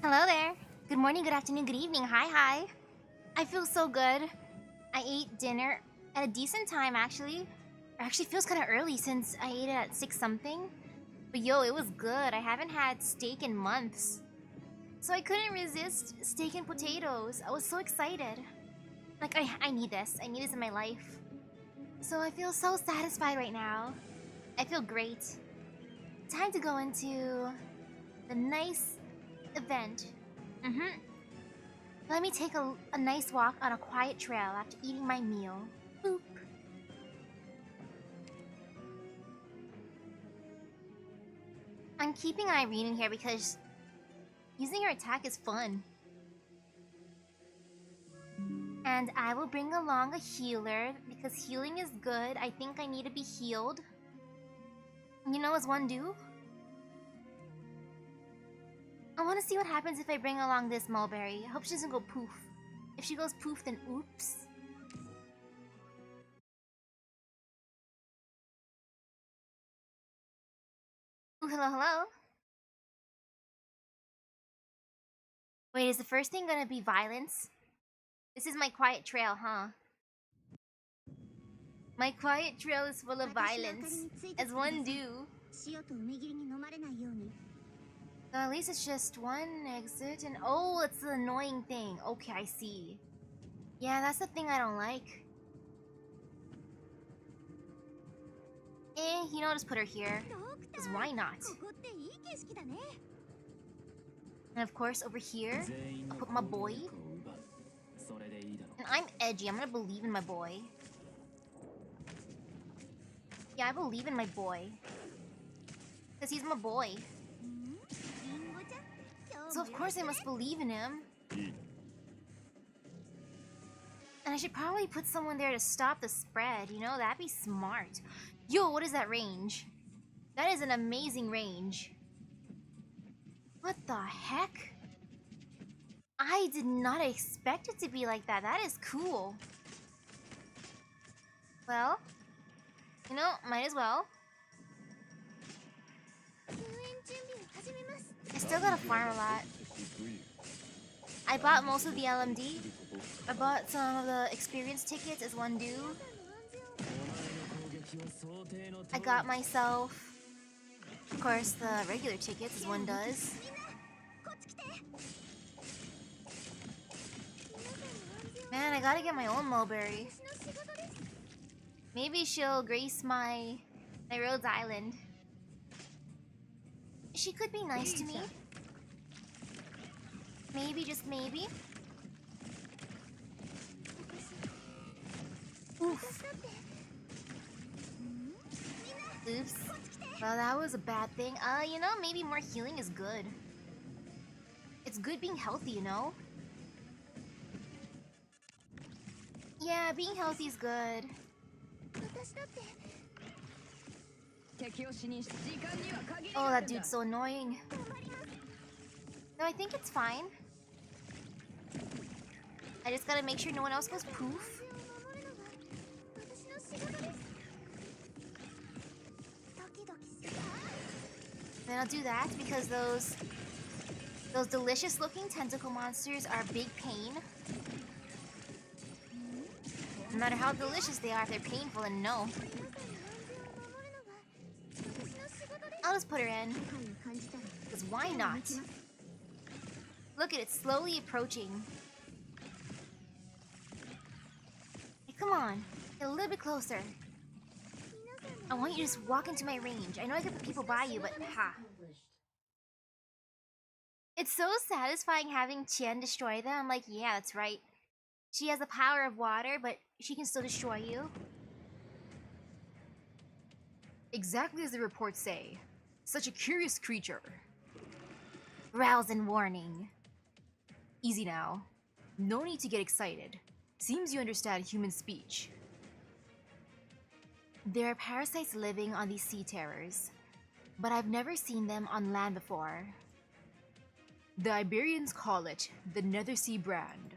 Hello there. Good morning, good afternoon, good evening. Hi. I feel so good. I ate dinner at a decent time, actually. It actually feels kind of early since I ate it at 6 something. But yo, it was good. I haven't had steak in months. So I couldn't resist steak and potatoes. I was so excited. Like, I need this. I need this in my life. So I feel so satisfied right now. I feel great. Time to go into the nice event. Let me take a nice walk on a quiet trail after eating my meal. Boop. I'm keeping Irene in here because using her attack is fun. And I will bring along a healer because healing is good. I think I need to be healed. You know, as one do. I want to see what happens if I bring along this mulberry. I hope she doesn't go poof. If she goes poof, then oops. Ooh, hello. Wait, is the first thing gonna be violence? This is my quiet trail, huh? My quiet trail is full of violence, as one do. So at least it's just one exit, and oh, it's the annoying thing. Okay, I see. Yeah, that's the thing I don't like. You know, I'll just put her here. Because why not? And of course, over here, I'll put my boy. And I'm edgy, I'm gonna believe in my boy. Yeah, I believe in my boy. Because he's my boy. So of course I must believe in him. And I should probably put someone there to stop the spread, you know? That'd be smart. Yo, what is that range? That is an amazing range. What the heck? I did not expect it to be like that. That is cool. Well, you know, might as well. I still gotta farm a lot. I bought most of the LMD. I bought some of the experience tickets as one do. I got myself, of course, the regular tickets as one does. Man, I gotta get my own mulberry. Maybe she'll grace my Rhodes Island. She could be nice to me. Maybe, just maybe. Oof. Oops. Well, that was a bad thing. You know, maybe more healing is good. It's good being healthy, you know? Yeah, being healthy is good. Oh, that dude's so annoying. No, I think it's fine. I just gotta make sure no one else goes poof. Then I'll do that because those delicious looking tentacle monsters are a big pain. No matter how delicious they are, if they're painful, and no. I'll just put her in. Because why not? Look at it slowly approaching. Hey, come on. Get a little bit closer. I want you to just walk into my range. I know I could put people by you, but ha. It's so satisfying having Qian destroy them. I'm like, yeah, that's right. She has the power of water, but she can still destroy you. Exactly as the reports say. Such a curious creature. Rouse and warning. Easy now. No need to get excited. Seems you understand human speech. There are parasites living on these sea terrors, but I've never seen them on land before. The Iberians call it the Nethersea brand.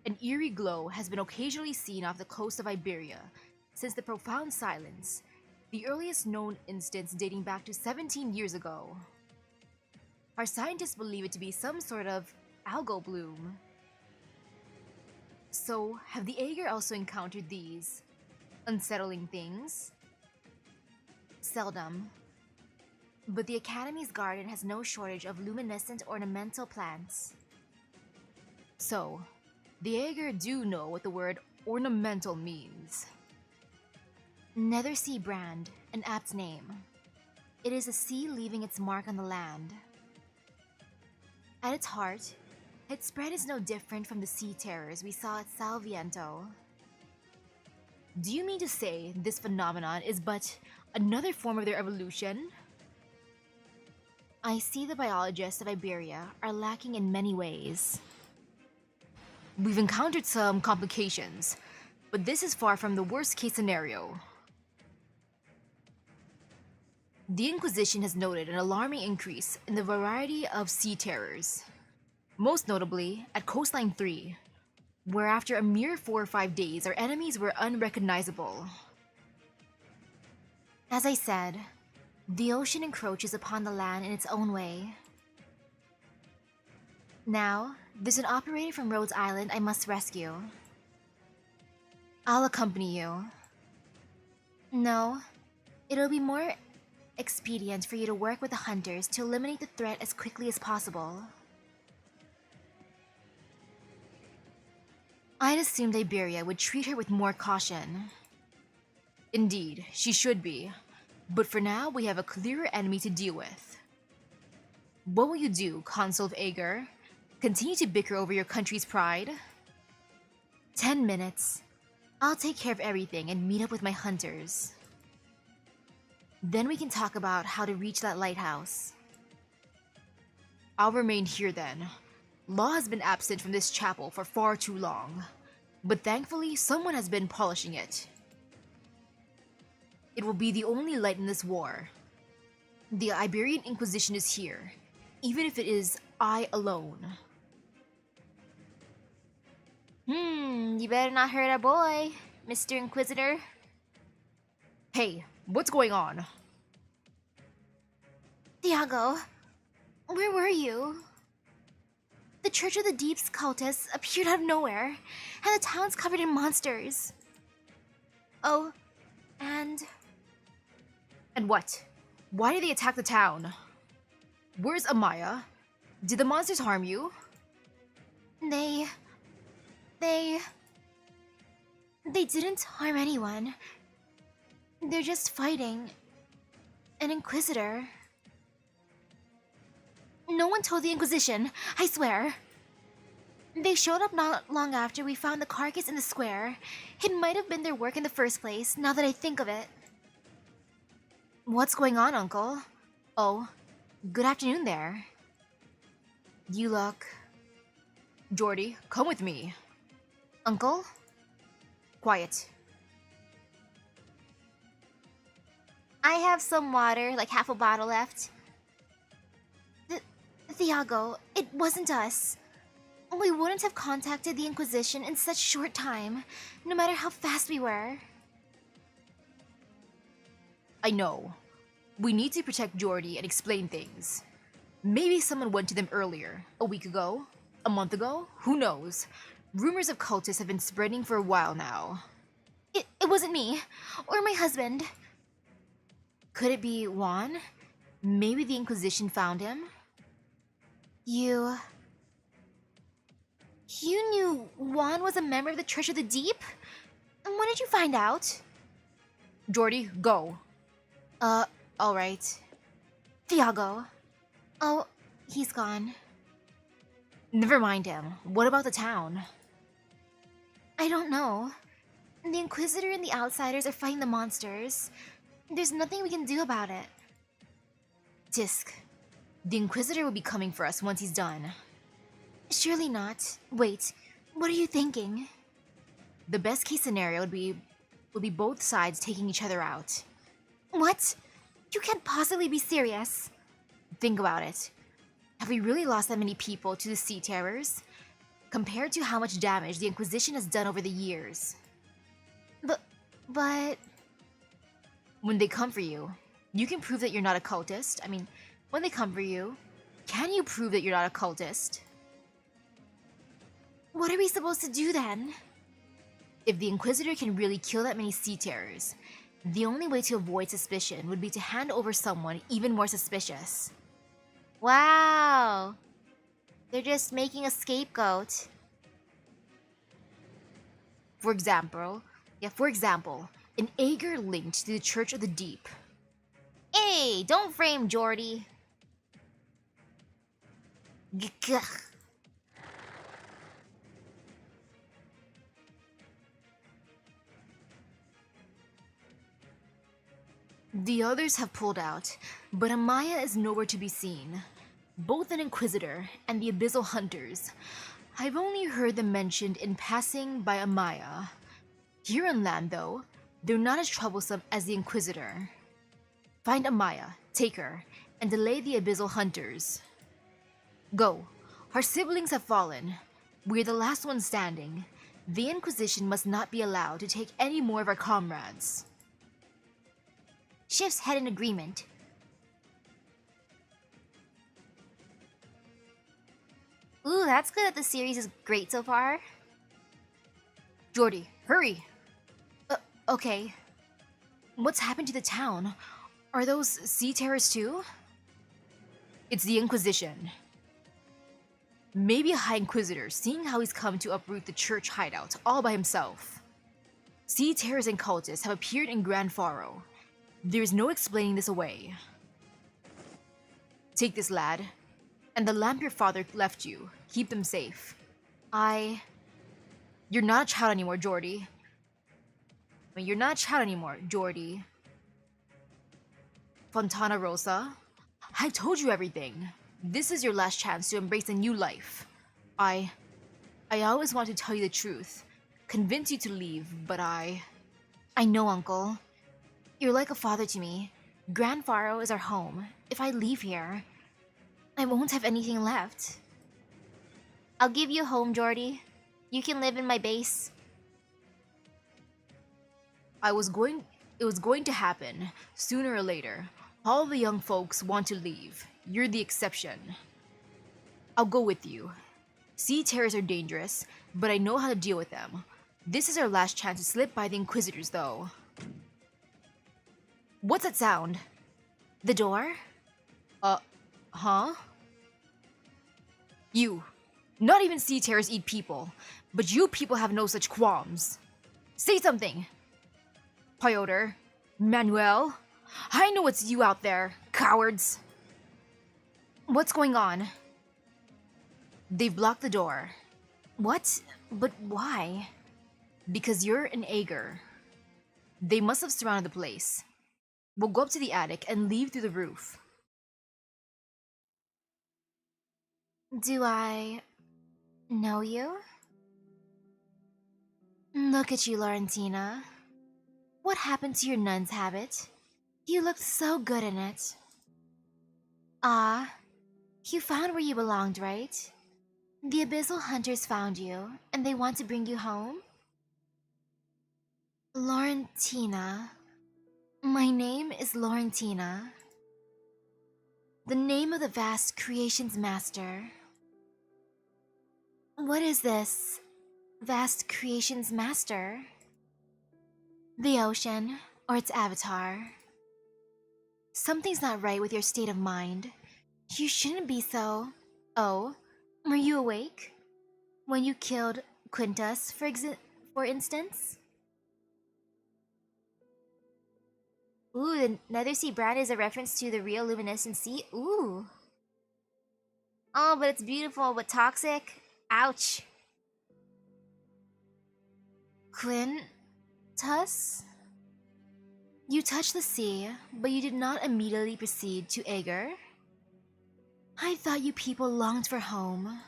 An eerie glow has been occasionally seen off the coast of Iberia since the Profound Silence, the earliest known instance dating back to 17 years ago. Our scientists believe it to be some sort of algal bloom. So, have the Aegir also encountered these unsettling things? Seldom. But the Academy's garden has no shortage of luminescent ornamental plants. So, the Aegir do know what the word ornamental means. Nether Sea Brand, an apt name. It is a sea leaving its mark on the land. At its heart, its spread is no different from the sea terrors we saw at Salviento. Do you mean to say this phenomenon is but another form of their evolution? I see the biologists of Iberia are lacking in many ways. We've encountered some complications, but this is far from the worst case scenario. The Inquisition has noted an alarming increase in the variety of sea terrors, most notably at Coastline 3, where after a mere 4 or 5 days our enemies were unrecognizable. As I said, the ocean encroaches upon the land in its own way. Now, there's an operator from Rhodes Island I must rescue. I'll accompany you. No, it'll be more expedient for you to work with the hunters to eliminate the threat as quickly as possible. I'd assumed Iberia would treat her with more caution. Indeed, she should be. But for now, we have a clearer enemy to deal with. What will you do, Consul of Aegir? Continue to bicker over your country's pride? 10 minutes. I'll take care of everything and meet up with my hunters. Then we can talk about how to reach that lighthouse. I'll remain here then. Law has been absent from this chapel for far too long, but thankfully someone has been polishing it. It will be the only light in this war. The Iberian Inquisition is here, even if it is I alone. You better not hurt our boy, Mr. Inquisitor. Hey, what's going on? Thiago, where were you? The Church of the Deep's cultists appeared out of nowhere, and the town's covered in monsters. Oh, and... And what? Why did they attack the town? Where's Amaya? Did the monsters harm you? They didn't harm anyone. They're just fighting an Inquisitor. No one told the Inquisition, I swear. They showed up not long after we found the carcass in the square. It might have been their work in the first place, now that I think of it. What's going on, Uncle? Oh, good afternoon there. You look... Jordy, come with me. Uncle? Quiet. I have some water, like half a bottle left. Thiago, it wasn't us. We wouldn't have contacted the Inquisition in such short time, no matter how fast we were. I know. We need to protect Jordy and explain things. Maybe someone went to them earlier, a week ago, a month ago, who knows? Rumors of cultists have been spreading for a while now. It wasn't me, or my husband. Could it be Juan? Maybe the Inquisition found him? You knew Juan was a member of the Church of the Deep? And when did you find out? Jordy, go. Alright. Thiago. Oh, he's gone. Never mind him. What about the town? I don't know. The Inquisitor and the Outsiders are fighting the monsters. There's nothing we can do about it. Tisk. The Inquisitor will be coming for us once he's done. Surely not. Wait, what are you thinking? The best case scenario would be both sides taking each other out. What? You can't possibly be serious. Think about it. Have we really lost that many people to the sea terrors? Compared to how much damage the Inquisition has done over the years. But... When they come for you, you can prove that you're not a cultist. I mean, when they come for you, Can you prove that you're not a cultist? What are we supposed to do then? If the Inquisitor can really kill that many sea terrors, the only way to avoid suspicion would be to hand over someone even more suspicious. Wow! They're just making a scapegoat. For example, an Aegir linked to the Church of the Deep. Hey, don't frame Jordy. Gah. The others have pulled out, but Amaya is nowhere to be seen. Both an Inquisitor and the Abyssal Hunters. I've only heard them mentioned in passing by Amaya. Here on land, though, they're not as troublesome as the Inquisitor. Find Amaya, take her, and delay the Abyssal Hunters. Go. Our siblings have fallen. We're the last ones standing. The Inquisition must not be allowed to take any more of our comrades. Shifts head in agreement. Ooh, that's good that the series is great so far. Jordy, hurry! Okay. What's happened to the town? Are those sea terrors too? It's the Inquisition. Maybe a High Inquisitor, seeing how he's come to uproot the church hideout all by himself. Sea terrors and cultists have appeared in Grand Faro. There's no explaining this away. Take this, lad. And the lamp your father left you. Keep them safe. You're not a child anymore, Jordy. You're not a child anymore, Jordy. Fontana Rosa, I told you everything. This is your last chance to embrace a new life. I always want to tell you the truth, convince you to leave, but I know, Uncle. You're like a father to me. Grand Faro is our home. If I leave here, I won't have anything left. I'll give you a home, Jordy. You can live in my base. It was going to happen, sooner or later. All the young folks want to leave. You're the exception. I'll go with you. Sea terrors are dangerous, but I know how to deal with them. This is our last chance to slip by the Inquisitors, though. What's that sound? The door? Huh? You. Not even sea terrors eat people, but you people have no such qualms. Say something! Piotr, Manuel, I know it's you out there, cowards! What's going on? They've blocked the door. What? But why? Because you're an Aegir. They must have surrounded the place. We'll go up to the attic and leave through the roof. Do I know you? Look at you, Laurentina. What happened to your nun's habit? You looked so good in it. Ah, you found where you belonged, right? The Abyssal Hunters found you, and they want to bring you home? Laurentina. My name is Laurentina. The name of the vast creation's master. What is this? Vast creation's master? The ocean, or its avatar. Something's not right with your state of mind. You shouldn't be so... Oh, were you awake? When you killed Quintus, for instance? Ooh, the Nethersea brand is a reference to the real luminescent sea? Ooh. Oh, but it's beautiful, but toxic? Ouch. Quintus? You touched the sea, but you did not immediately proceed to Aegir? I thought you people longed for home.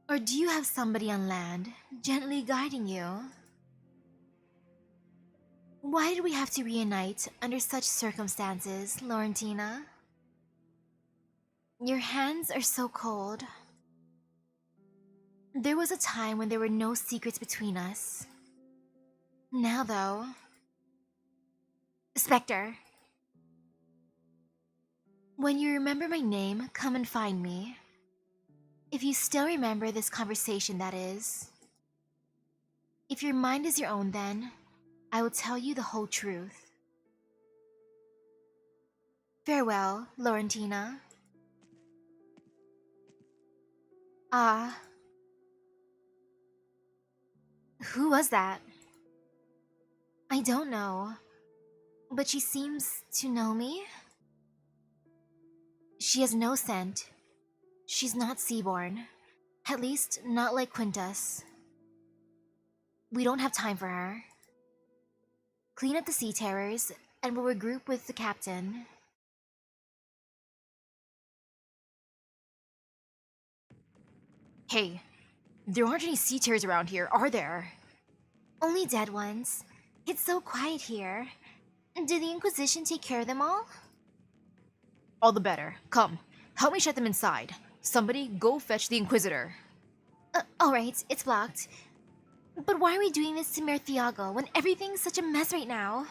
Or do you have somebody on land, gently guiding you? Why did we have to reunite under such circumstances, Laurentina? Your hands are so cold. There was a time when there were no secrets between us. Now, though... Spectre. When you remember my name, come and find me. If you still remember this conversation, that is. If your mind is your own, then I will tell you the whole truth. Farewell, Laurentina. Ah. Who was that? I don't know, but she seems to know me. She has no scent. She's not Seaborn. At least, not like Quintus. We don't have time for her. Clean up the sea terrors, and we'll regroup with the captain. Hey, there aren't any sea terrors around here, are there? Only dead ones. It's so quiet here. Did the Inquisition take care of them all? All the better. Come, help me shut them inside. Somebody go fetch the Inquisitor. Alright, it's blocked. But why are we doing this to Mayor Thiago when everything's such a mess right now?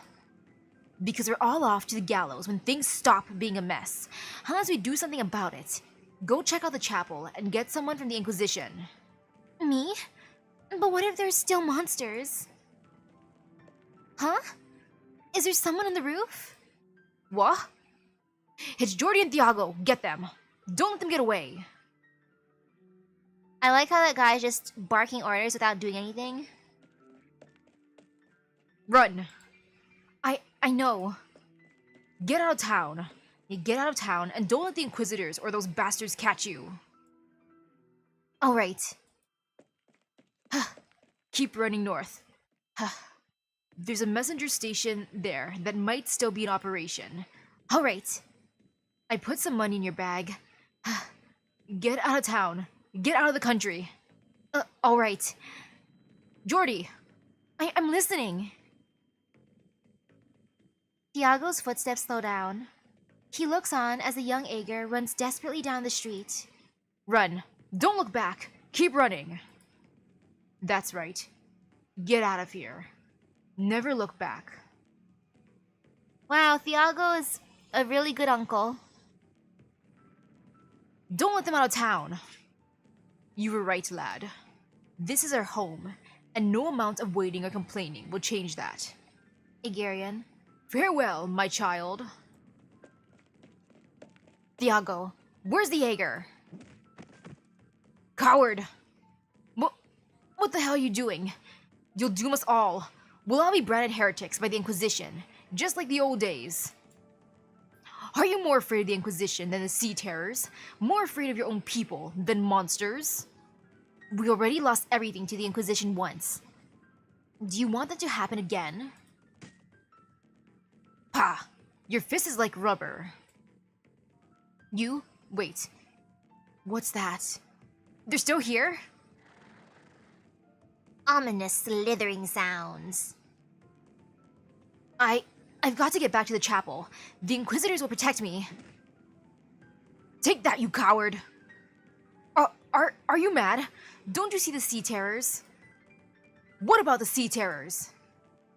Because we're all off to the gallows when things stop being a mess. Unless we do something about it. Go check out the chapel and get someone from the Inquisition. Me? But what if there's still monsters? Huh? Is there someone on the roof? What? It's Jordi and Thiago. Get them. Don't let them get away. I like how that guy's just barking orders without doing anything. Run. I know. Get out of town. You get out of town and don't let the Inquisitors or those bastards catch you. Alright. Keep running north. There's a messenger station there that might still be in operation. Alright. I put some money in your bag. Get out of town. Get out of the country. Alright. Jordi! I'm listening. Thiago's footsteps slow down. He looks on as the young Ager runs desperately down the street. Run. Don't look back. Keep running. That's right. Get out of here. Never look back. Wow, Thiago is a really good uncle. Don't let them out of town. You were right, lad. This is our home, and no amount of waiting or complaining will change that. Agarian. Farewell, my child. Thiago, where's the Jaeger? Coward! What the hell are you doing? You'll doom us all. We'll all be branded heretics by the Inquisition, just like the old days. Are you more afraid of the Inquisition than the Sea Terrors? More afraid of your own people than monsters? We already lost everything to the Inquisition once. Do you want that to happen again? Pah! Your fist is like rubber. You? Wait. What's that? They're still here? Ominous slithering sounds. I've got to get back to the chapel. The Inquisitors will protect me. Take that, you coward! Are you mad? Don't you see the Sea Terrors? What about the Sea Terrors?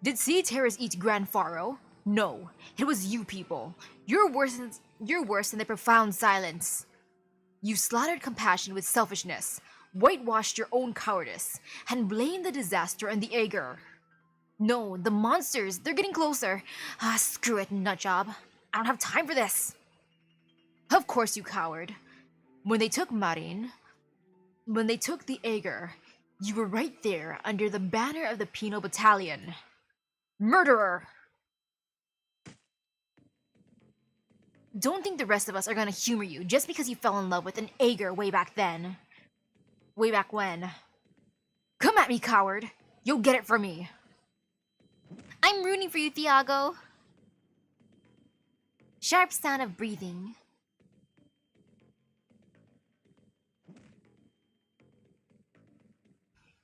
Did Sea Terrors eat Grand Pharaoh? No, it was you people. You're worse than the profound silence. You slaughtered compassion with selfishness, whitewashed your own cowardice, and blamed the disaster on the Ager. No, the monsters, they're getting closer. Screw it, nutjob. I don't have time for this. Of course, you coward. When they took Marin, when they took the Ager, you were right there under the banner of the Penal Battalion. Murderer! Don't think the rest of us are gonna humor you just because you fell in love with an Ager way back then. Way back when. Come at me, coward! You'll get it from me! I'm rooting for you, Thiago. Sharp sound of breathing.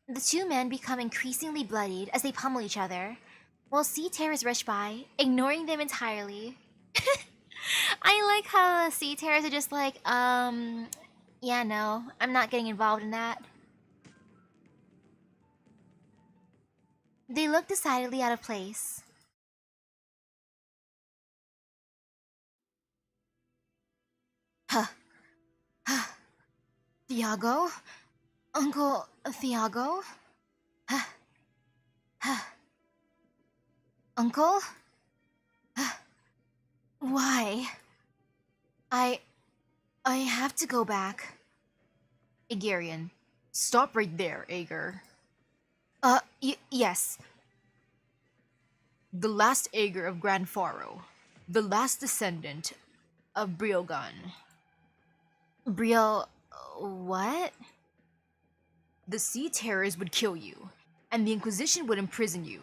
The two men become increasingly bloodied as they pummel each other, while sea terrors rush by, ignoring them entirely. I like how sea terrors are just like, yeah, no, I'm not getting involved in that. They look decidedly out of place. Thiago? Uncle Thiago? Uncle? Why? I have to go back. Agarian, stop right there, Agar. Yes. The last Agar of Grand Faro. The last descendant of Briogan. What? The Sea Terrors would kill you, and the Inquisition would imprison you.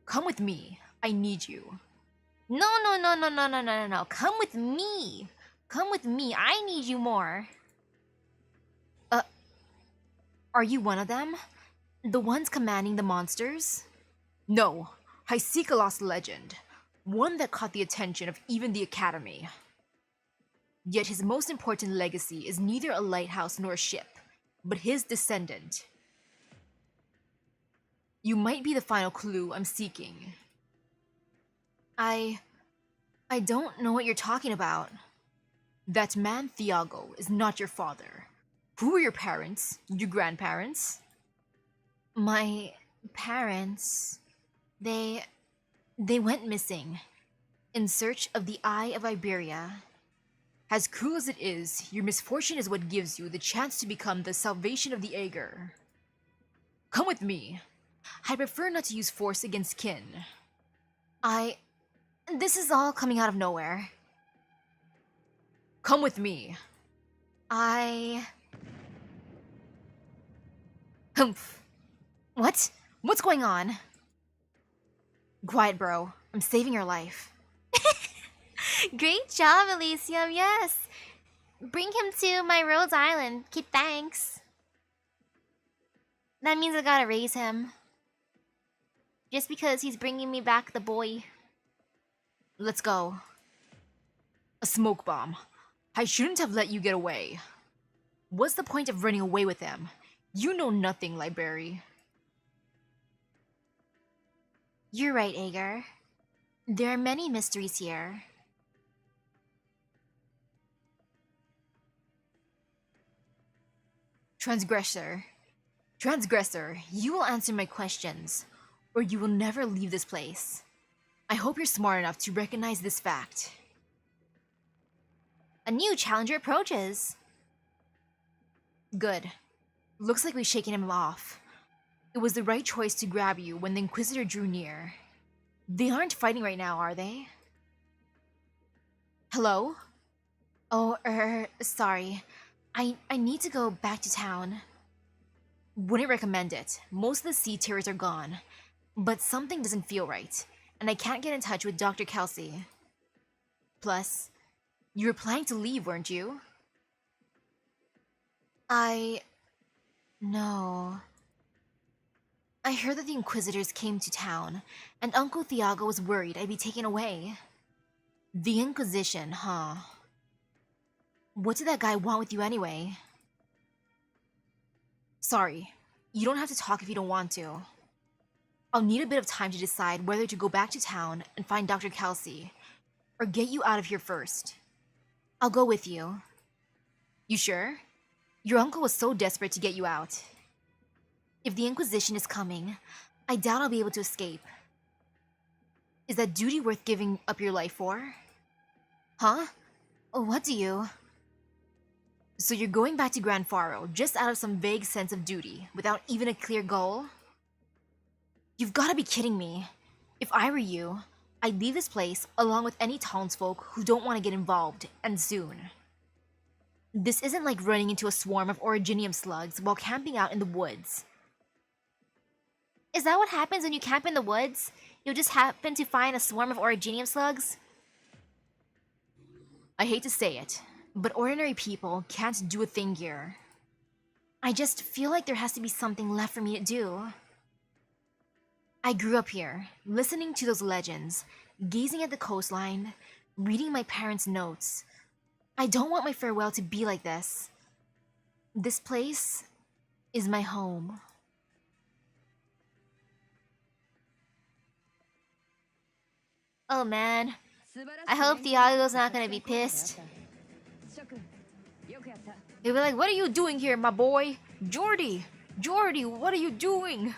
Come with me. I need you. No. Come with me. Come with me. I need you more. Are you one of them? The ones commanding the monsters? No. I seek a lost legend. One that caught the attention of even the Academy. Yet his most important legacy is neither a lighthouse nor a ship, but his descendant. You might be the final clue I'm seeking. I don't know what you're talking about. That man Thiago is not your father. Who are your parents? Your grandparents? My parents... They went missing, in search of the Eye of Iberia. As cruel as it is, your misfortune is what gives you the chance to become the salvation of the Agar. Come with me. I prefer not to use force against kin. This is all coming out of nowhere. Come with me. Humph. What? What's going on? Quiet, bro. I'm saving your life. Great job, Elysium, yes! Bring him to my Rhodes Island. Kid, thanks. That means I gotta raise him. Just because he's bringing me back the boy. Let's go. A smoke bomb. I shouldn't have let you get away. What's the point of running away with them? You know nothing, library. You're right, Agar. There are many mysteries here. Transgressor. Transgressor, you will answer my questions, or you will never leave this place. I hope you're smart enough to recognize this fact. A new challenger approaches. Good. Looks like we've shaken him off. It was the right choice to grab you when the Inquisitor drew near. They aren't fighting right now, are they? Hello? Oh, sorry. I need to go back to town. Wouldn't recommend it. Most of the sea terrors are gone. But something doesn't feel right, and I can't get in touch with Dr. Kelsey. Plus, you were planning to leave, weren't you? No. I heard that the Inquisitors came to town, and Uncle Thiago was worried I'd be taken away. The Inquisition, huh? What did that guy want with you anyway? Sorry, you don't have to talk if you don't want to. I'll need a bit of time to decide whether to go back to town and find Dr. Kelsey, or get you out of here first. I'll go with you. You sure? Your uncle was so desperate to get you out. If the Inquisition is coming, I doubt I'll be able to escape. Is that duty worth giving up your life for? Huh? What do you... So you're going back to Grand Faro just out of some vague sense of duty, without even a clear goal? You've gotta be kidding me. If I were you, I'd leave this place along with any townsfolk who don't want to get involved, and soon. This isn't like running into a swarm of originium slugs while camping out in the woods. Is that what happens when you camp in the woods? You'll just happen to find a swarm of originium slugs? I hate to say it, but ordinary people can't do a thing here. I just feel like there has to be something left for me to do. I grew up here, listening to those legends, gazing at the coastline, reading my parents' notes. I don't want my farewell to be like this. This place is my home. Oh man, I hope Thiago's not gonna be pissed. They were like, "What are you doing here, my boy? Jordy! Jordy, what are you doing?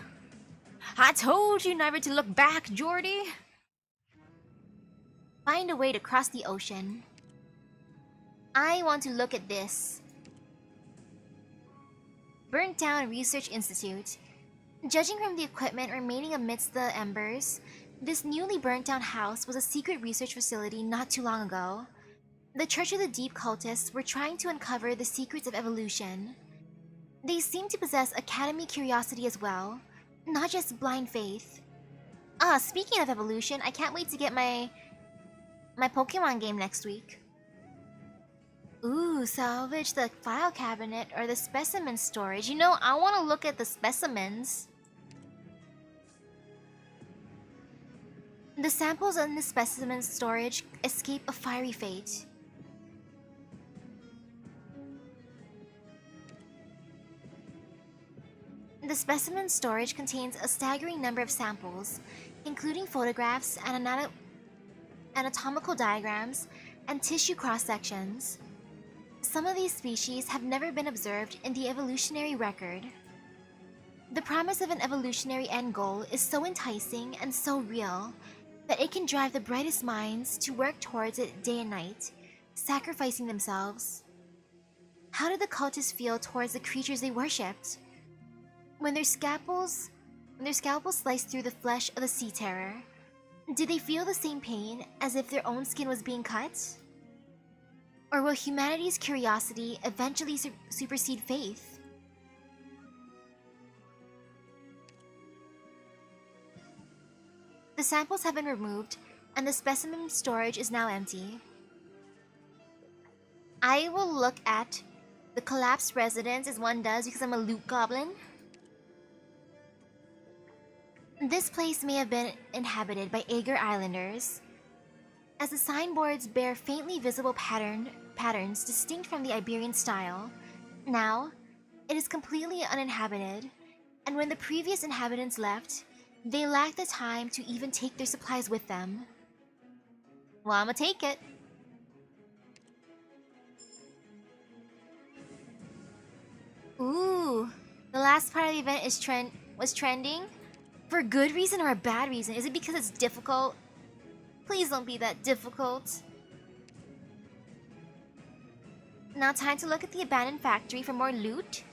I told you never to look back, Jordy!" Find a way to cross the ocean. I want to look at this. Burnt Down Research Institute. Judging from the equipment remaining amidst the embers, this newly burnt down house was a secret research facility not too long ago. The Church of the Deep cultists were trying to uncover the secrets of evolution. They seem to possess academy curiosity as well, not just blind faith. Speaking of evolution, I can't wait to get my Pokemon game next week. Ooh, salvage the file cabinet or the specimen storage. You know, I want to look at the specimens. The samples in the specimen storage escape a fiery fate. The specimen storage contains a staggering number of samples, including photographs and anatomical diagrams and tissue cross-sections. Some of these species have never been observed in the evolutionary record. The promise of an evolutionary end goal is so enticing and so real that it can drive the brightest minds to work towards it day and night, sacrificing themselves. How did the cultists feel towards the creatures they worshipped? When their scalpels sliced through the flesh of the sea terror, did they feel the same pain as if their own skin was being cut? Or will humanity's curiosity eventually supersede faith? The samples have been removed, and the specimen storage is now empty. I will look at the collapsed residence as one does because I'm a loot goblin. This place may have been inhabited by Aegir Islanders, as the signboards bear faintly visible patterns distinct from the Iberian style. Now, it is completely uninhabited, and when the previous inhabitants left, they lacked the time to even take their supplies with them. Well, I'ma take it. Ooh, the last part of the event was trending? For a good reason or a bad reason? Is it because it's difficult? Please don't be that difficult. Now time to look at the abandoned factory for more loot.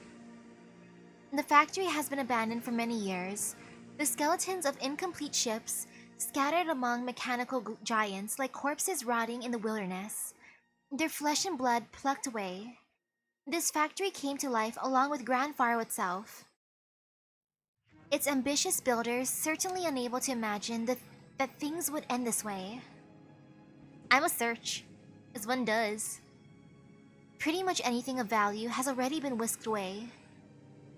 The factory has been abandoned for many years. The skeletons of incomplete ships scattered among mechanical giants like corpses rotting in the wilderness, their flesh and blood plucked away. This factory came to life along with Grand Faro itself. Its ambitious builders certainly unable to imagine that things would end this way. I must search, as one does. Pretty much anything of value has already been whisked away,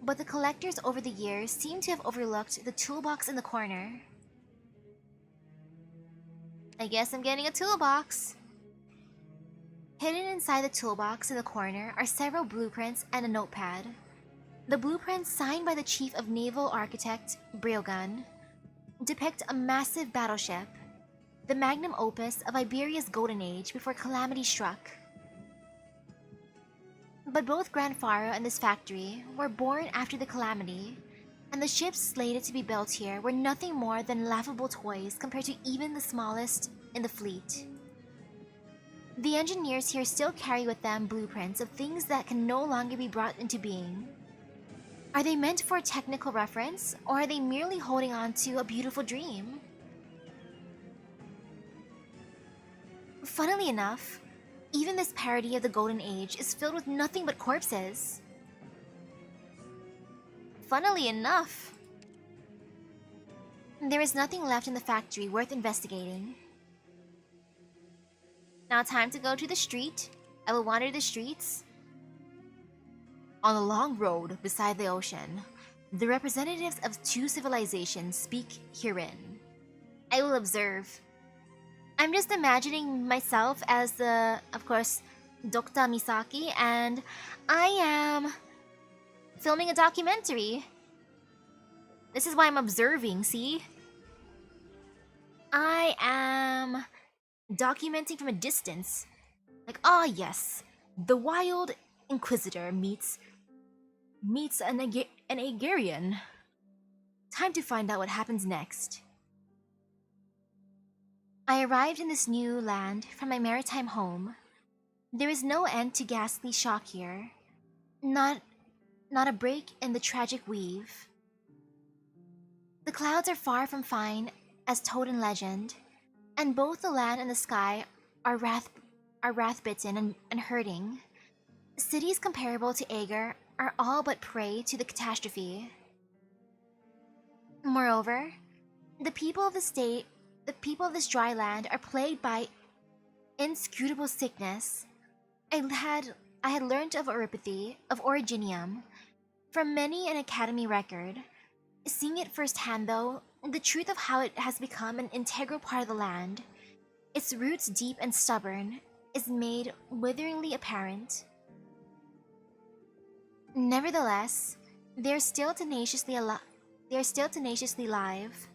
but the collectors over the years seem to have overlooked the toolbox in the corner. I guess I'm getting a toolbox. Hidden inside the toolbox in the corner are several blueprints and a notepad. The blueprints, signed by the chief of naval architect Breogun, depict a massive battleship, the magnum opus of Iberia's golden age before calamity struck. But both Grand Faro and this factory were born after the calamity, and the ships slated to be built here were nothing more than laughable toys compared to even the smallest in the fleet. The engineers here still carry with them blueprints of things that can no longer be brought into being. Are they meant for technical reference, or are they merely holding on to a beautiful dream? Funnily enough, even this parody of the Golden Age is filled with nothing but corpses. Funnily enough, there is nothing left in the factory worth investigating. Now time to go to the street. I will wander the streets. On the long road beside the ocean, the representatives of two civilizations speak herein. I will observe. I'm just imagining myself as the, of course, Dr. Misaki, and I am filming a documentary. This is why I'm observing, see? I am documenting from a distance. Like, ah yes, the wild Inquisitor meets an Agarian. Time to find out what happens next. I arrived in this new land from my maritime home. There is no end to ghastly shock here. Not a break in the tragic weave. The clouds are far from fine as told in legend, and both the land and the sky are wrath-bitten and hurting. Cities comparable to Ager are all but prey to the catastrophe. Moreover, the people of this dry land are plagued by inscrutable sickness. I had learned of oropathy, of originium, from many an academy record. Seeing it firsthand, though, the truth of how it has become an integral part of the land, its roots deep and stubborn, is made witheringly apparent. Nevertheless, they are still tenaciously live,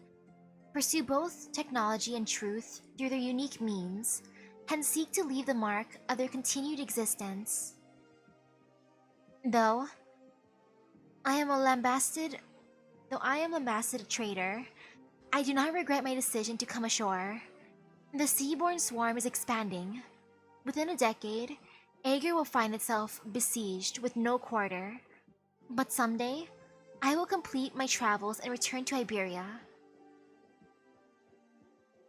pursue both technology and truth through their unique means, and seek to leave the mark of their continued existence. Though I am a lambasted trader, I do not regret my decision to come ashore. The seaborne swarm is expanding. Within a decade, Ager will find itself besieged with no quarter. But someday, I will complete my travels and return to Iberia.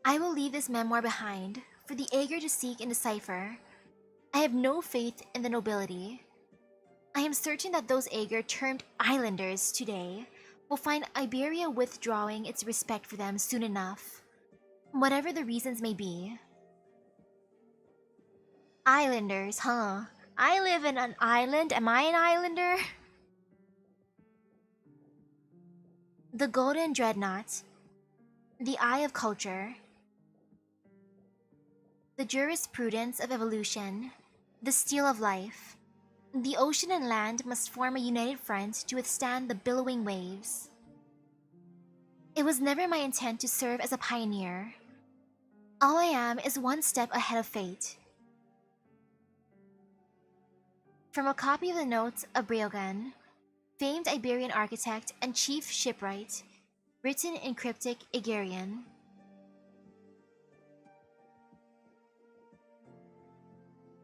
I will leave this memoir behind for the Ager to seek and decipher. I have no faith in the nobility. I am certain that those Ager termed islanders today will find Iberia withdrawing its respect for them soon enough, whatever the reasons may be. Islanders, huh? I live in an island. Am I an islander? The Golden Dreadnought, the Eye of Culture, the Jurisprudence of Evolution, the Steel of Life. The ocean and land must form a united front to withstand the billowing waves. It was never my intent to serve as a pioneer. All I am is one step ahead of fate. From a copy of the Notes of Breogan, famed Iberian architect and chief shipwright, written in cryptic Igerian.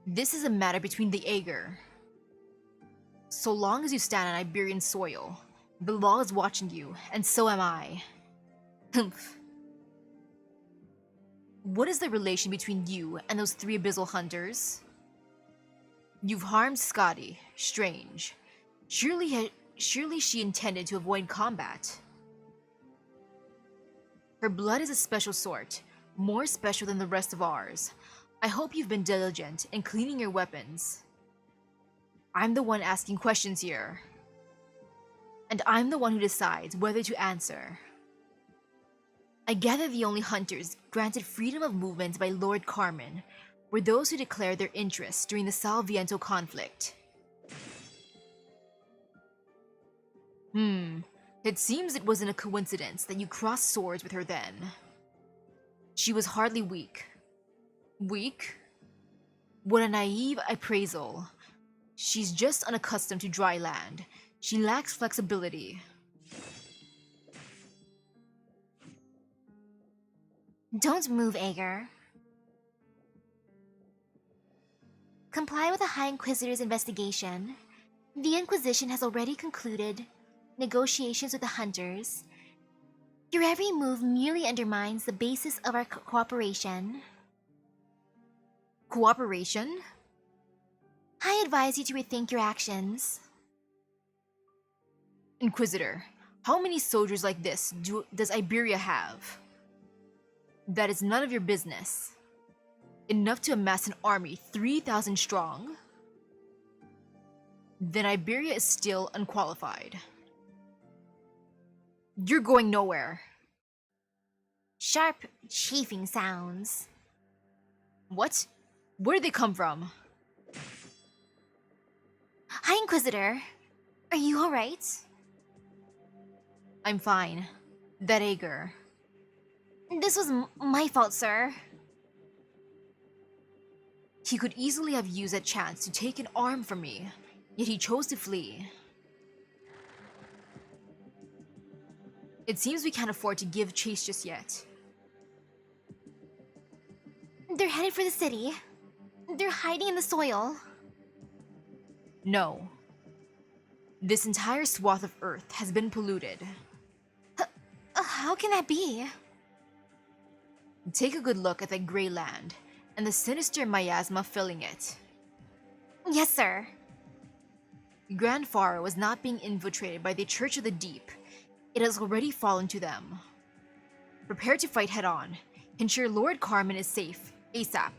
This is a matter between the Ager. So long as you stand on Iberian soil, the law is watching you, and so am I. Humph. What is the relation between you and those three abyssal hunters? You've harmed Scotty. Strange. Surely she intended to avoid combat. Her blood is a special sort, more special than the rest of ours. I hope you've been diligent in cleaning your weapons. I'm the one asking questions here. And I'm the one who decides whether to answer. I gather the only hunters granted freedom of movement by Lord Carmen were those who declared their interests during the Sal Viento conflict. It seems it wasn't a coincidence that you crossed swords with her then. She was hardly weak. Weak? What a naive appraisal. She's just unaccustomed to dry land. She lacks flexibility. Don't move, Ager. Comply with the High Inquisitor's investigation. The Inquisition has already concluded negotiations with the Hunters. Your every move merely undermines the basis of our cooperation. Cooperation? I advise you to rethink your actions. Inquisitor, how many soldiers like this does Iberia have? That is none of your business. Enough to amass an army 3,000 strong? Then Iberia is still unqualified. You're going nowhere. Sharp, chafing sounds. What? Where did they come from? High Inquisitor, are you alright? I'm fine. That Ager. This was my fault, sir. He could easily have used that chance to take an arm from me. Yet he chose to flee. It seems we can't afford to give chase just yet. They're headed for the city. They're hiding in the soil. No. This entire swath of Earth has been polluted. How can that be? Take a good look at that gray land and the sinister miasma filling it. Yes, sir. Grand Pharaoh was not being infiltrated by the Church of the Deep. It has already fallen to them. Prepare to fight head-on. Ensure Lord Carmen is safe, ASAP.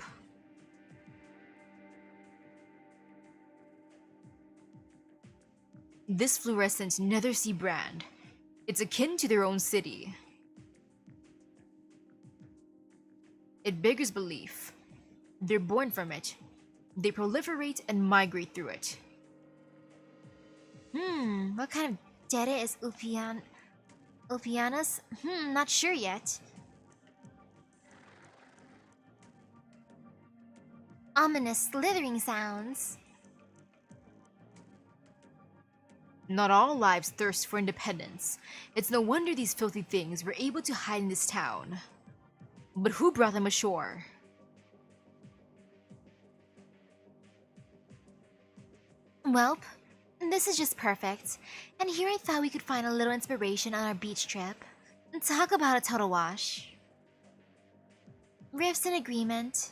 This fluorescent Nethersea brand. It's akin to their own city. It beggars belief. They're born from it. They proliferate and migrate through it. What kind of data is Upianas? Not sure yet. Ominous slithering sounds. Not all lives thirst for independence. It's no wonder these filthy things were able to hide in this town. But who brought them ashore? Welp, this is just perfect. And here I thought we could find a little inspiration on our beach trip. Talk about a total wash. Rifts in agreement.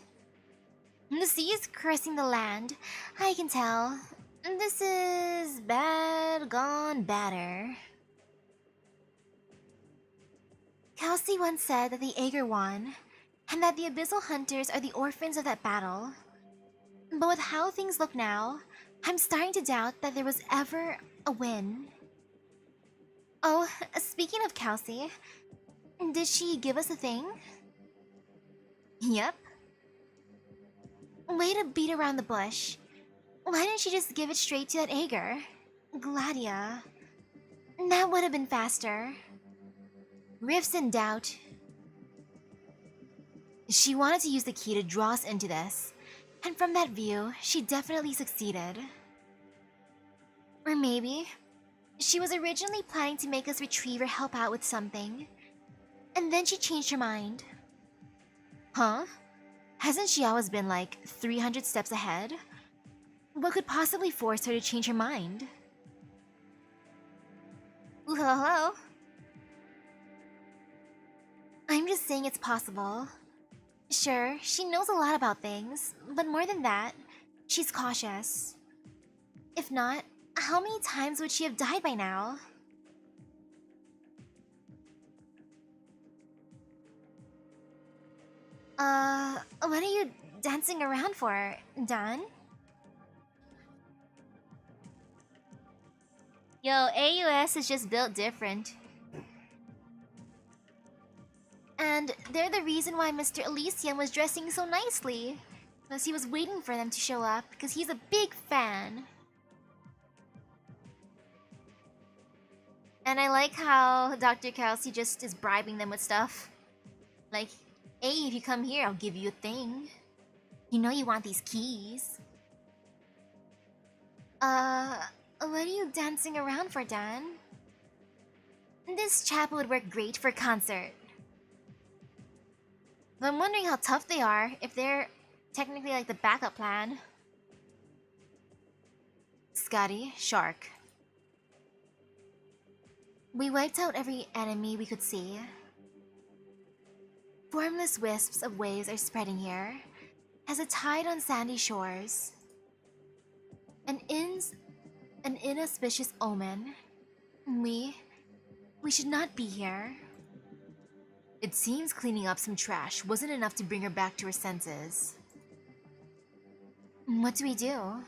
The sea is caressing the land. I can tell. This is bad gone badder. Kelsey once said that the Aegir won, and that the Abyssal Hunters are the orphans of that battle. But with how things look now, I'm starting to doubt that there was ever a win. Oh, speaking of Kelsey, did she give us a thing? Yep. Way to beat around the bush. Why didn't she just give it straight to that Aegir? Gladia. That would have been faster. Rifts in doubt. She wanted to use the key to draw us into this, and from that view, she definitely succeeded. Or maybe, she was originally planning to make us retrieve or help out with something, and then she changed her mind. Huh? Hasn't she always been like 300 steps ahead? What could possibly force her to change her mind? Ooh, hello. I'm just saying it's possible. Sure, she knows a lot about things, but more than that, she's cautious. If not, how many times would she have died by now? What are you dancing around for, Dan? Yo, AUS is just built different. And they're the reason why Mr. Elysian was dressing so nicely. Because he was waiting for them to show up, because he's a big fan. And I like how Dr. Kelsey just is bribing them with stuff. Like, hey, if you come here, I'll give you a thing. You know you want these keys. What are you dancing around for, Dan? This chapel would work great for a concert. But I'm wondering how tough they are, if they're technically like the backup plan. Scotty, Shark. We wiped out every enemy we could see. Formless wisps of waves are spreading here, as a tide on sandy shores. An inauspicious omen. We should not be here. It seems cleaning up some trash wasn't enough to bring her back to her senses. What do we do?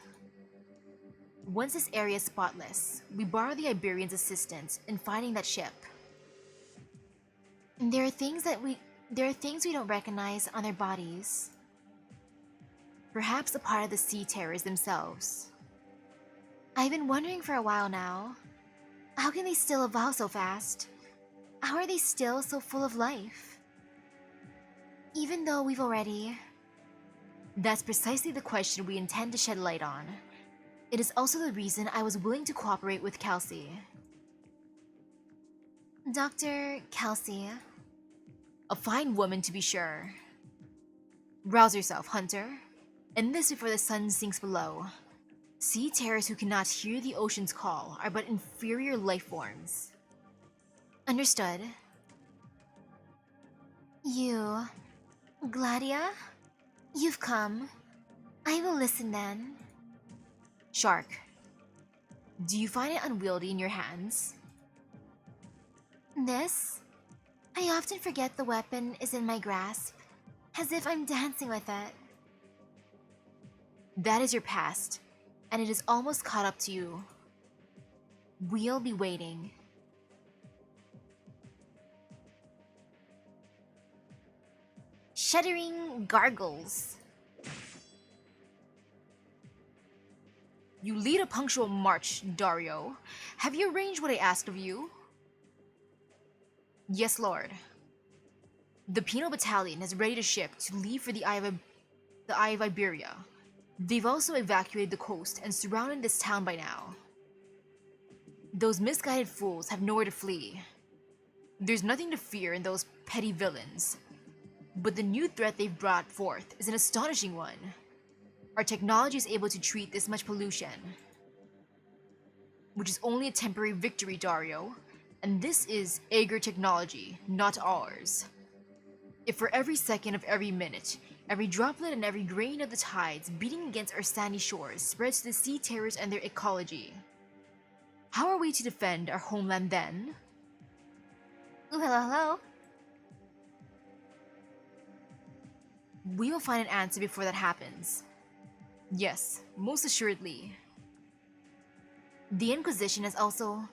Once this area is spotless, we borrow the Iberian's assistance in finding that ship. There are things we don't recognize on their bodies. Perhaps a part of the sea terrors themselves. I've been wondering for a while now, how can they still evolve so fast? How are they still so full of life? Even though we've already... That's precisely the question we intend to shed light on. It is also the reason I was willing to cooperate with Kelsey. Dr. Kelsey. A fine woman to be sure. Rouse yourself, Hunter. End this before the sun sinks below. Sea terrors who cannot hear the ocean's call are but inferior life forms. Understood. You... Gladia? You've come. I will listen then. Shark. Do you find it unwieldy in your hands? This? I often forget the weapon is in my grasp, as if I'm dancing with it. That is your past, and it is almost caught up to you. We'll be waiting. Shuddering gargles. You lead a punctual march, Dario. Have you arranged what I asked of you? Yes, Lord. The Penal Battalion is ready to ship to leave for the Eye of Iberia. They've also evacuated the coast and surrounded this town by now. Those misguided fools have nowhere to flee. There's nothing to fear in those petty villains. But the new threat they've brought forth is an astonishing one. Our technology is able to treat this much pollution. Which is only a temporary victory, Dario. And this is Aegir technology, not ours. If for every second of every minute, every droplet and every grain of the tides beating against our sandy shores spreads to the sea terrors and their ecology, how are we to defend our homeland then? Ooh, hello, hello. We will find an answer before that happens. Yes, most assuredly. The Inquisition is also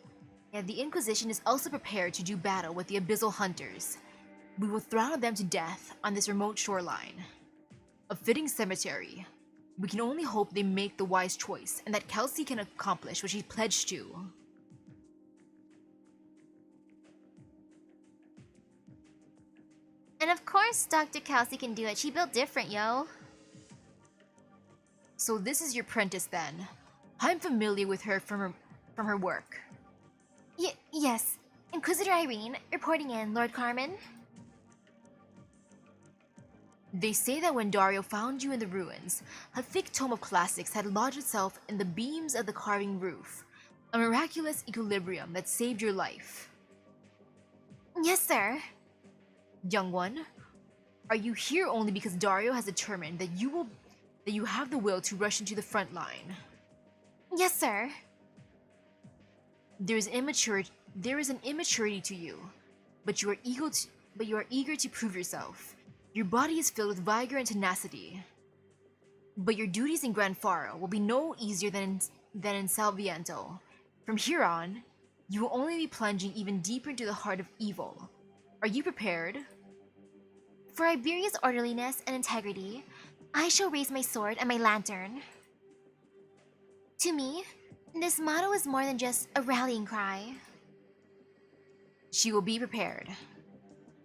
prepared to do battle with the Abyssal Hunters. We will throttle them to death on this remote shoreline. A fitting cemetery. We can only hope they make the wise choice and that Kelsey can accomplish what she pledged to. And of course Dr. Kelsey can do it. She built different, yo. So this is your apprentice then. I'm familiar with her from her work. Yes. Inquisitor Irene, reporting in, Lord Carmen. They say that when Dario found you in the ruins, a thick tome of classics had lodged itself in the beams of the carving roof. A miraculous equilibrium that saved your life. Yes, sir. Young one, are you here only because Dario has determined that you have the will to rush into the front line? Yes, sir. There is an immaturity to you, but you are eager to prove yourself. Your body is filled with vigor and tenacity. But your duties in Gran Faro will be no easier than in Salviento. From here on, you will only be plunging even deeper into the heart of evil. Are you prepared? For Iberia's orderliness and integrity, I shall raise my sword and my lantern. To me, this motto is more than just a rallying cry. She will be prepared.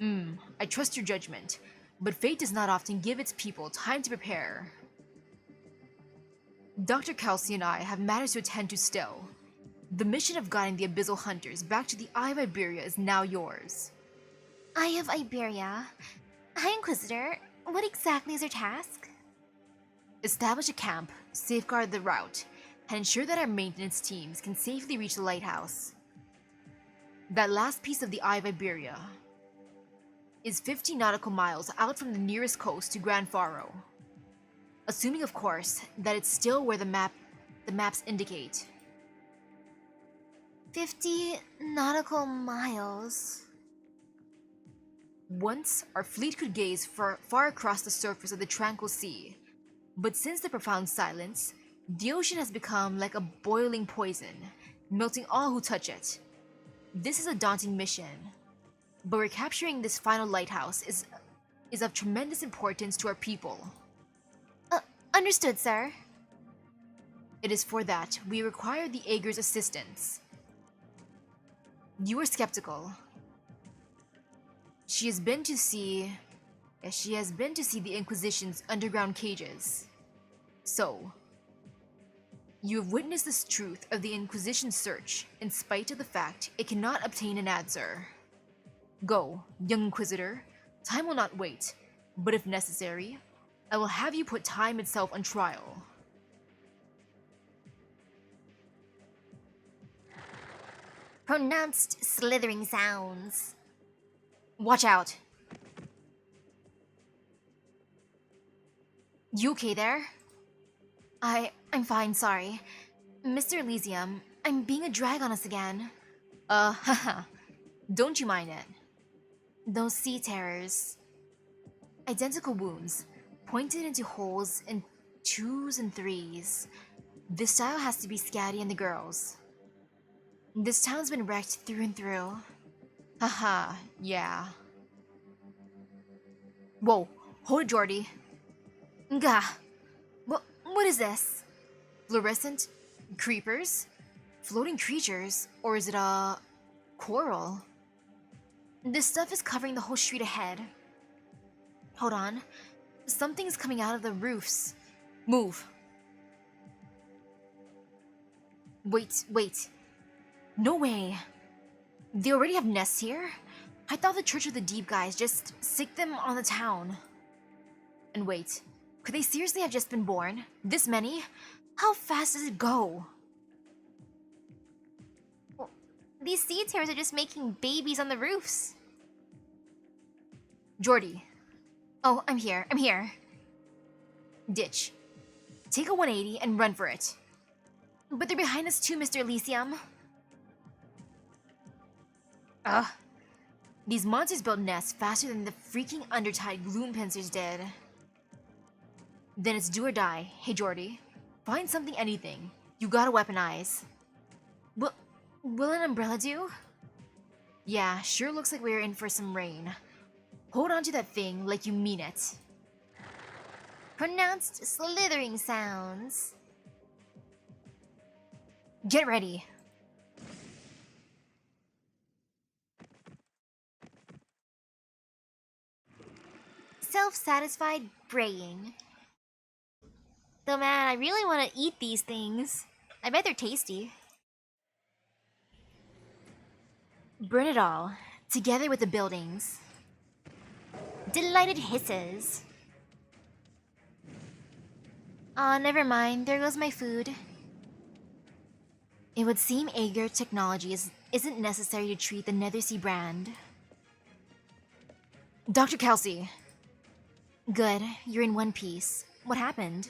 I trust your judgment, but fate does not often give its people time to prepare. Dr. Kelsey and I have matters to attend to still. The mission of guiding the Abyssal Hunters back to the Eye of Iberia is now yours. Eye of Iberia? Hi, Inquisitor. What exactly is your task? Establish a camp, safeguard the route, and ensure that our maintenance teams can safely reach the lighthouse. That last piece of the Eye of Iberia is 50 nautical miles out from the nearest coast to Gran Faro. Assuming, of course, that it's still where the maps indicate. 50 nautical miles. Once, our fleet could gaze far across the surface of the tranquil sea. But since the profound silence, the ocean has become like a boiling poison, melting all who touch it. This is a daunting mission, but recapturing this final lighthouse is of tremendous importance to our people. Understood, sir. It is for that we require the Aegir's assistance. You are skeptical. She has been to see the Inquisition's underground cages. So, You have witnessed this truth of the Inquisition's search, in spite of the fact it cannot obtain an answer. Go, young Inquisitor. Time will not wait, but if necessary, I will have you put time itself on trial. Pronounced slithering sounds. Watch out! You okay there? I'm fine, sorry. Mr. Elysium, I'm being a drag on us again. Haha. Don't you mind it. Those sea terrors. Identical wounds, pointed into holes in 2s and 3s. This style has to be Scatty and the girls. This town's been wrecked through and through. Haha, yeah. Whoa, hold it, Jordy. Gah. What is this? Fluorescent creepers? Floating creatures? Or is it a coral? This stuff is covering the whole street ahead. Hold on. Something's coming out of the roofs. Move. Wait. No way. They already have nests here? I thought the Church of the Deep guys just sicked them on the town. And wait, could they seriously have just been born? This many? How fast does it go? Well, these sea terrors are just making babies on the roofs. Jordy. Oh, I'm here. Ditch. Take a 180 and run for it. But they're behind us too, Mr. Elysium. Ugh. These monsters build nests faster than the freaking undertide gloom pincers did. Then it's do or die. Hey, Jordy. Find something, anything. You gotta weaponize. Will an umbrella do? Yeah, sure looks like we're in for some rain. Hold on to that thing like you mean it. Pronounced slithering sounds. Get ready. Self-satisfied braying. Though man, I really want to eat these things. I bet they're tasty. Burn it all, together with the buildings. Delighted hisses. Aw, never mind. There goes my food. It would seem Aegir technology isn't necessary to treat the Nethersea brand. Dr. Kelsey. Good, you're in one piece. What happened?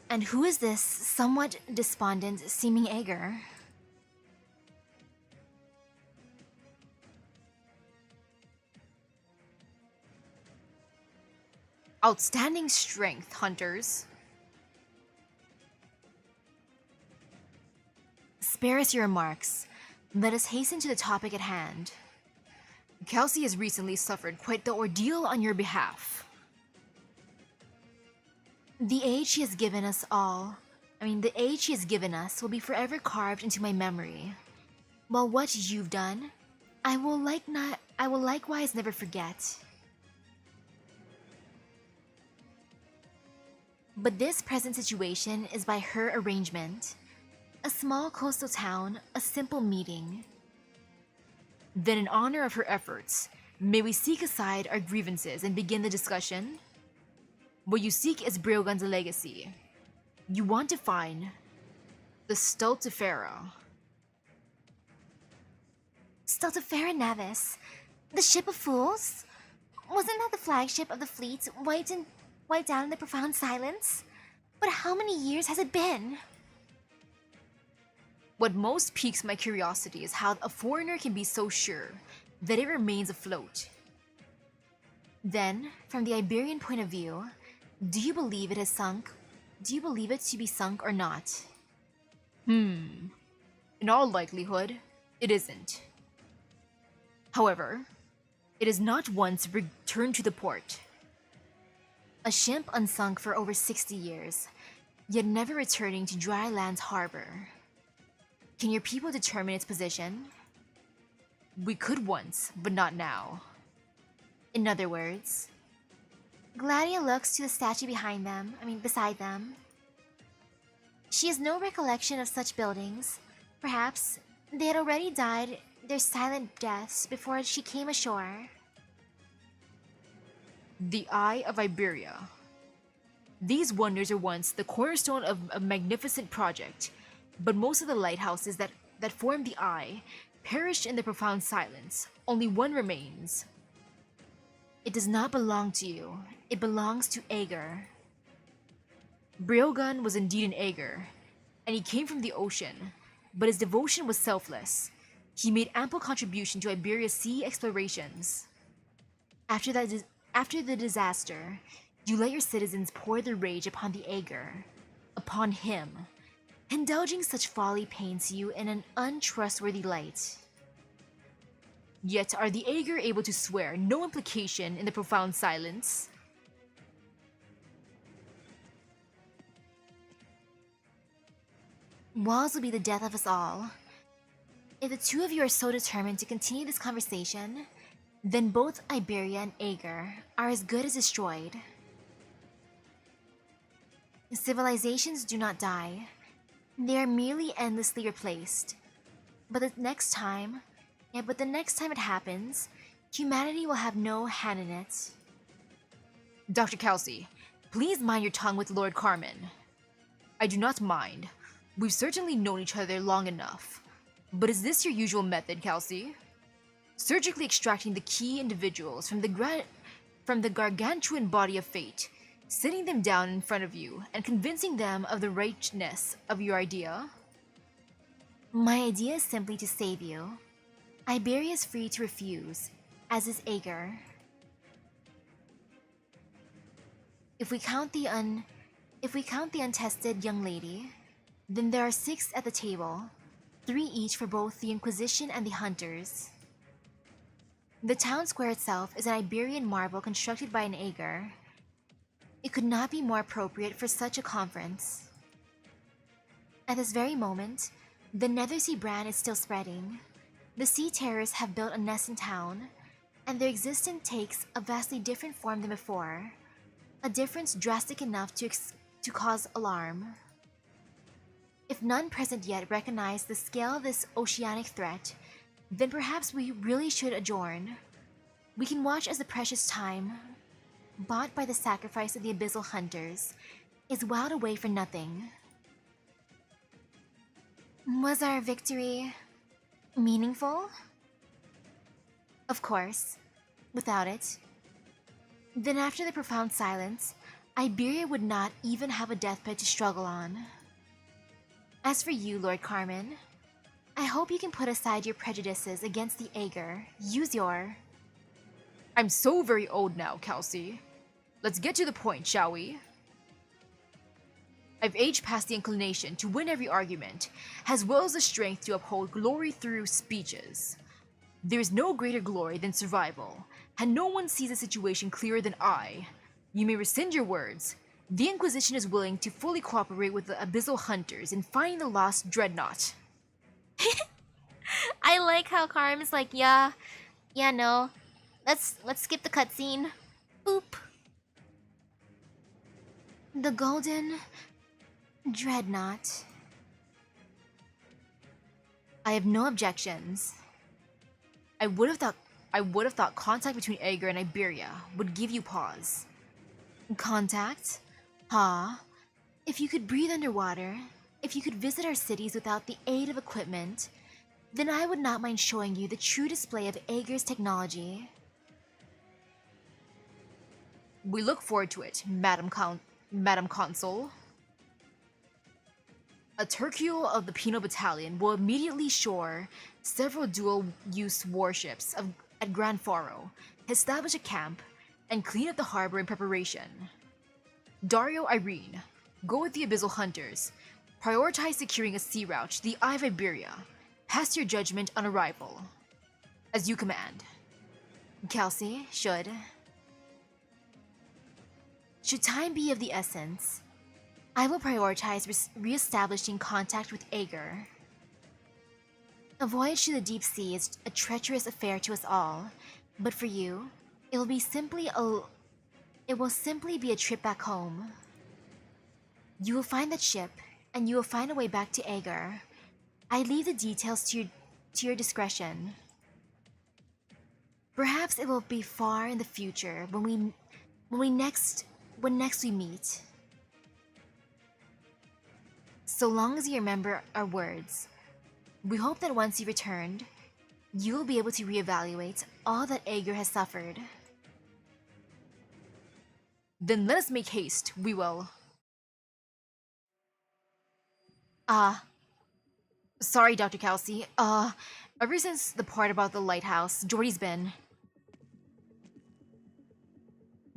And who is this somewhat despondent seeming Aegir? Outstanding strength, hunters. Spare us your remarks. Let us hasten to the topic at hand. Kelsey has recently suffered quite the ordeal on your behalf. The age she has given us will be forever carved into my memory. While what you've done, I will likewise never forget. But this present situation is by her arrangement. A small coastal town, a simple meeting. Then in honor of her efforts, may we seek aside our grievances and begin the discussion? What you seek is Briogan's legacy. You want to find the Stultifera. Stultifera Navis? The ship of fools? Wasn't that the flagship of the fleet wiped down in the profound silence? But how many years has it been? What most piques my curiosity is how a foreigner can be so sure that it remains afloat. Then, from the Iberian point of view, do you believe it has sunk? Do you believe it to be sunk or not? In all likelihood, it isn't. However, it has not once returned to the port. A ship unsunk for over 60 years, yet never returning to dry land's harbor. Can your people determine its position? We could once, but not now. In other words, Gladia looks to the statue beside them. She has no recollection of such buildings. Perhaps they had already died their silent deaths before she came ashore. The Eye of Iberia. These wonders are once the cornerstone of a magnificent project, but most of the lighthouses that form the eye perished in the profound silence. Only one remains. It does not belong to you. It belongs to Ager. Briogan was indeed an Ager, and he came from the ocean, but his devotion was selfless. He made ample contribution to Iberia's sea explorations. After the disaster, you let your citizens pour their rage upon the Ager, upon him. Indulging such folly paints you in an untrustworthy light. Yet are the Ager able to swear no implication in the profound silence? Walls will be the death of us all. If the two of you are so determined to continue this conversation, then both Iberia and Ager are as good as destroyed. Civilizations do not die. They are merely endlessly replaced. But the next time it happens, humanity will have no hand in it. Dr. Kelsey, please mind your tongue with Lord Carmen. I do not mind. We've certainly known each other long enough. But is this your usual method, Kelsey? Surgically extracting the key individuals from the gargantuan body of fate, sitting them down in front of you, and convincing them of the rightness of your idea? My idea is simply to save you. Iberia is free to refuse, as is Ager. If we count the untested young lady, then there are 6 at the table, 3 each for both the Inquisition and the Hunters. The town square itself is an Iberian marble constructed by an Ager. It could not be more appropriate for such a conference. At this very moment, the Nethersea brand is still spreading. The sea terrors have built a nest in town, and their existence takes a vastly different form than before, a difference drastic enough to cause alarm. If none present yet recognize the scale of this oceanic threat, then perhaps we really should adjourn. We can watch as the precious time, bought by the sacrifice of the abyssal hunters, is whiled away for nothing. Was our victory meaningful? Of course. Without it. Then after the profound silence, Iberia would not even have a deathbed to struggle on. As for you, Lord Carmen, I hope you can put aside your prejudices against the Ager. Use your... I'm so very old now, Kelsey. Let's get to the point, shall we? I've aged past the inclination to win every argument, as well as the strength to uphold glory through speeches. There is no greater glory than survival, and no one sees the situation clearer than I. You may rescind your words. The Inquisition is willing to fully cooperate with the abyssal hunters in finding the lost dreadnought. I like how Carmen's like, yeah, no. Let's skip the cutscene. Boop. The Golden Dreadnought. I have no objections. I would have thought contact between Ager and Iberia would give you pause. Contact? Huh? If you could breathe underwater, if you could visit our cities without the aid of equipment, then I would not mind showing you the true display of Ager's technology. We look forward to it, Madam Consul. A Turcule of the Penal Battalion will immediately shore several dual-use warships at Gran Faro, establish a camp, and clean up the harbor in preparation. Dario Irene, go with the Abyssal Hunters. Prioritize securing a sea route to the Eye of Iberia. Pass your judgment on arrival. As you command. Kelsey, should time be of the essence, I will prioritize re-establishing contact with Ager. A voyage to the deep sea is a treacherous affair to us all, but for you, it will be simply It will simply be a trip back home. You will find that ship, and you will find a way back to Agar. I leave the details to your discretion. Perhaps it will be far in the future when next we meet. So long as you remember our words, we hope that once you returned, you will be able to reevaluate all that Agar has suffered. Then let us make haste, we will. Sorry, Dr. Kelsey. Ever since the part about the lighthouse, Jordy's been...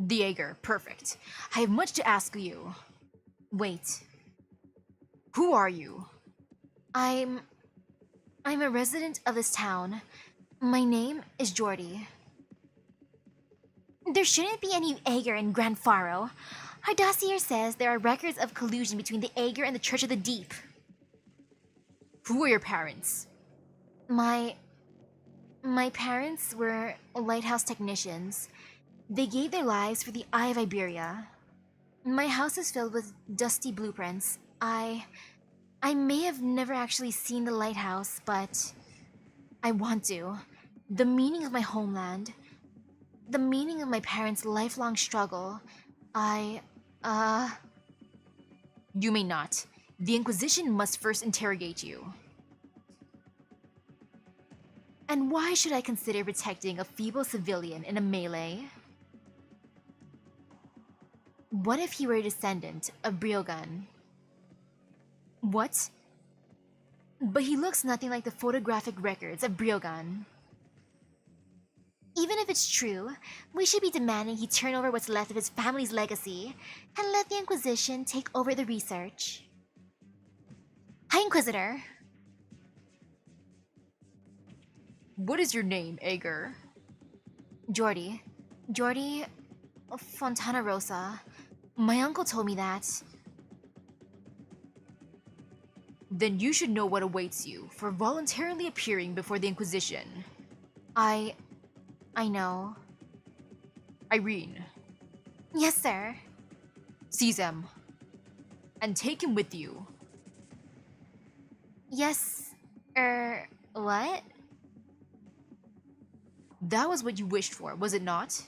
The Agar, perfect. I have much to ask you. Wait. Who are you? I'm a resident of this town. My name is Jordy. There shouldn't be any Agar in Grand Faro. Our dossier says there are records of collusion between the Agar and the Church of the Deep. Who are your parents? My parents were lighthouse technicians. They gave their lives for the Eye of Iberia. My house is filled with dusty blueprints. I may have never actually seen the lighthouse, but I want to. The meaning of my homeland. The meaning of my parents' lifelong struggle. You may not. The Inquisition must first interrogate you. And why should I consider protecting a feeble civilian in a melee? What if he were a descendant of Briogan? What? But he looks nothing like the photographic records of Briogan. Even if it's true, we should be demanding he turn over what's left of his family's legacy and let the Inquisition take over the research. Hi, Inquisitor. What is your name, Agar? Jordy. Jordy Fontana Rosa. My uncle told me that. Then you should know what awaits you for voluntarily appearing before the Inquisition. I know. Irene. Yes, sir. Seize him. And take him with you. Yes. What? That was what you wished for, was it not?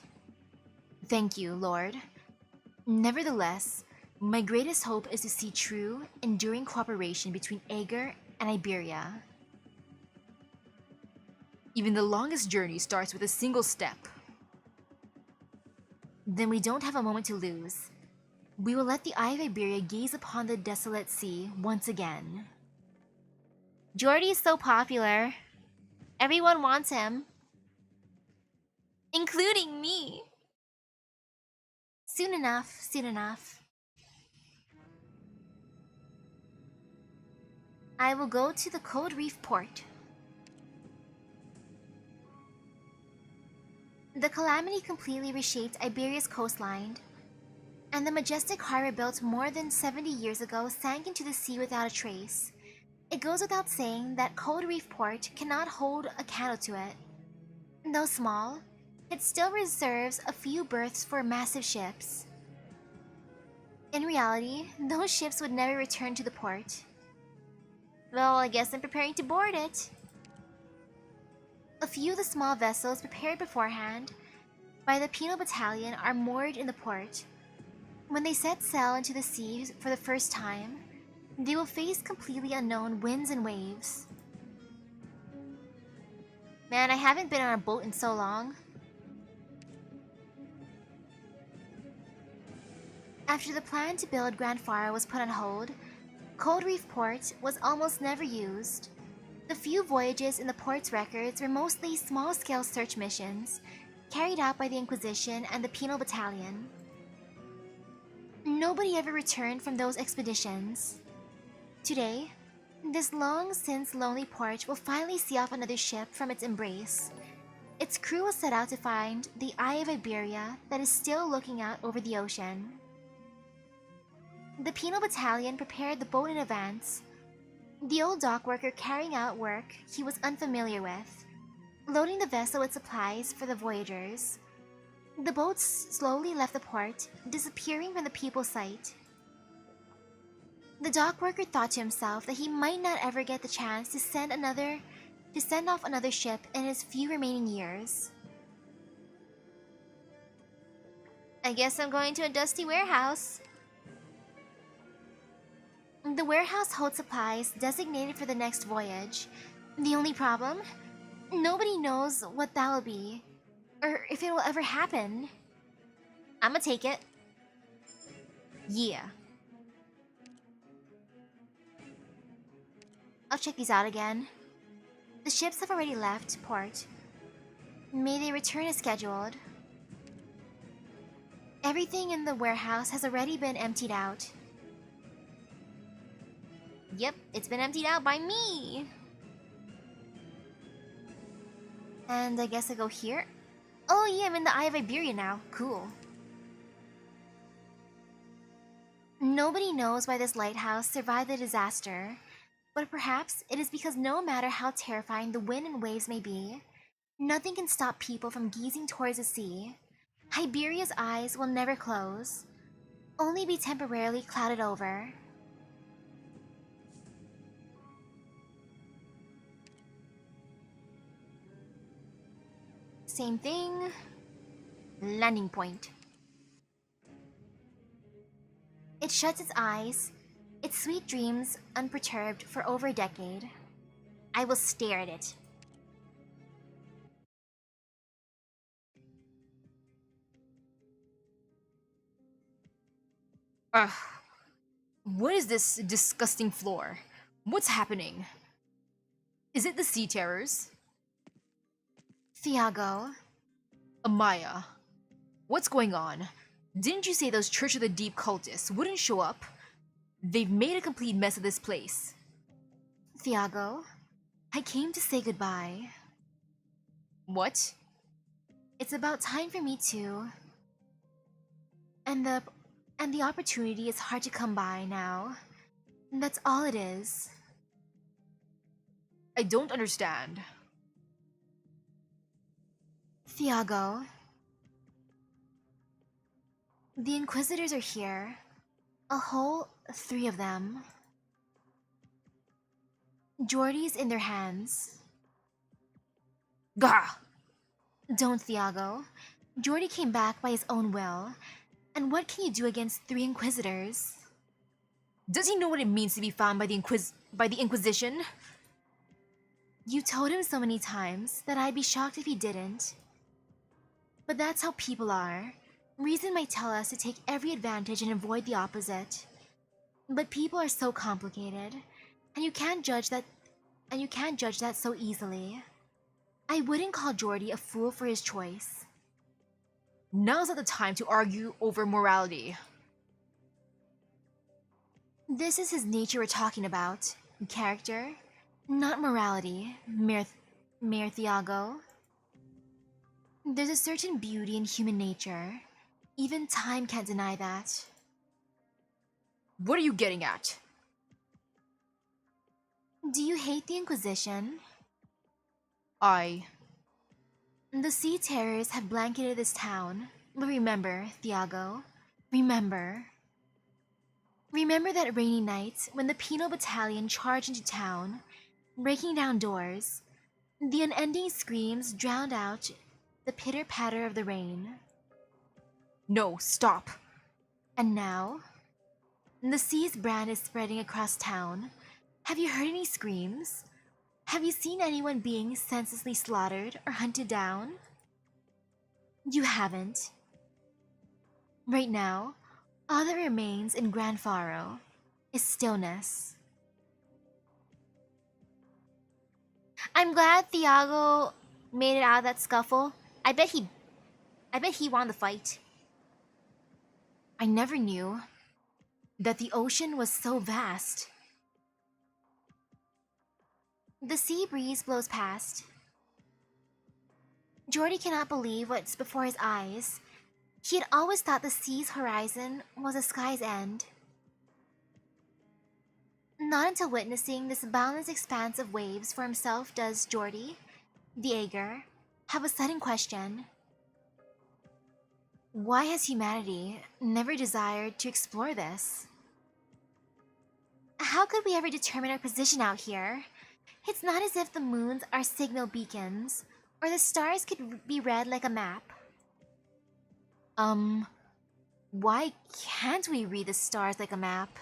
Thank you, Lord. Nevertheless, my greatest hope is to see true, enduring cooperation between Agar and Iberia. Even the longest journey starts with a single step. Then we don't have a moment to lose. We will let the Eye of Iberia gaze upon the desolate sea once again. Jordy is so popular. Everyone wants him. Including me. Soon enough, soon enough. I will go to the Cold Reef port. The calamity completely reshaped Iberia's coastline, and the majestic harbor built more than 70 years ago sank into the sea without a trace. It goes without saying that Cold Reef Port cannot hold a candle to it. Though small, it still reserves a few berths for massive ships. In reality, those ships would never return to the port. Well, I guess I'm preparing to board it. A few of the small vessels prepared beforehand by the Penal Battalion are moored in the port. When they set sail into the sea for the first time, they will face completely unknown winds and waves. Man, I haven't been on a boat in so long. After the plan to build Grand Faro was put on hold, Cold Reef Port was almost never used. The few voyages in the port's records were mostly small-scale search missions, carried out by the Inquisition and the Penal Battalion. Nobody ever returned from those expeditions. Today, this long-since lonely port will finally see off another ship from its embrace. Its crew will set out to find the Eye of Iberia that is still looking out over the ocean. The Penal Battalion prepared the boat in advance, the old dock worker carrying out work he was unfamiliar with, loading the vessel with supplies for the voyagers. The boats slowly left the port, disappearing from the people's sight. The dock worker thought to himself that he might not ever get the chance to send off another ship in his few remaining years. I guess I'm going to a dusty warehouse. The warehouse holds supplies designated for the next voyage. The only problem? Nobody knows what that will be, or if it will ever happen. I'ma take it. Yeah. I'll check these out again. The ships have already left port. May they return as scheduled. Everything in the warehouse has already been emptied out. Yep, it's been emptied out by me! And I guess I go here? Oh yeah, I'm in the Eye of Iberia now. Cool. Nobody knows why this lighthouse survived the disaster, but perhaps it is because no matter how terrifying the wind and waves may be, nothing can stop people from gazing towards the sea. Iberia's eyes will never close, only be temporarily clouded over. Same thing. Landing point. It shuts its eyes, its sweet dreams unperturbed for over a decade. I will stare at it. Ugh. What is this disgusting floor? What's happening? Is it the Sea Terrors? Thiago. Amaya, what's going on? Didn't you say those Church of the Deep cultists wouldn't show up? They've made a complete mess of this place. Thiago, I came to say goodbye. What? It's about time for me too. And the opportunity is hard to come by now. That's all it is. I don't understand. Thiago. The Inquisitors are here. A whole 3 of them. Jordy's in their hands. Gah! Don't, Thiago. Jordy came back by his own will. And what can you do against 3 Inquisitors? Does he know what it means to be found by the Inquisition? You told him so many times that I'd be shocked if he didn't. But that's how people are. Reason might tell us to take every advantage and avoid the opposite. But people are so complicated, and you can't judge that so easily. I wouldn't call Jordy a fool for his choice. Now's not the time to argue over morality. This is his nature we're talking about. Character, not morality, Mayor Thiago. There's a certain beauty in human nature. Even time can't deny that. What are you getting at? Do you hate the Inquisition? The Sea Terrors have blanketed this town. But remember, Thiago, remember. Remember that rainy night when the Penal Battalion charged into town, breaking down doors. The unending screams drowned out the pitter-patter of the rain. No, stop. And now, the sea's brand is spreading across town. Have you heard any screams? Have you seen anyone being senselessly slaughtered or hunted down? You haven't. Right now, all that remains in Grand Faro is stillness. I'm glad Thiago made it out of that scuffle. I bet he won the fight. I never knew that the ocean was so vast. The sea breeze blows past. Jordy cannot believe what's before his eyes. He had always thought the sea's horizon was the sky's end. Not until witnessing this boundless expanse of waves for himself does Jordy, the Aegir, have a sudden question. Why has humanity never desired to explore this? How could we ever determine our position out here? It's not as if the moons are signal beacons, or the stars could be read like a map. Why can't we read the stars like a map?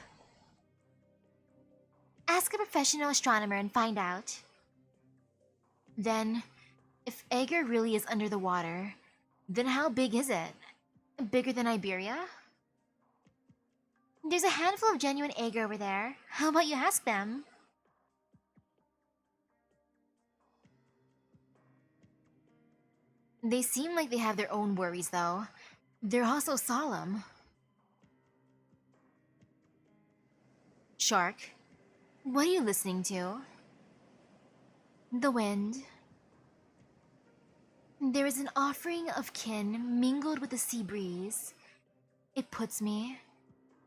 Ask a professional astronomer and find out. Then, if Ager really is under the water, then how big is it? Bigger than Iberia? There's a handful of genuine egg over there. How about you ask them? They seem like they have their own worries, though. They're also solemn. Shark, what are you listening to? The wind. There is an offering of kin mingled with the sea breeze. It puts me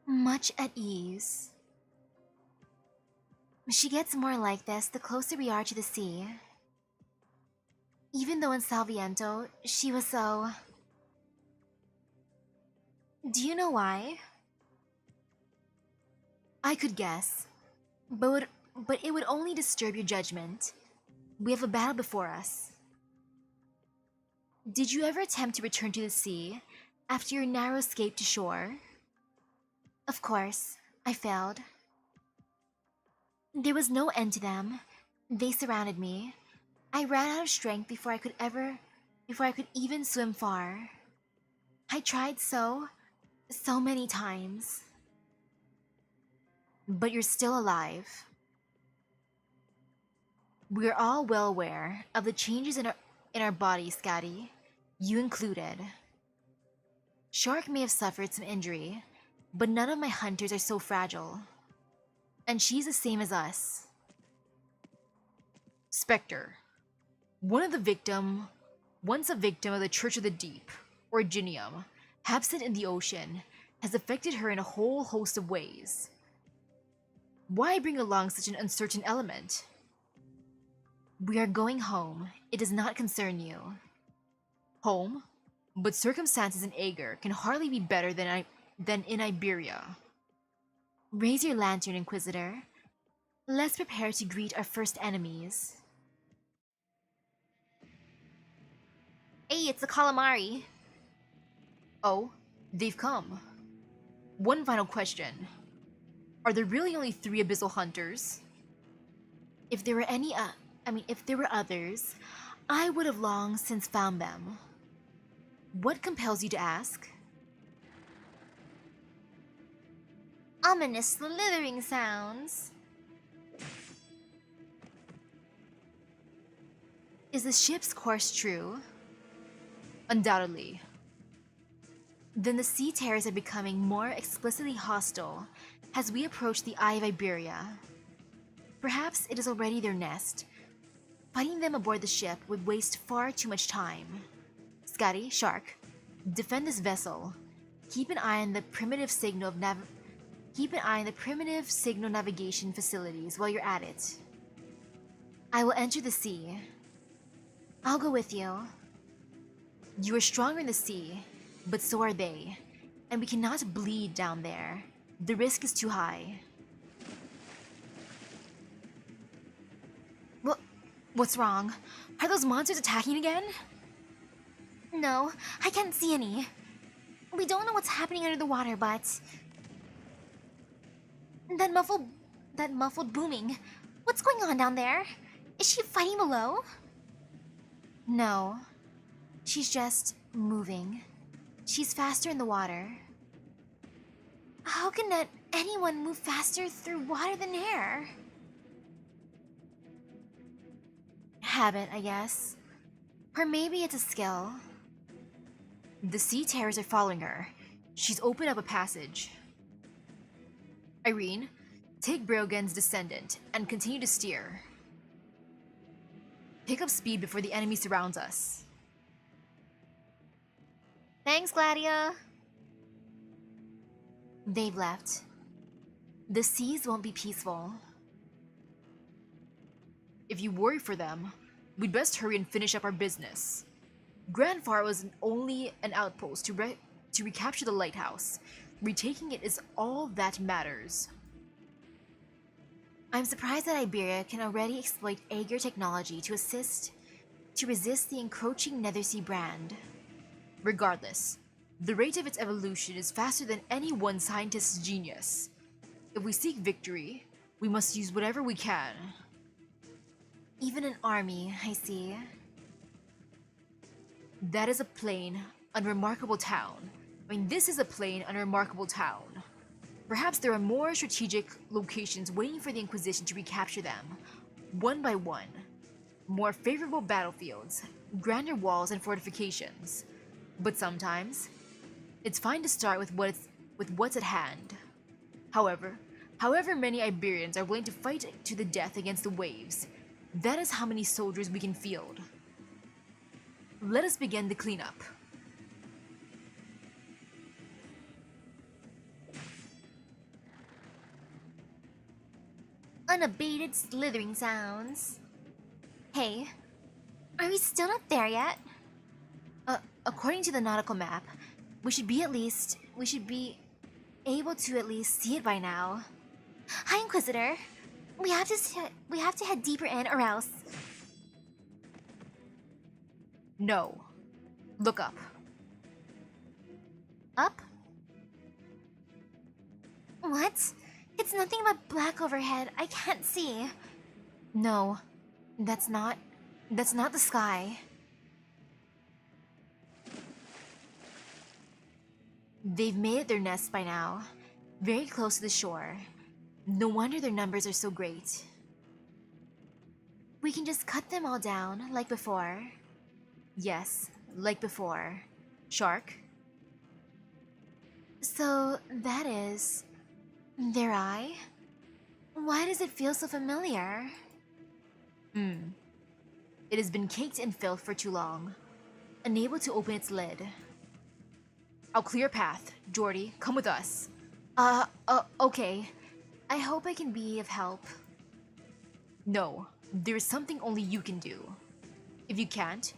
much at ease. She gets more like this the closer we are to the sea. Even though in Salviento, she was so... Do you know why? I could guess, but it would only disturb your judgment. We have a battle before us. Did you ever attempt to return to the sea after your narrow escape to shore? Of course, I failed. There was no end to them. They surrounded me. I ran out of strength before I could even swim far. I tried so many times. But you're still alive. We're all well aware of the changes in our bodies, Scotty. You included. Shark may have suffered some injury, but none of my hunters are so fragile. And she's the same as us. Spectre. Once a victim of the Church of the Deep, or Ginium, absent in the ocean, has affected her in a whole host of ways. Why bring along such an uncertain element? We are going home. It does not concern you. Home? But circumstances in Ager can hardly be better than in Iberia. Raise your lantern, Inquisitor. Let's prepare to greet our first enemies. Hey, it's the calamari. Oh, they've come. One final question. Are there really only 3 abyssal hunters? If there were others, I would have long since found them. What compels you to ask? Ominous slithering sounds. Is the ship's course true? Undoubtedly. Then the sea terrors are becoming more explicitly hostile as we approach the Eye of Iberia. Perhaps it is already their nest. Fighting them aboard the ship would waste far too much time. Scotty, Shark, defend this vessel. Keep an eye on the primitive signal navigation facilities while you're at it. I will enter the sea. I'll go with you. You are stronger in the sea, but so are they, and we cannot bleed down there. The risk is too high. What's wrong? Are those monsters attacking again? No, I can't see any. We don't know what's happening under the water, but... That muffled booming. What's going on down there? Is she fighting below? No. She's just moving. She's faster in the water. How can anyone move faster through water than air? Habit, I guess. Or maybe it's a skill. The sea terrors are following her. She's opened up a passage. Irene, take Brogan's Descendant and continue to steer. Pick up speed before the enemy surrounds us. Thanks, Gladia. They've left. The seas won't be peaceful. If you worry for them, we'd best hurry and finish up our business. Grand Pharaoh was only an outpost to recapture the lighthouse. Retaking it is all that matters. I'm surprised that Iberia can already exploit Aegir technology to resist the encroaching Nethersea brand. Regardless, the rate of its evolution is faster than any one scientist's genius. If we seek victory, we must use whatever we can. Even an army, I see. That is a plain, unremarkable town. This is a plain, unremarkable town. Perhaps there are more strategic locations waiting for the Inquisition to recapture them, one by one. More favorable battlefields, grander walls and fortifications. But sometimes, it's fine to start with what's at hand. However many Iberians are willing to fight to the death against the waves, that is how many soldiers we can field. Let us begin the cleanup. Unabated slithering sounds. Hey, are we still not there yet? According to the nautical map, we should be able to at least see it by now. Hi, Inquisitor. We have to head deeper in, or else. No. Look up. Up? What? It's nothing but black overhead. I can't see. No, that's not the sky. They've made it their nest by now, very close to the shore. No wonder their numbers are so great. We can just cut them all down, like before. Yes, like before. Shark? So, that is... their eye? Why does it feel so familiar? It has been caked in filth for too long, unable to open its lid. I'll clear a path. Jordy, come with us. Okay. I hope I can be of help. No, there is something only you can do. If you can't,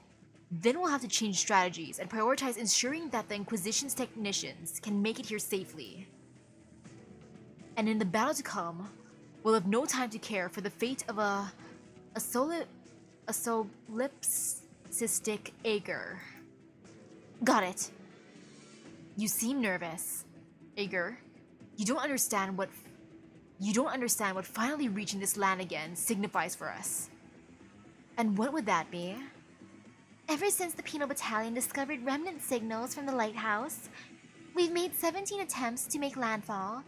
then we'll have to change strategies and prioritize ensuring that the Inquisition's technicians can make it here safely. And in the battle to come, we'll have no time to care for the fate of a solipsistic Aegir. Got it. You seem nervous. Aegir, you don't understand what finally reaching this land again signifies for us. And what would that be? Ever since the Penal Battalion discovered remnant signals from the lighthouse, we've made 17 attempts to make landfall,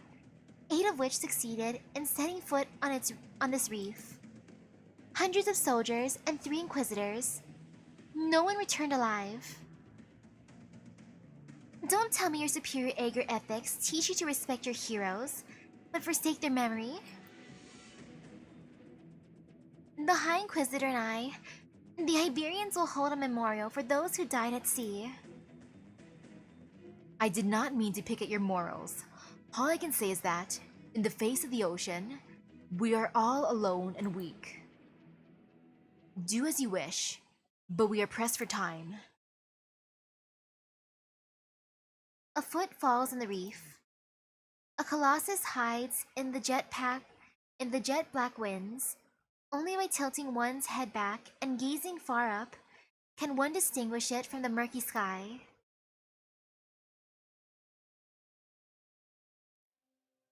8 of which succeeded in setting foot on this reef. Hundreds of soldiers and 3 inquisitors. No one returned alive. Don't tell me your superior Aegir ethics teach you to respect your heroes, but forsake their memory. The High Inquisitor and the Iberians will hold a memorial for those who died at sea. I did not mean to pick at your morals. All I can say is that, in the face of the ocean, we are all alone and weak. Do as you wish, but we are pressed for time. A foot falls on the reef. A colossus hides in the jet black winds. Only by tilting one's head back and gazing far up can one distinguish it from the murky sky.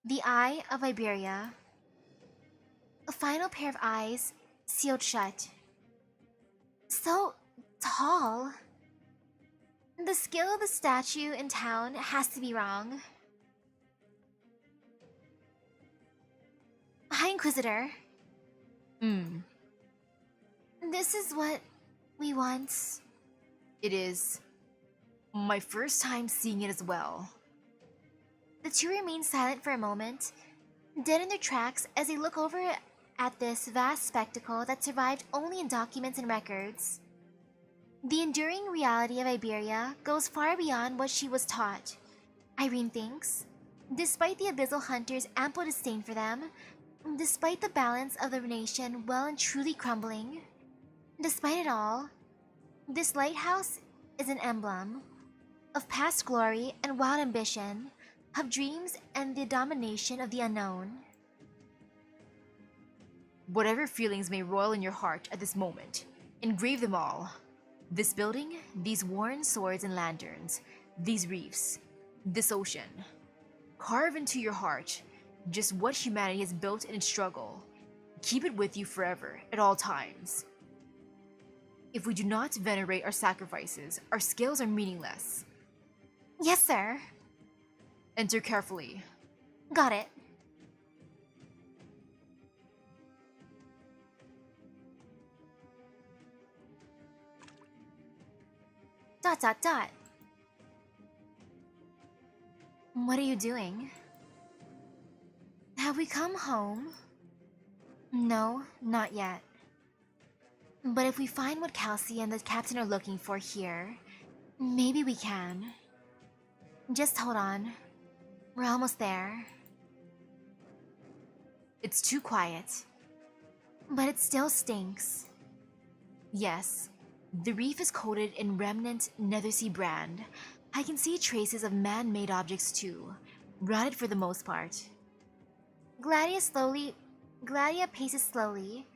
The Eye of Iberia. A final pair of eyes sealed shut. So tall. The skill of the statue in town has to be wrong. High Inquisitor. This is what we once... It is my first time seeing it as well. The two remain silent for a moment, dead in their tracks as they look over at this vast spectacle that survived only in documents and records. The enduring reality of Iberia goes far beyond what she was taught, Irene thinks. Despite the Abyssal Hunter's ample disdain for them, despite the balance of the nation well and truly crumbling, despite it all, this lighthouse is an emblem, of past glory and wild ambition, of dreams and the domination of the unknown. Whatever feelings may roil in your heart at this moment, engrave them all. This building, these worn swords and lanterns, these reefs, this ocean. Carve into your heart just what humanity has built in its struggle. Keep it with you forever, at all times. If we do not venerate our sacrifices, our skills are meaningless. Yes, sir. Enter carefully. Got it. Dot dot dot. What are you doing? Have we come home? No, not yet. But if we find what Kelsey and the captain are looking for here, maybe we can. Just hold on. We're almost there. It's too quiet. But it still stinks. Yes, the reef is coated in remnant Nethersea brand. I can see traces of man-made objects too, rotted for the most part. Gladia paces slowly.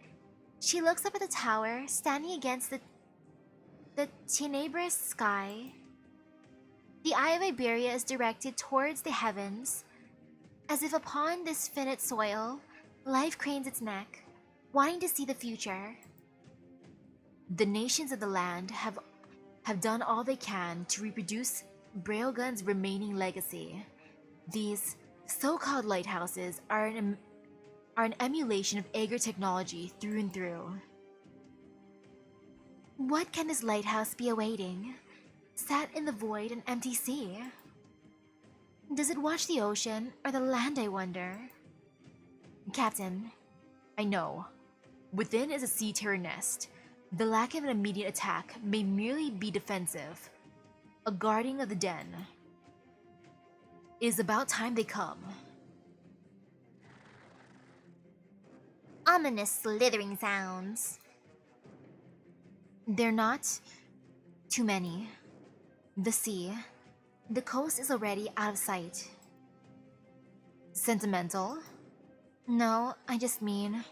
She looks up at the tower, standing against the tenebrous sky. The eye of Iberia is directed towards the heavens, as if upon this finite soil, life cranes its neck, wanting to see the future. The nations of the land have done all they can to reproduce Brailgun's remaining legacy. These so-called lighthouses are an emulation of Aegir technology through and through. What can this lighthouse be awaiting? Sat in the void and empty sea? Does it watch the ocean or the land, I wonder? Captain, I know. Within is a sea terror nest. The lack of an immediate attack may merely be defensive. A guarding of the den. It is about time they come. Ominous slithering sounds. They're not too many. The sea, the coast is already out of sight. Sentimental? No, I just mean...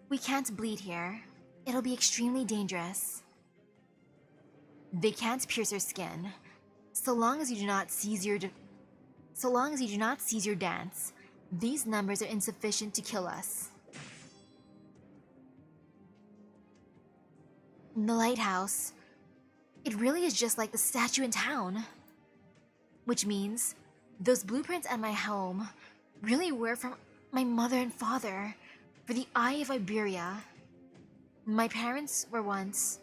We can't bleed here. It'll be extremely dangerous. They can't pierce our skin. So long as you do not seize your dance, these numbers are insufficient to kill us. The lighthouse. It really is just like the statue in town. Which means those blueprints at my home really were from my mother and father for the Eye of Iberia. My parents were once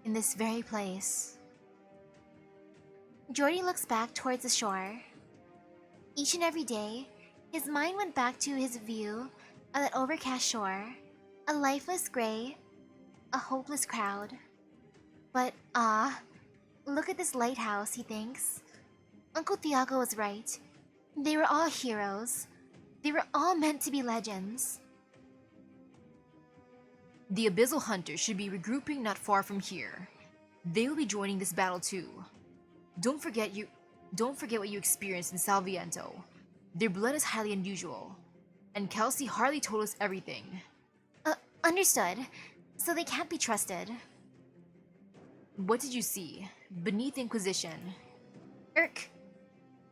in this very place. Jordy looks back towards the shore. Each and every day, his mind went back to his view of that overcast shore, a lifeless gray, a hopeless crowd. But look at this lighthouse, he thinks. Uncle Thiago was right. They were all heroes. They were all meant to be legends. The Abyssal Hunters should be regrouping not far from here. They will be joining this battle too. Don't forget what you experienced in Salviento. Their blood is highly unusual. And Kelsey hardly told us everything. Understood. So they can't be trusted. What did you see beneath Inquisition?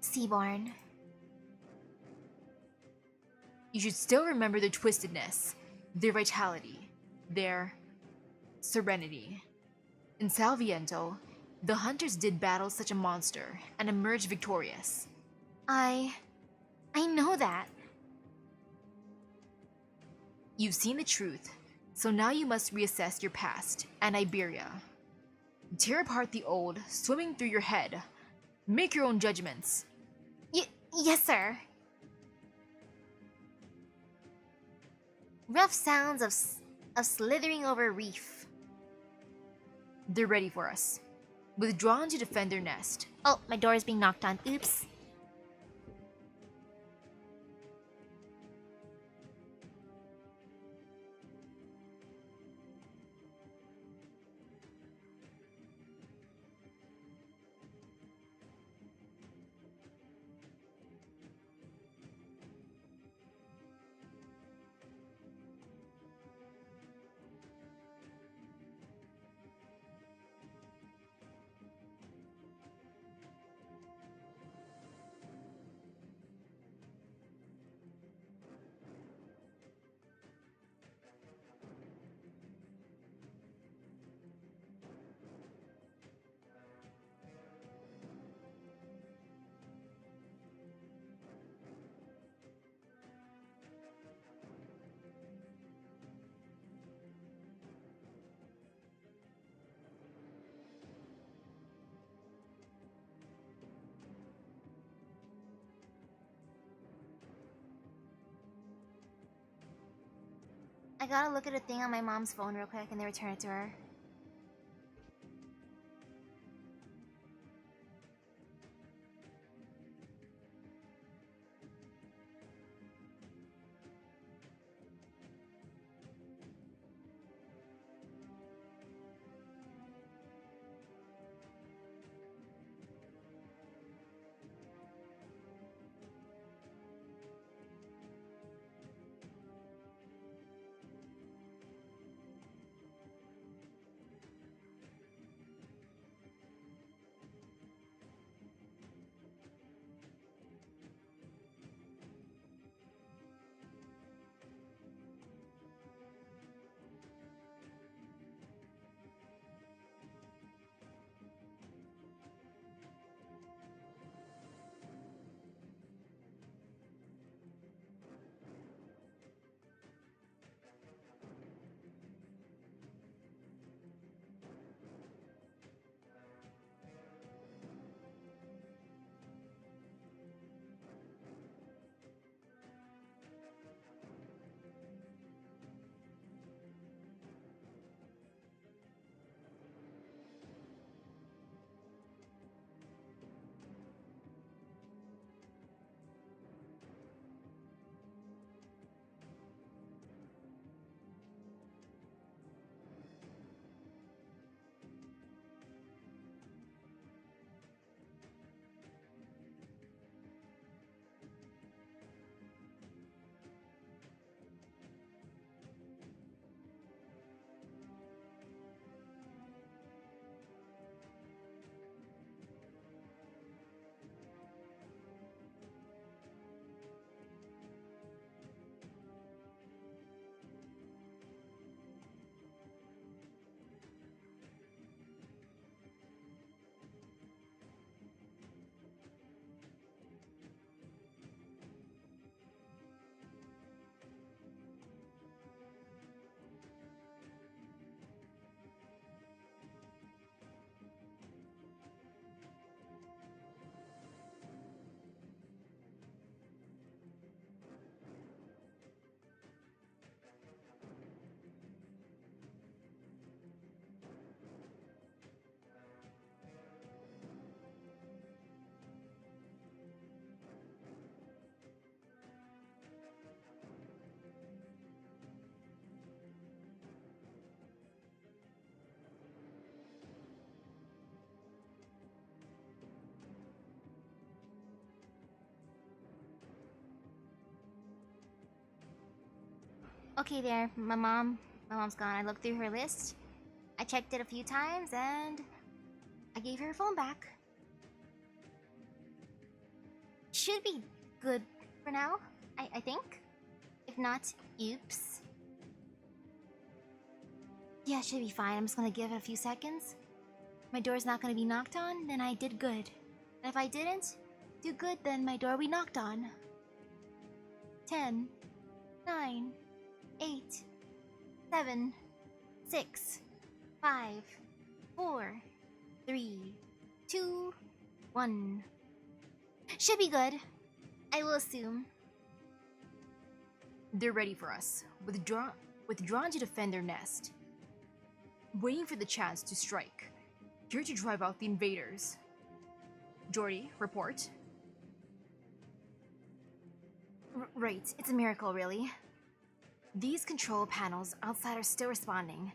Seaborn. You should still remember their twistedness, their vitality, their serenity. In Salviento, the hunters did battle such a monster and emerged victorious. I know that. You've seen the truth, so now you must reassess your past and Iberia. Tear apart the old, swimming through your head. Make your own judgments. Yes, sir. Rough sounds of slithering over a reef. They're ready for us. Withdrawn to defend their nest. Oh, my door is being knocked on. Oops. gotta look at a thing on my mom's phone real quick and then return it to her. Okay, there. My mom's gone. I looked through her list. I checked it a few times, and I gave her phone back. Should be good for now, I think. If not, oops. Yeah, should be fine. I'm just gonna give it a few seconds. My door's not gonna be knocked on, then I did good. And if I didn't do good, then my door will be knocked on. 10, 9, 8, 7, 6, 5, 4, 3, 2, 1. Should be good. I will assume. They're ready for us, withdrawn to defend their nest. Waiting for the chance to strike. Here to drive out the invaders. Jordy, report. Right, it's a miracle, really. These control panels outside are still responding,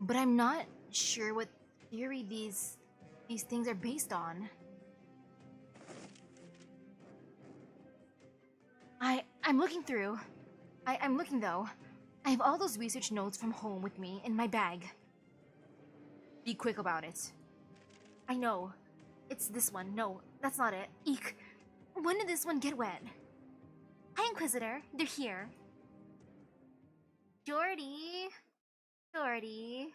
but I'm not sure what theory these things are based on. I'm looking through. I'm looking though. I have all those research notes from home with me in my bag. Be quick about it. I know. It's this one. No, that's not it. Eek. When did this one get wet? Hi, Inquisitor. They're here. Jordy. Jordy.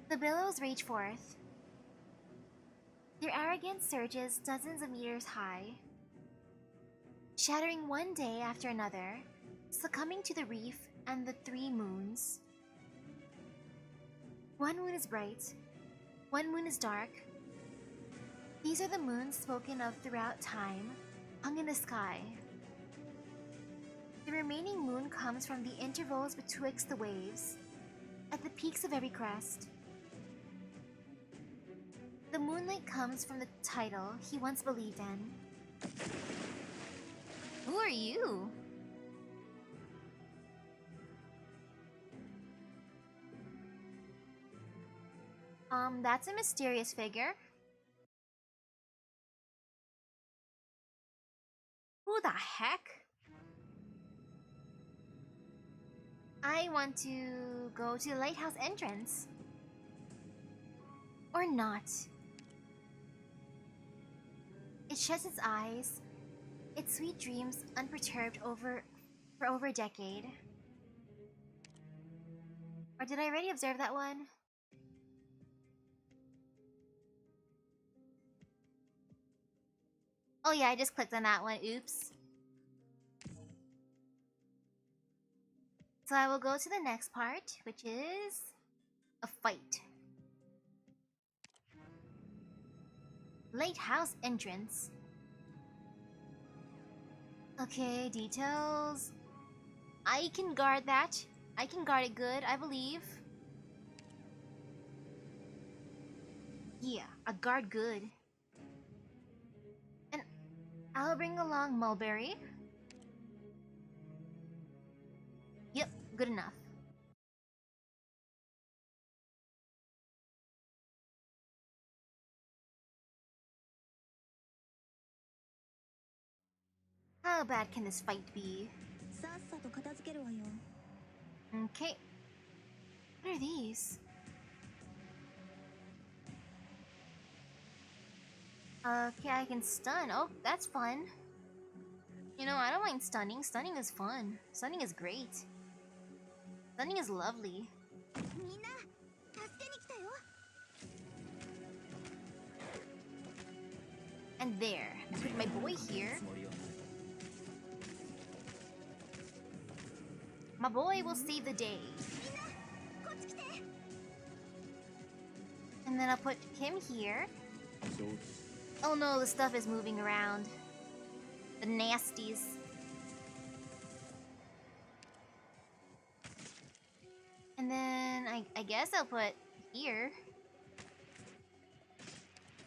The billows rage forth. Their arrogance surges dozens of meters high, shattering one day after another, succumbing to the reef and the 3 moons. One moon is bright, one moon is dark. These are the moons spoken of throughout time, hung in the sky. The remaining moon comes from the intervals betwixt the waves, at the peaks of every crest. The moonlight comes from the title he once believed in. Who are you? That's a mysterious figure. Who the heck? I want to go to the lighthouse entrance. Or not. It shuts its eyes, its sweet dreams unperturbed for over a decade. Or did I already observe that one? Oh yeah, I just clicked on that one, oops. So I will go to the next part, which is a fight. Lighthouse entrance. Okay, details. I can guard that. I can guard it good, I believe. Yeah, I guard good. And I'll bring along Mulberry. Yep, good enough. How bad can this fight be? Okay. What are these? Okay, I can stun. Oh, that's fun. You know, I don't mind stunning. Stunning is fun. Stunning is great. Stunning is lovely. And there, I put my boy here. My boy will save the day. And then I'll put him here. Oh no, the stuff is moving around. The nasties. And then I guess I'll put here.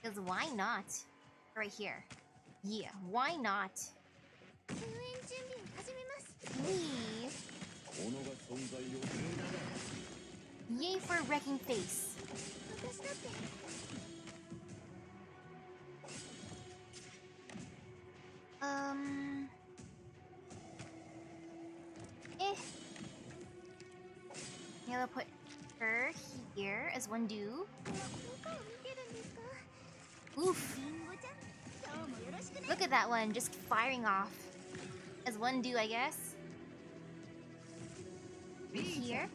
Because why not? Right here. Yeah, why not? Wee. Yay for a wrecking face. Yeah, I'll put her here as one do. Oof. Look at that one, just firing off. As one do, I guess. Right here.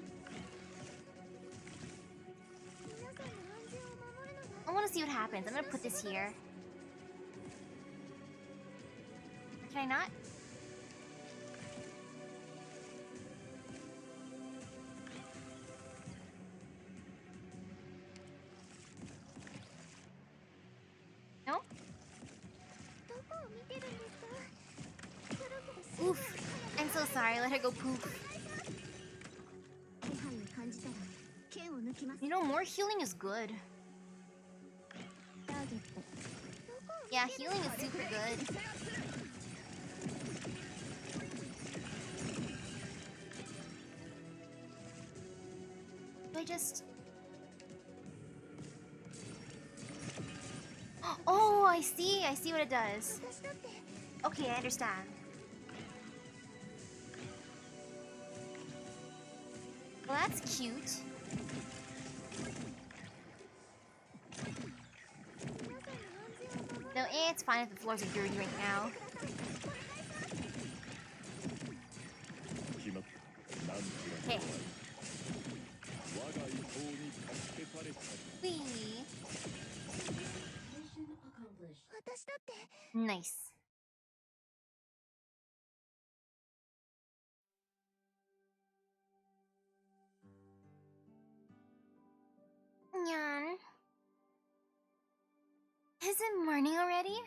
I want to see what happens. I'm gonna put this here. Can I not? No? Oof. I'm so sorry. Let her go poop. You know, more healing is good. Yeah, healing is super good. I just... Oh, I see. I see what it does. Okay, I understand. Well, that's cute. No, it's fine if the floors are dirty right now. Okay. Whee. Nice. Nyan. Is it morning already?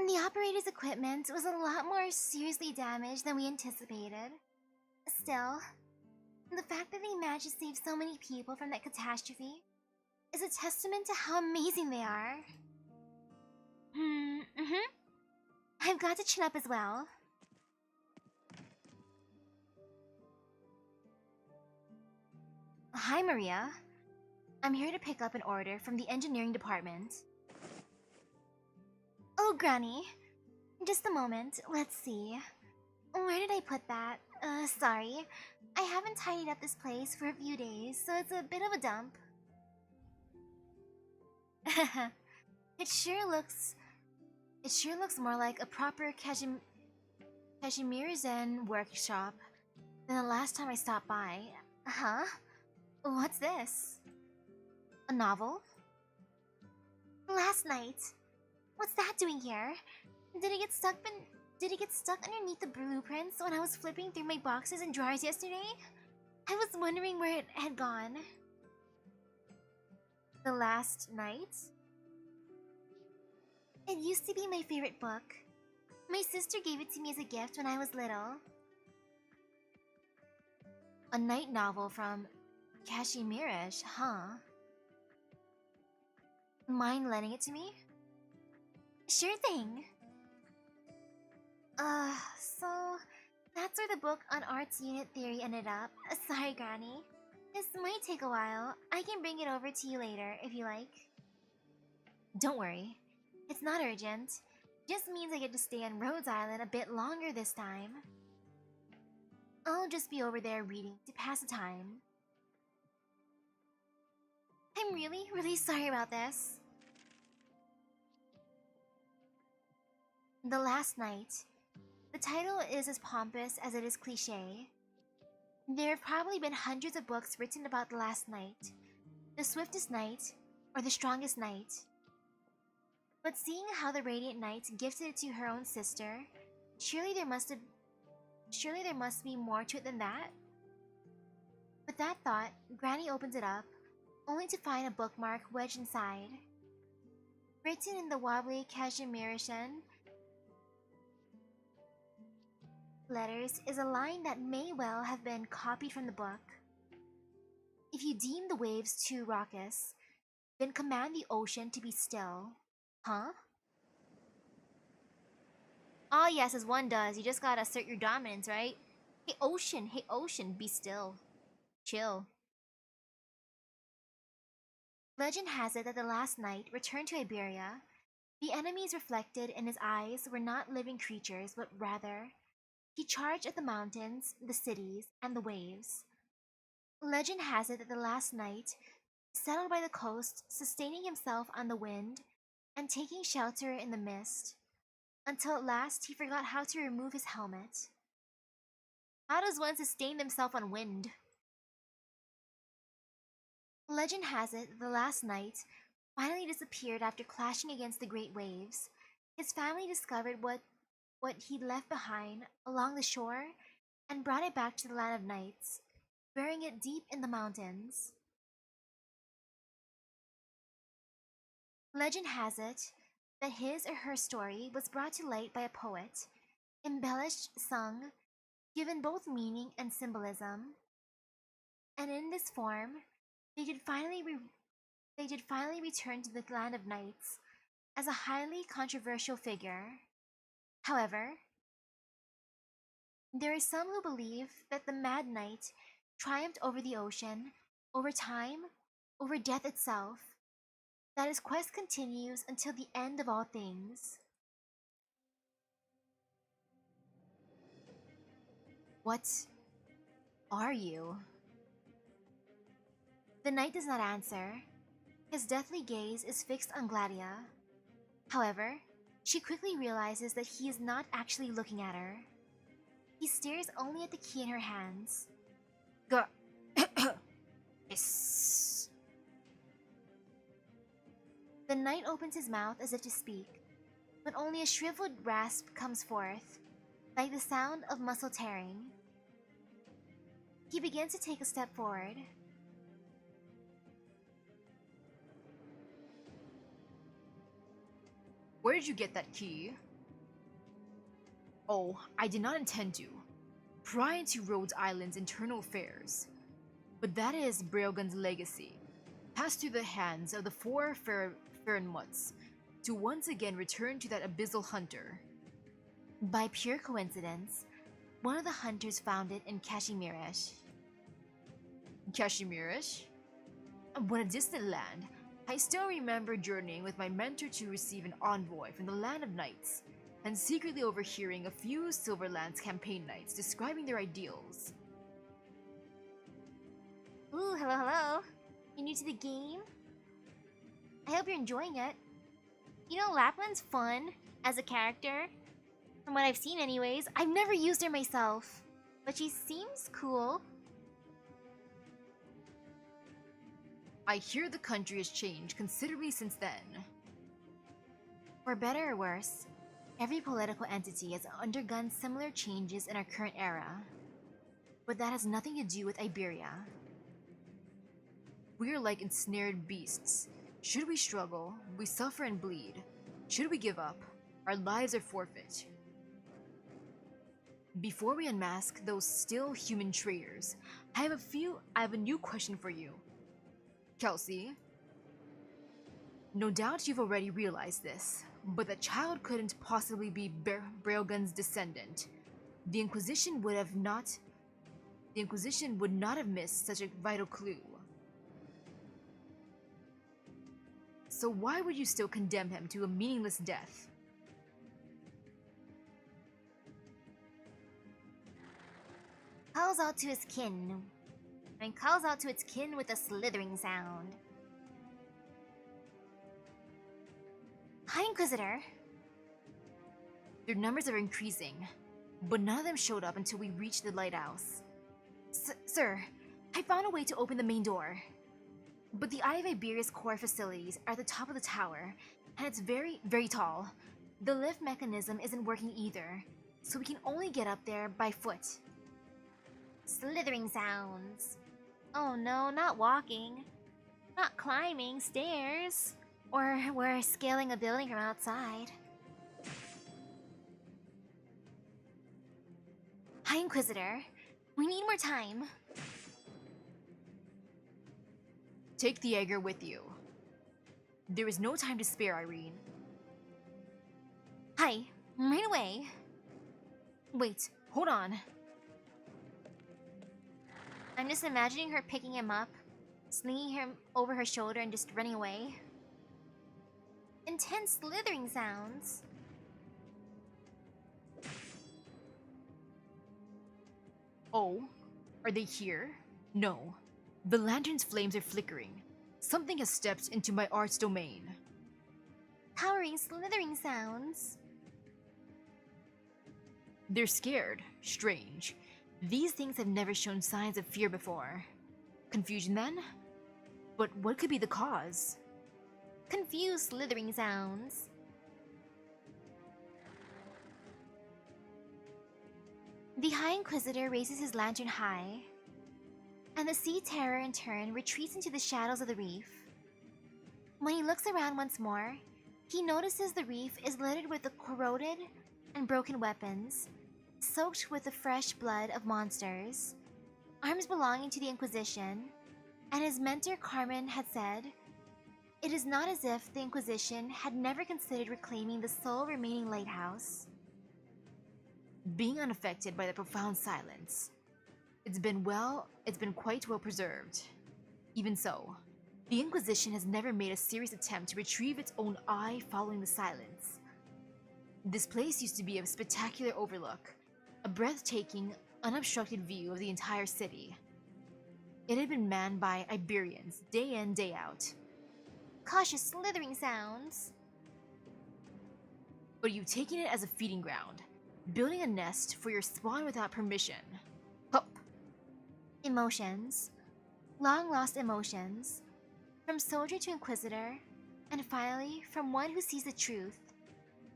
The operator's equipment was a lot more seriously damaged than we anticipated. Still, the fact that they managed to save so many people from that catastrophe is a testament to how amazing they are. I've got to chin up as well. Hi, Maria. I'm here to pick up an order from the engineering department. Oh, Granny. Just a moment. Let's see. Where did I put that? Sorry. I haven't tidied up this place for a few days, so it's a bit of a dump. It sure looks more like a proper Kashimir-zen workshop than the last time I stopped by. Huh? What's this? A novel? Last night. What's that doing here? Did it get stuck underneath the blueprints when I was flipping through my boxes and drawers yesterday? I was wondering where it had gone. The Last Night? It used to be my favorite book. My sister gave it to me as a gift when I was little. A night novel from Kashimirish, huh? Mind lending it to me? Sure thing. So that's where the book on arts unit theory ended up. Sorry, Granny. This might take a while. I can bring it over to you later if you like. Don't worry. It's not urgent. Just means I get to stay on Rhodes Island a bit longer this time. I'll just be over there reading to pass the time. I'm really sorry about this. The Last Night. The title is as pompous as it is cliché. There have probably been hundreds of books written about the last night, the swiftest night, or the strongest night. But seeing how the Radiant Knight gifted it to her own sister, surely there must be more to it than that? With that thought, Granny opens it up, only to find a bookmark wedged inside. Written in the wobbly Kashimirishan letters is a line that may well have been copied from the book. If you deem the waves too raucous, then command the ocean to be still. Huh? Oh yes, as one does, you just gotta assert your dominance, right? Hey ocean, be still. Chill. Legend has it that the last night returned to Iberia. The enemies reflected in his eyes were not living creatures, but rather he charged at the mountains, the cities, and the waves. Legend has it that the last night settled by the coast, sustaining himself on the wind and taking shelter in the mist, until at last he forgot how to remove his helmet. How does one sustain themselves on wind? Legend has it that the last night finally disappeared after clashing against the great waves. His family discovered what he'd left behind along the shore and brought it back to the land of nights, burying it deep in the mountains. Legend has it that his or her story was brought to light by a poet, embellished, sung, given both meaning and symbolism, and in this form, they did finally return to the land of nights as a highly controversial figure. However, there are some who believe that the Mad Knight triumphed over the ocean, over time, over death itself, that his quest continues until the end of all things. What are you? The knight does not answer. His deathly gaze is fixed on Gladia. However, she quickly realizes that he is not actually looking at her. He stares only at the key in her hands. Yes. The knight opens his mouth as if to speak, but only a shriveled rasp comes forth, like the sound of muscle tearing. He begins to take a step forward. Where did you get that key? Oh, I did not intend to pry into Rhodes Island's internal affairs. But that is Brailgun's legacy, passed through the hands of the four Farinmuts, to once again return to that abyssal hunter. By pure coincidence, one of the hunters found it in Kashmirish. Kashmirish? When a distant land, I still remember journeying with my mentor to receive an envoy from the land of knights, and secretly overhearing a few Silverlands campaign knights describing their ideals. Ooh, hello, hello. You new to the game? I hope you're enjoying it. You know, Lapland's fun as a character. From what I've seen anyways. I've never used her myself, but she seems cool. I hear the country has changed considerably since then. For better or worse, every political entity has undergone similar changes in our current era. But that has nothing to do with Iberia. We are like ensnared beasts. Should we struggle, we suffer and bleed. Should we give up, our lives are forfeit. Before we unmask those still human traitors, I have a new question for you. Kelsey, no doubt you've already realized this, but the child couldn't possibly be Brailgun's descendant. The Inquisition would not have missed such a vital clue. So why would you still condemn him to a meaningless death? Calls out to his kin. And calls out to its kin with a slithering sound. Hi, Inquisitor. Their numbers are increasing, but none of them showed up until we reached the lighthouse. Sir, I found a way to open the main door. But the Eye of Iberia's core facilities are at the top of the tower, and it's very, very tall. The lift mechanism isn't working either, so we can only get up there by foot. Slithering sounds. Oh no, not walking. Not climbing stairs. Or we're scaling a building from outside. Hi, Inquisitor. We need more time. Take the Jaeger with you. There is no time to spare, Irene. Hi, right away. Wait, hold on. I'm just imagining her picking him up, slinging him over her shoulder and just running away. Intense slithering sounds. Oh, are they here? No. The lantern's flames are flickering. Something has stepped into my art's domain. Towering slithering sounds. They're scared. Strange. These things have never shown signs of fear before. Confusion then? But what could be the cause? Confused slithering sounds. The High Inquisitor raises his lantern high, and the Sea Terror in turn retreats into the shadows of the reef. When he looks around once more, he notices the reef is littered with the corroded and broken weapons, soaked with the fresh blood of monsters, arms belonging to the Inquisition, and as mentor Carmen had said, it is not as if the Inquisition had never considered reclaiming the sole remaining lighthouse. Being unaffected by the profound silence, it's been quite well preserved. Even so, the Inquisition has never made a serious attempt to retrieve its own eye following the silence. This place used to be a spectacular overlook, a breathtaking, unobstructed view of the entire city. It had been manned by Iberians day in, day out. Cautious slithering sounds. But you've taken it as a feeding ground, building a nest for your spawn without permission. Hup! Emotions. Long-lost emotions. From soldier to Inquisitor, and finally from one who sees the truth.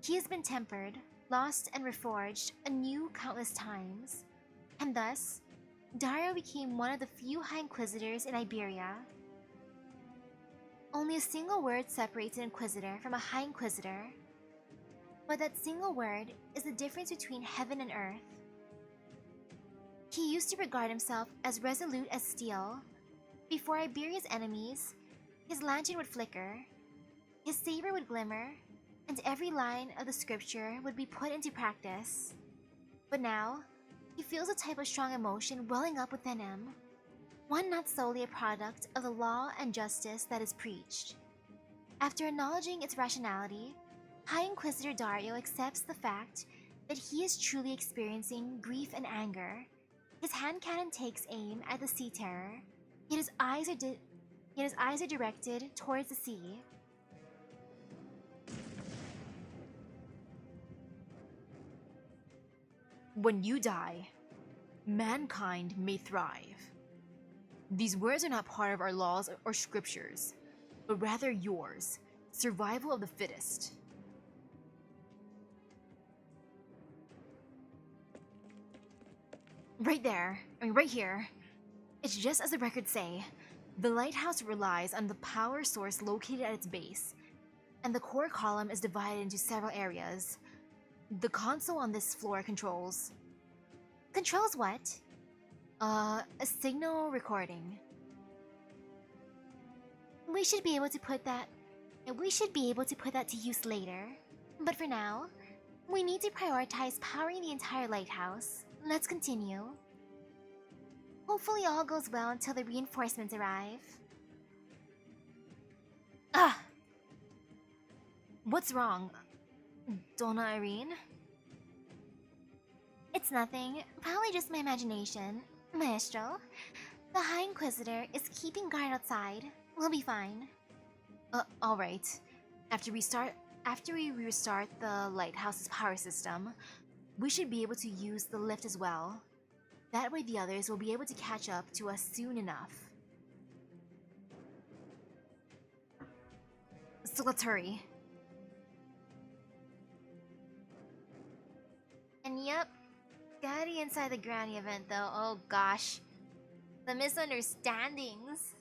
He has been tempered, lost and reforged anew countless times, and thus, Dario became one of the few High Inquisitors in Iberia. Only a single word separates an Inquisitor from a High Inquisitor. But that single word is the difference between heaven and earth. He used to regard himself as resolute as steel. Before Iberia's enemies, his lantern would flicker, his saber would glimmer, and every line of the scripture would be put into practice. But now, he feels a type of strong emotion welling up within him, one not solely a product of the law and justice that is preached. After acknowledging its rationality, High Inquisitor Dario accepts the fact that he is truly experiencing grief and anger. His hand cannon takes aim at the sea terror, yet his eyes are directed towards the sea. When you die, mankind may thrive. These words are not part of our laws or scriptures, but rather yours, survival of the fittest. Right here. It's just as the records say. The lighthouse relies on the power source located at its base, and the core column is divided into several areas. The console on this floor controls... Controls what? A signal recording. We should be able to put that to use later. But for now, we need to prioritize powering the entire lighthouse. Let's continue. Hopefully all goes well until the reinforcements arrive. Ah! What's wrong, Donna Irene? It's nothing, probably just my imagination. Maestro, the High Inquisitor is keeping guard outside. We'll be fine. Alright. After we restart the lighthouse's power system, we should be able to use the lift as well. That way the others will be able to catch up to us soon enough. So let's hurry. And yep, gotta inside the granny event though, oh gosh. The misunderstandings.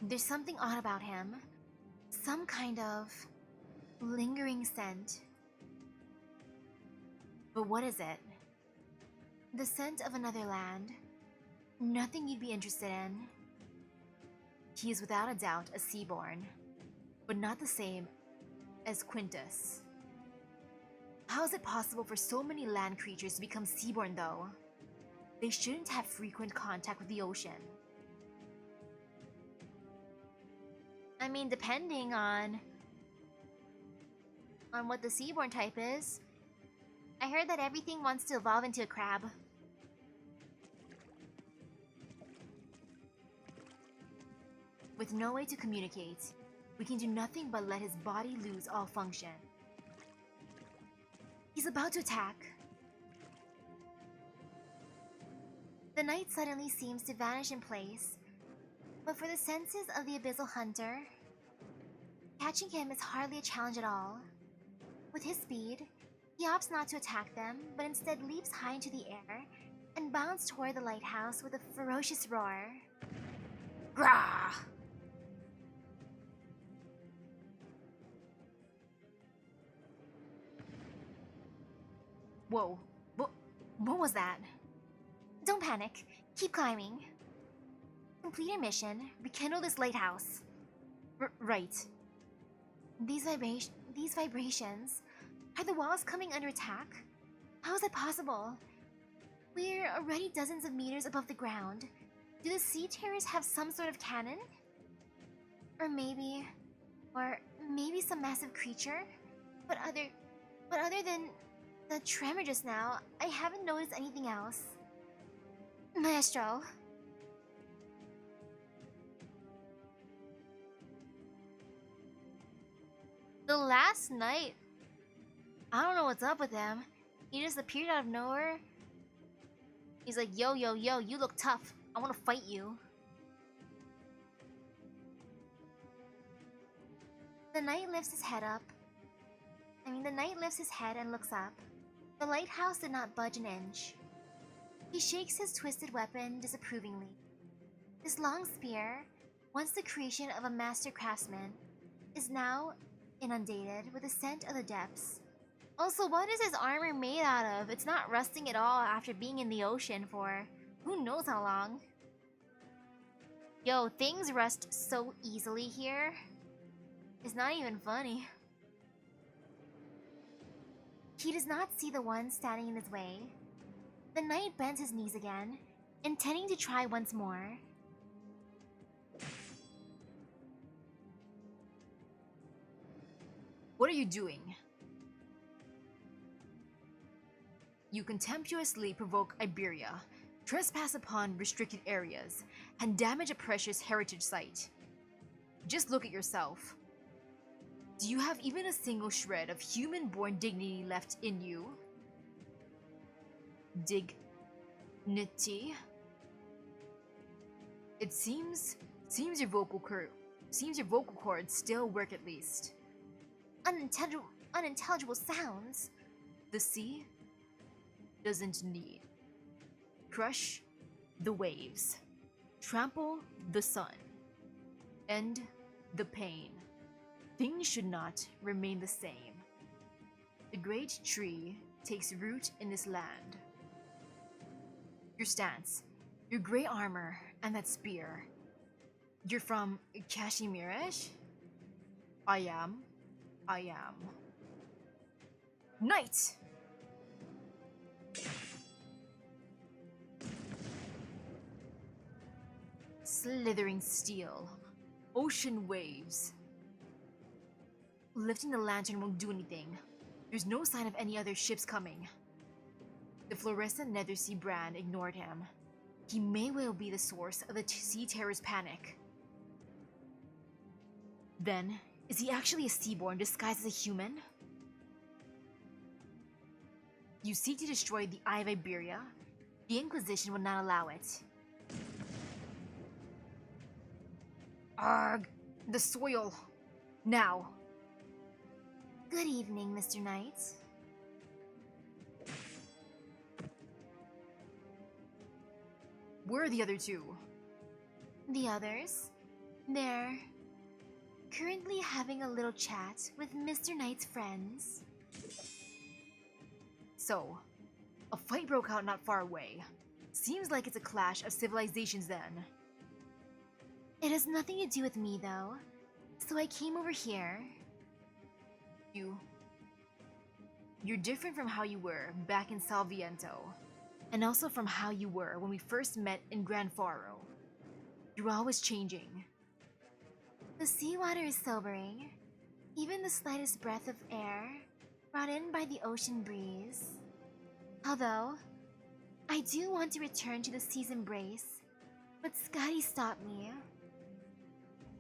There's something odd about him. Some kind of lingering scent. But what is it? The scent of another land. Nothing you'd be interested in. He is without a doubt a Seaborn, but not the same as Quintus. How is it possible for so many land creatures to become Seaborn though? They shouldn't have frequent contact with the ocean. I mean, depending on what the Seaborn type is. I heard that everything wants to evolve into a crab. With no way to communicate, we can do nothing but let his body lose all function. He's about to attack. The night suddenly seems to vanish in place, but for the senses of the Abyssal Hunter, catching him is hardly a challenge at all. With his speed, he opts not to attack them, but instead leaps high into the air and bounds toward the lighthouse with a ferocious roar. Grah! Whoa, what was that? Don't panic, keep climbing. Complete our mission, rekindle this lighthouse. Right. These vibrations, are the walls coming under attack? How is that possible? We're already dozens of meters above the ground. Do the sea terrors have some sort of cannon? Or maybe some massive creature? But other than the tremor just now, I haven't noticed anything else. Maestro. The last night, I don't know what's up with him. He just appeared out of nowhere. He's like, yo, you look tough. I want to fight you. The knight lifts his head and looks up. The lighthouse did not budge an inch. He shakes his twisted weapon disapprovingly. This long spear, once the creation of a master craftsman, is now inundated with the scent of the depths. Also, what is his armor made out of? It's not rusting at all after being in the ocean for who knows how long. Yo, things rust so easily here. It's not even funny. He does not see the one standing in his way. The knight bends his knees again, intending to try once more. What are you doing? You contemptuously provoke Iberia, trespass upon restricted areas, and damage a precious heritage site. Just look at yourself. Do you have even a single shred of human-born dignity left in you? Dignity? It seems your vocal cords still work at least. Unintelligible sounds. The sea doesn't need. Crush the waves. Trample the sun. End the pain. Things should not remain the same. The great tree takes root in this land. Your stance, your gray armor, and that spear. You're from Kashmirish? I am. Knight! Slithering steel. Ocean waves. Lifting the lantern won't do anything. There's no sign of any other ships coming. The fluorescent Nethersea brand ignored him. He may well be the source of the Sea Terror's panic. Then, is he actually a seaborn disguised as a human? You seek to destroy the Eye of Iberia? The Inquisition will not allow it. Arg! The soil! Now! Good evening, Mr. Knight. Where are the other two? The others? They're currently having a little chat with Mr. Knight's friends. So, a fight broke out not far away. Seems like it's a clash of civilizations then. It has nothing to do with me, though. So I came over here. You're different from how you were back in Salviento, and also from how you were when we first met in Gran Faro. You're always changing. The seawater is sobering. Even the slightest breath of air brought in by the ocean breeze. Although, I do want to return to the sea's embrace, but Scotty stopped me.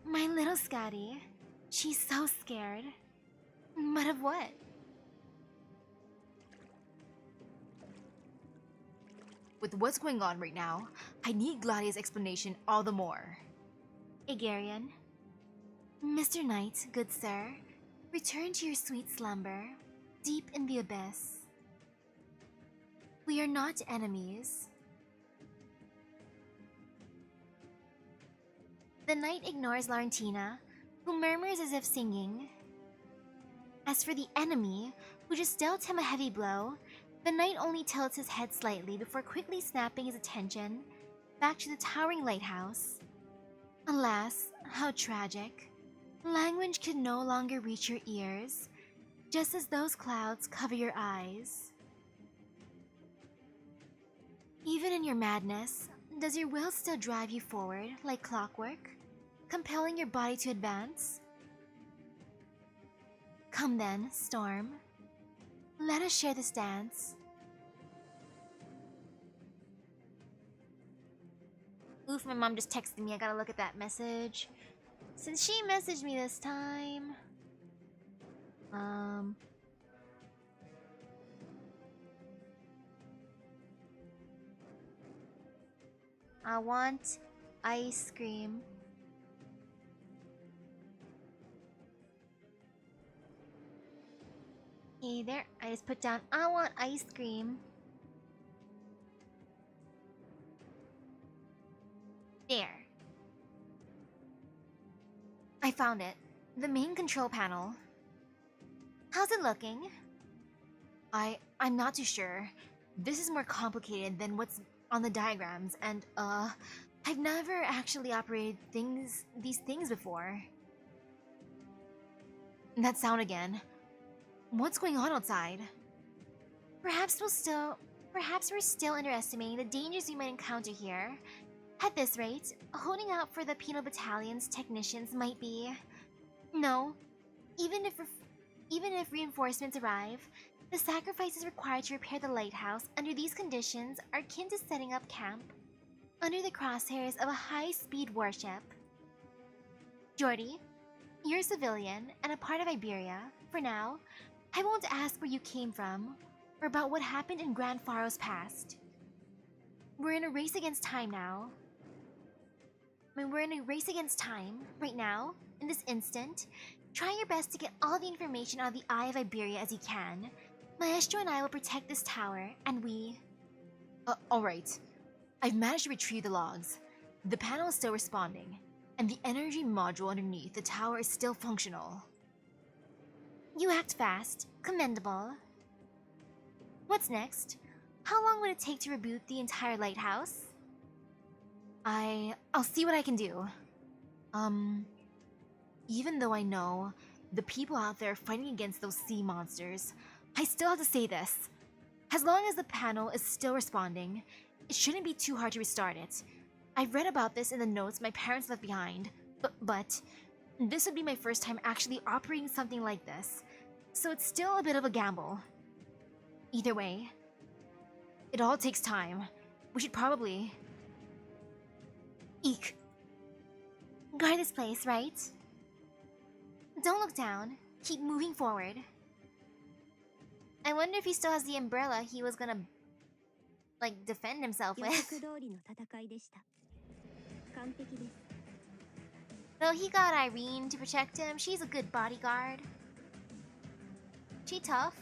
My little Scotty. She's so scared. But of what? With what's going on right now, I need Gladia's explanation all the more. Agarian. Mr. Knight, good sir, return to your sweet slumber, deep in the abyss. We are not enemies. The knight ignores Laurentina, who murmurs as if singing. As for the enemy, who just dealt him a heavy blow, the knight only tilts his head slightly before quickly snapping his attention back to the towering lighthouse. Alas, how tragic. Language could no longer reach your ears, just as those clouds cover your eyes. Even in your madness, does your will still drive you forward like clockwork, compelling your body to advance? Come then, Storm. Let us share this dance. Oof, my mom just texted me. I gotta look at that message. Since she messaged me this time... I want ice cream. Hey there, I just put down, I want ice cream. There. I found it. The main control panel. How's it looking? I'm not too sure. This is more complicated than what's on the diagrams, and I've never actually operated these things before. That sound again. What's going on outside? Perhaps we're still underestimating the dangers we might encounter here. At this rate, holding out for the penal battalion's technicians might be... No. Even if reinforcements arrive, the sacrifices required to repair the lighthouse under these conditions are akin to setting up camp under the crosshairs of a high-speed warship. Jordy, you're a civilian and a part of Iberia. For now, I won't ask where you came from or about what happened in Grand Faro's past. We're in a race against time now. We're in a race against time, right now, in this instant. Try your best to get all the information out of the Eye of Iberia as you can. Maestro and I will protect this tower, and we... Alright. I've managed to retrieve the logs. The panel is still responding, and the energy module underneath the tower is still functional. You act fast. Commendable. What's next? How long would it take to reboot the entire lighthouse? I'll see what I can do. Even though I know the people out there fighting against those sea monsters, I still have to say this. As long as the panel is still responding, it shouldn't be too hard to restart it. I've read about this in the notes my parents left behind, but this would be my first time actually operating something like this, so it's still a bit of a gamble. Either way, it all takes time. We should probably... Eek. Guard this place, right? Don't look down. Keep moving forward. I wonder if he still has the umbrella he was gonna, like, defend himself with. Though he got Irene to protect him, she's a good bodyguard. She tough.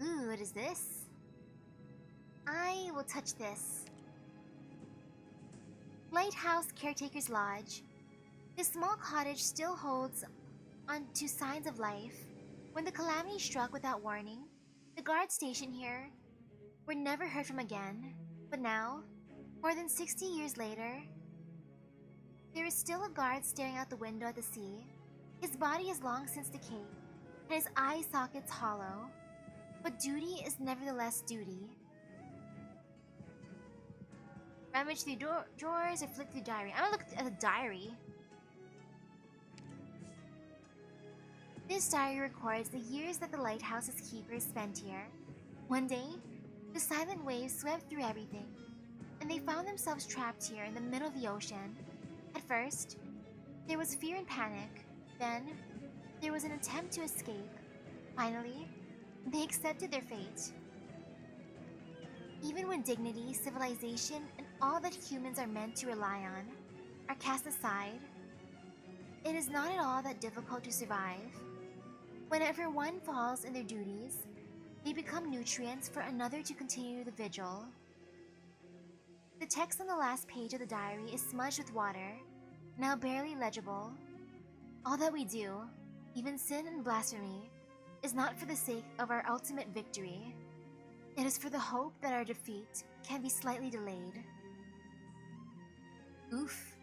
Ooh, what is this? I will touch this. Lighthouse Caretaker's Lodge. This small cottage still holds on to signs of life. When the calamity struck without warning, the guard station here were never heard from again. But now, more than 60 years later, there is still a guard staring out the window at the sea. His body has long since decayed, and his eye sockets hollow. But duty is nevertheless duty. Rummage through drawers or flick through diary. I'm gonna look at the diary. This diary records the years that the lighthouse's keepers spent here. One day, the silent waves swept through everything, and they found themselves trapped here in the middle of the ocean. At first, there was fear and panic. Then, there was an attempt to escape. Finally, they accepted their fate. Even when dignity, civilization, and all that humans are meant to rely on are cast aside, it is not at all that difficult to survive. Whenever one falls in their duties, they become nutrients for another to continue the vigil. The text on the last page of the diary is smudged with water, now barely legible. All that we do, even sin and blasphemy, is not for the sake of our ultimate victory. It is for the hope that our defeat can be slightly delayed. Oof.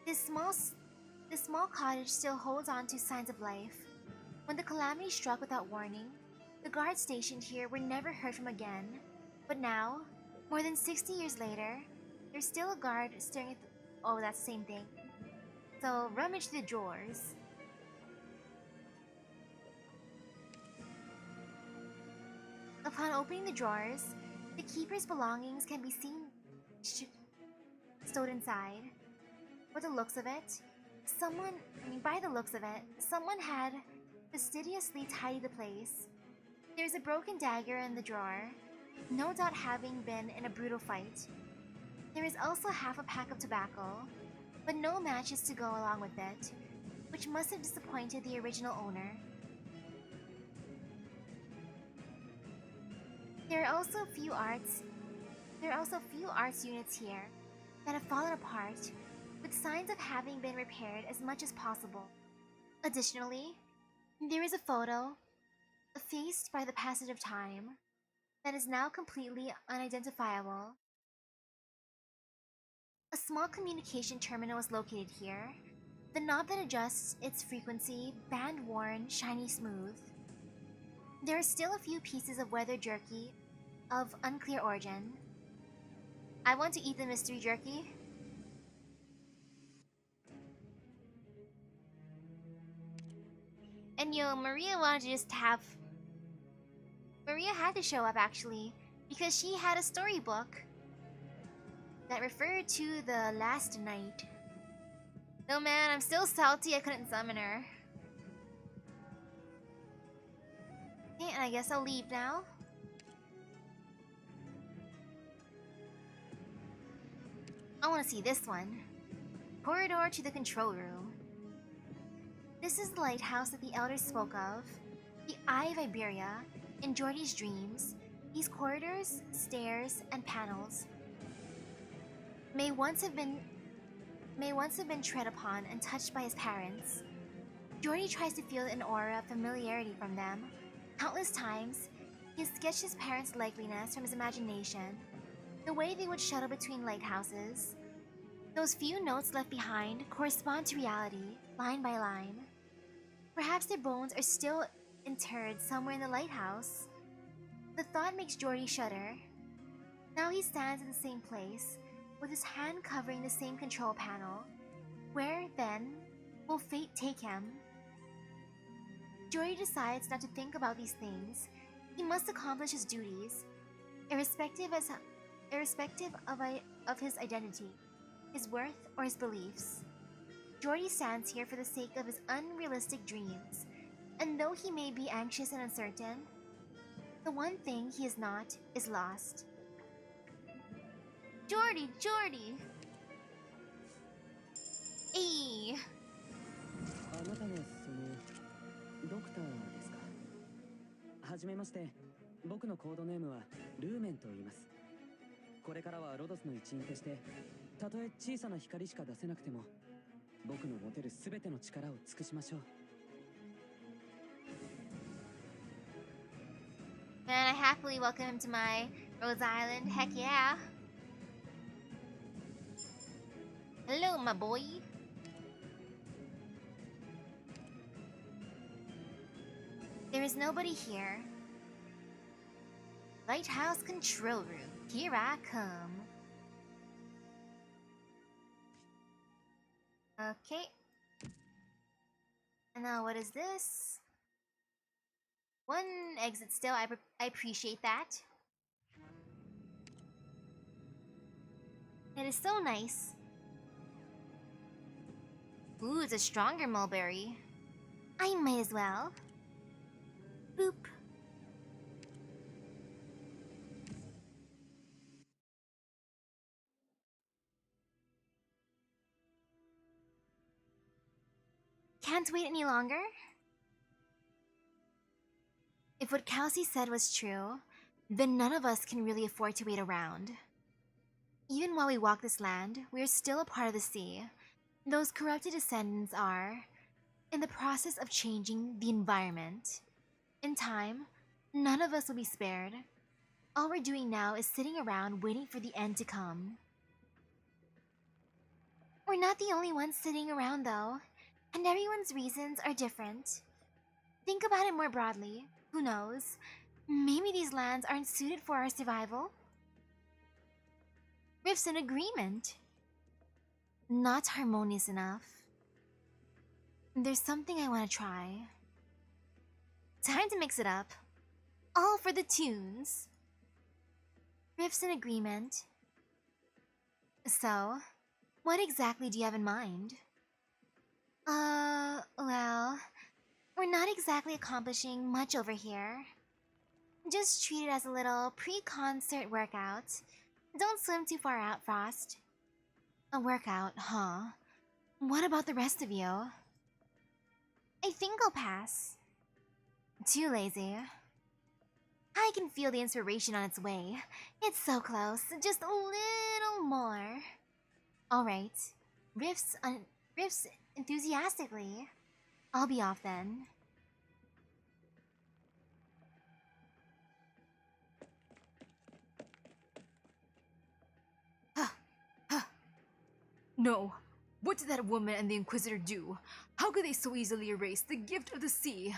This small cottage still holds on to signs of life. When the calamity struck without warning, the guards stationed here were never heard from again. But now, more than 60 years later, there's still a guard staring at the... Oh, that's the same thing. So, rummage through the drawers. Upon opening the drawers, the keeper's belongings can be seen stowed inside. By the looks of it, someone had fastidiously tidied the place. There's a broken dagger in the drawer, no doubt having been in a brutal fight. There is also half a pack of tobacco, but no matches to go along with it, which which must have disappointed the original owner. There are also few arts units here that have fallen apart, with signs of having been repaired as much as possible. Additionally, there is a photo, effaced by the passage of time, that is now completely unidentifiable. A small communication terminal is located here. The knob that adjusts its frequency, band-worn, shiny smooth. There are still a few pieces of weather jerky of unclear origin. I want to eat the mystery jerky. And Maria wanted to just have... Maria had to show up actually, because she had a storybook that referred to the last night. No man, I'm still salty I couldn't summon her. Okay, and I guess I'll leave now. I want to see this one. Corridor to the control room. This is the lighthouse that the elders spoke of. The Eye of Iberia, in Jordy's dreams. These corridors, stairs, and panels may once have been tread upon and touched by his parents. Jordy tries to feel an aura of familiarity from them. Countless times, he has sketched his parents' likeliness from his imagination, the way they would shuttle between lighthouses. Those few notes left behind correspond to reality, line by line. Perhaps their bones are still interred somewhere in the lighthouse. The thought makes Jordy shudder. Now he stands in the same place, with his hand covering the same control panel. Where, then, will fate take him? Jordy decides not to think about these things. He must accomplish his duties, irrespective of his identity, his worth, or his beliefs. Jordy stands here for the sake of his unrealistic dreams, and though he may be anxious and uncertain, the one thing he is not is lost. Jordy! Jordy! Hey! あなたがドクターですか。はじめまして。僕のコードネームはルーメンと言います。これからはロドスの一員として、たとえ小さな光しか出せなくても、僕の持てるすべての力を尽くしましょう。And I happily welcome him to my Rose Island. Heck yeah! Hello, my boy. There is nobody here. Lighthouse control room. Here I come. Okay. And now what is this? One exit still. I appreciate that. It is so nice. Ooh, it's a stronger mulberry. I might as well. Boop. Can't wait any longer? If what Kelsey said was true, then none of us can really afford to wait around. Even while we walk this land, we are still a part of the sea. Those corrupted descendants are in the process of changing the environment. In time, none of us will be spared. All we're doing now is sitting around waiting for the end to come. We're not the only ones sitting around though, and everyone's reasons are different. Think about it more broadly. Who knows? Maybe these lands aren't suited for our survival? Rifts in agreement. Not harmonious enough. There's something I want to try. Time to mix it up. All for the tunes. Rifts in agreement. So, what exactly do you have in mind? Well, we're not exactly accomplishing much over here. Just treat it as a little pre-concert workout. Don't swim too far out, Frost. A workout, huh? What about the rest of you? I think I'll pass. Too lazy. I can feel the inspiration on its way. It's so close, just a little more. Alright. Riffs enthusiastically. I'll be off then. No. What did that woman and the Inquisitor do? How could they so easily erase the gift of the sea?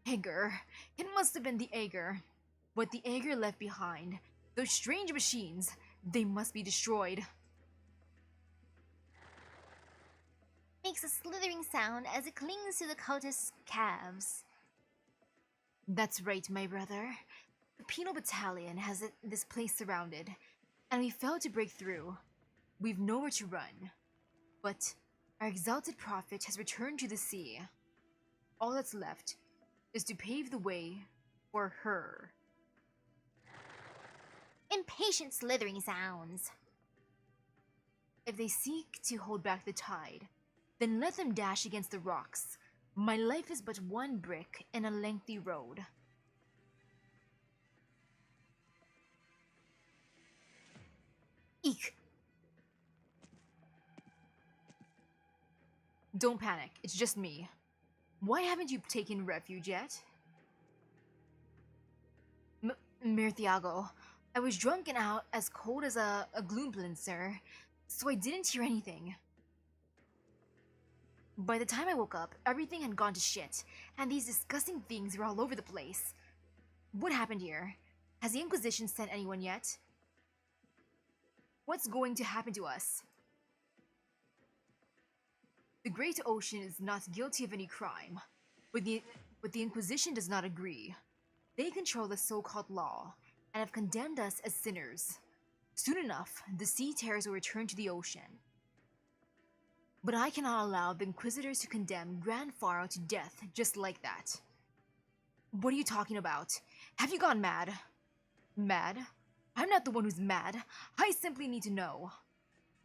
Aegir. It must have been the Aegir. What the Aegir left behind. Those strange machines. They must be destroyed. Makes a slithering sound as it clings to the courteous calves. That's right, my brother. The Penal Battalion has this place surrounded, and we failed to break through. We've nowhere to run. But our exalted prophet has returned to the sea. All that's left is to pave the way for her. Impatient slithering sounds. If they seek to hold back the tide, then let them dash against the rocks. My life is but one brick in a lengthy road. Eek! Don't panic, it's just me. Why haven't you taken refuge yet? Mirthiago, I was drunk and out as cold as a gloomplin, sir, so I didn't hear anything. By the time I woke up, everything had gone to shit, and these disgusting things were all over the place. What happened here? Has the Inquisition sent anyone yet? What's going to happen to us? The Great Ocean is not guilty of any crime, but the Inquisition does not agree. They control the so-called law, and have condemned us as sinners. Soon enough, the sea terrors will return to the ocean. But I cannot allow the Inquisitors to condemn Grand Pharaoh to death just like that. What are you talking about? Have you gone mad? Mad? I'm not the one who's mad. I simply need to know.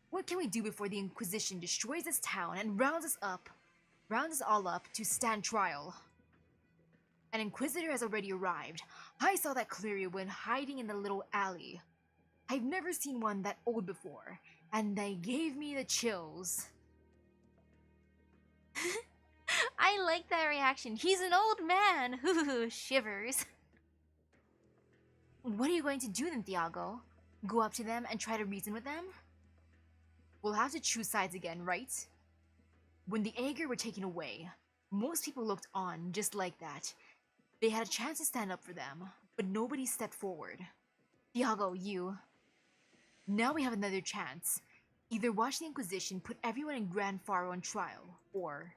What can we do before the Inquisition destroys this town and rounds us all up to stand trial? An Inquisitor has already arrived. I saw that clearly when hiding in the little alley. I've never seen one that old before, and they gave me the chills. I like that reaction. He's an old man. Shivers. What are you going to do then, Thiago? Go up to them and try to reason with them? We'll have to choose sides again, right? When the Aegir were taken away, most people looked on just like that. They had a chance to stand up for them, but nobody stepped forward. Thiago, you. Now we have another chance. Either watch the Inquisition put everyone in Grand Pharaoh on trial, or...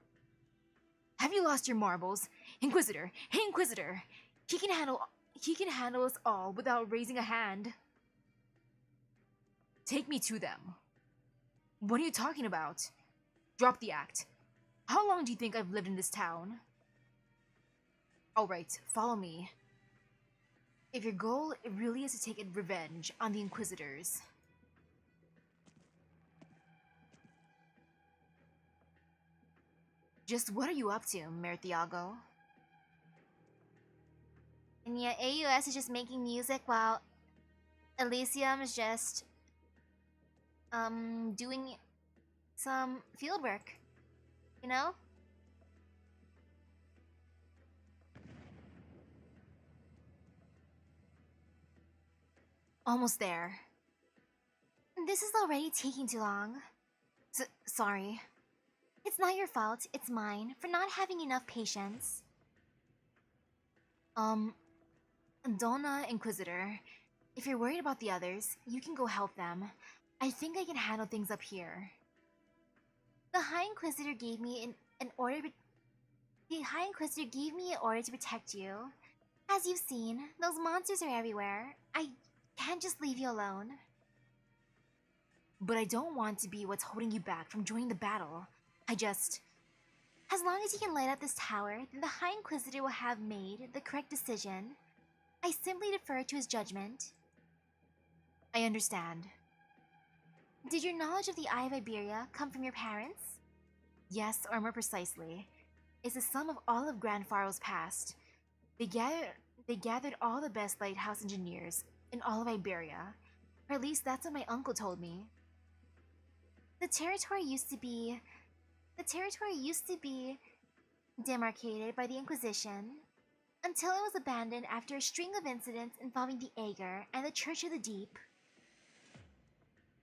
Have you lost your marbles? Inquisitor! Hey, Inquisitor! He can handle us all without raising a hand. Take me to them. What are you talking about? Drop the act. How long do you think I've lived in this town? Alright, follow me. If your goal really is to take revenge on the Inquisitors... Just what are you up to, Mirthiago? And yeah, AUS is just making music while Elysium is just doing some field work, you know? Almost there. This is already taking too long. Sorry. It's not your fault, it's mine, for not having enough patience. Donna Inquisitor, if you're worried about the others, you can go help them. I think I can handle things up here. The High Inquisitor gave me an order. The High Inquisitor gave me an order to protect you. As you've seen, those monsters are everywhere. I can't just leave you alone. But I don't want to be what's holding you back from joining the battle. As long as you can light up this tower, then the High Inquisitor will have made the correct decision. I simply defer to his judgment. I understand. Did your knowledge of the Eye of Iberia come from your parents? Yes, or more precisely, it's the sum of all of Grand Pharaoh's past. They They gathered all the best lighthouse engineers in all of Iberia, or at least that's what my uncle told me. The territory used to be demarcated by the Inquisition until it was abandoned after a string of incidents involving the Ager and the Church of the Deep.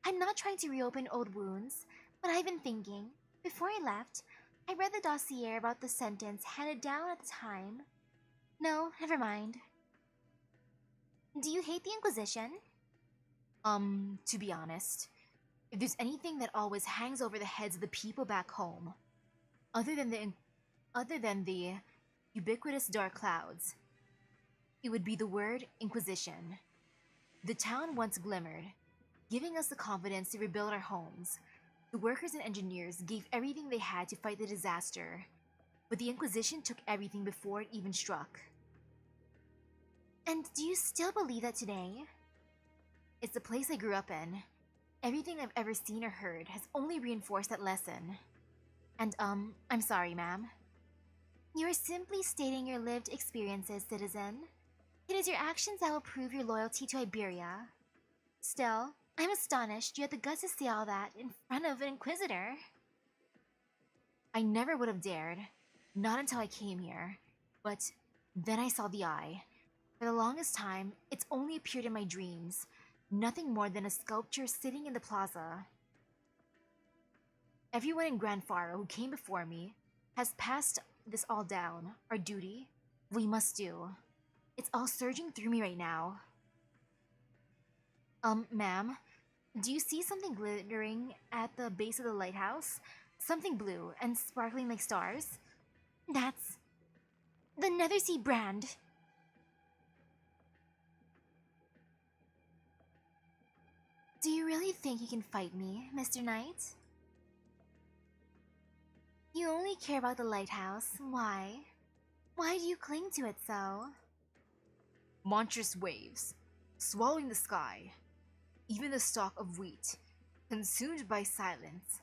I'm not trying to reopen old wounds, but I've been thinking. Before I left, I read the dossier about the sentence handed down at the time. No, never mind. Do you hate the Inquisition? To be honest, if there's anything that always hangs over the heads of the people back home, other than the ubiquitous dark clouds, it would be the word Inquisition. The town once glimmered, giving us the confidence to rebuild our homes. The workers and engineers gave everything they had to fight the disaster, but the Inquisition took everything before it even struck. And do you still believe that today? It's the place I grew up in. Everything I've ever seen or heard has only reinforced that lesson. And, I'm sorry, ma'am. You are simply stating your lived experiences, citizen. It is your actions that will prove your loyalty to Iberia. Still, I'm astonished you had the guts to say all that in front of an Inquisitor. I never would have dared. Not until I came here. But then I saw the eye. For the longest time, it's only appeared in my dreams. Nothing more than a sculpture sitting in the plaza. Everyone in Grand Faro who came before me has passed this all down. Our duty, we must do. It's all surging through me right now. Ma'am, do you see something glittering at the base of the lighthouse? Something blue and sparkling like stars? That's the Nethersea brand. Do you really think you can fight me, Mr. Knight? You only care about the lighthouse. Why? Why do you cling to it so? Monstrous waves, swallowing the sky. Even the stalk of wheat, consumed by silence.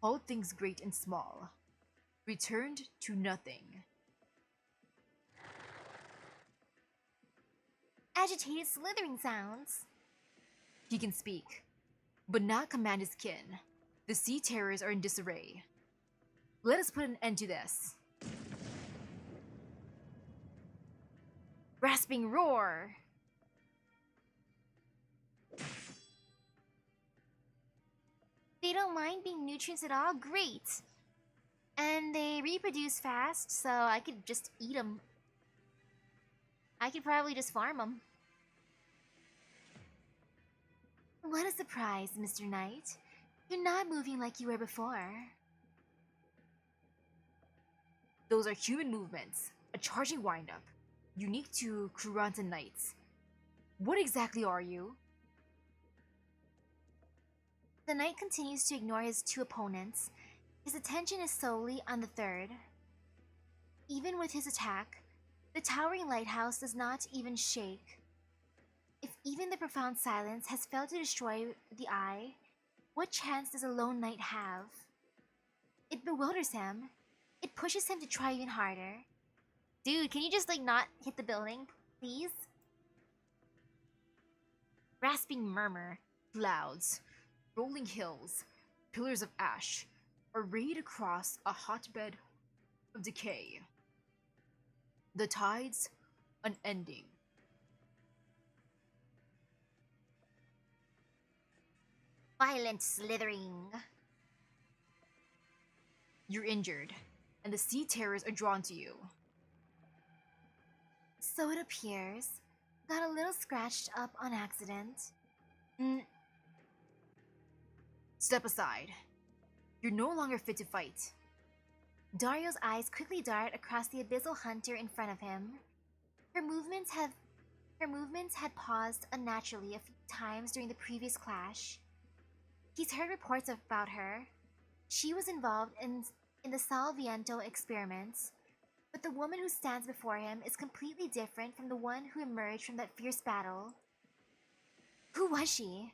All things great and small, returned to nothing. Agitated slithering sounds. He can speak, but not command his kin. The sea terrors are in disarray. Let us put an end to this. Rasping roar! They don't mind being nutrients at all? Great! And they reproduce fast, so I could just eat them. I could probably just farm them. What a surprise, Mr. Knight. You're not moving like you were before. Those are human movements, a charging windup, unique to Kuranta Knights. What exactly are you? The knight continues to ignore his two opponents. His attention is solely on the third. Even with his attack, the towering lighthouse does not even shake. If even the profound silence has failed to destroy the eye, what chance does a lone knight have? It bewilders him. It pushes him to try even harder. Dude, can you just not hit the building, please? Rasping murmur, clouds, rolling hills, pillars of ash, arrayed across a hotbed of decay. The tides, unending. Violent slithering. You're injured, and the sea terrors are drawn to you. So it appears. Got a little scratched up on accident. Step aside. You're no longer fit to fight. Dario's eyes quickly dart across the abyssal hunter in front of him. Her movements had paused unnaturally a few times during the previous clash. He's heard reports about her. She was involved in the Salviento experiments, but the woman who stands before him is completely different from the one who emerged from that fierce battle. Who was she?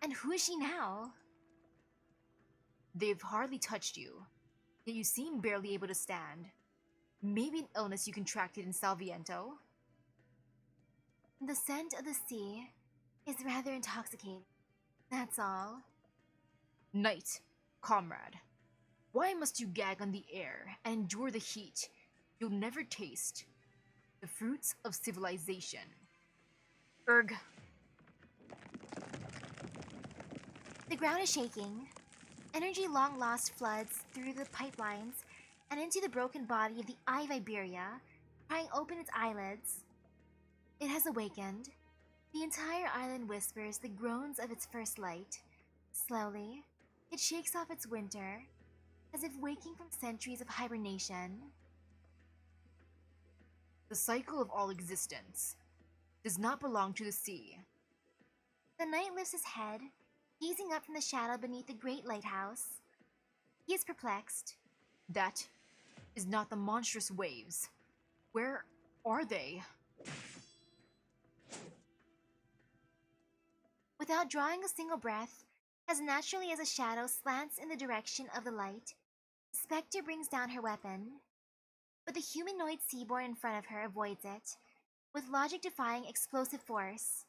And who is she now? They've hardly touched you, yet you seem barely able to stand. Maybe an illness you contracted in Salviento? The scent of the sea is rather intoxicating. That's all. Knight, comrade, why must you gag on the air and endure the heat? You'll never taste the fruits of civilization. Erg. The ground is shaking. Energy long lost floods through the pipelines and into the broken body of the Eye of Iberia, prying open its eyelids. It has awakened. The entire island whispers the groans of its first light. Slowly, it shakes off its winter, as if waking from centuries of hibernation. The cycle of all existence does not belong to the sea. The knight lifts his head, gazing up from the shadow beneath the great lighthouse. He is perplexed. That is not the monstrous waves. Where are they? Without drawing a single breath, as naturally as a shadow slants in the direction of the light, Spectre brings down her weapon. But the humanoid seaborn in front of her avoids it, with logic defying explosive force.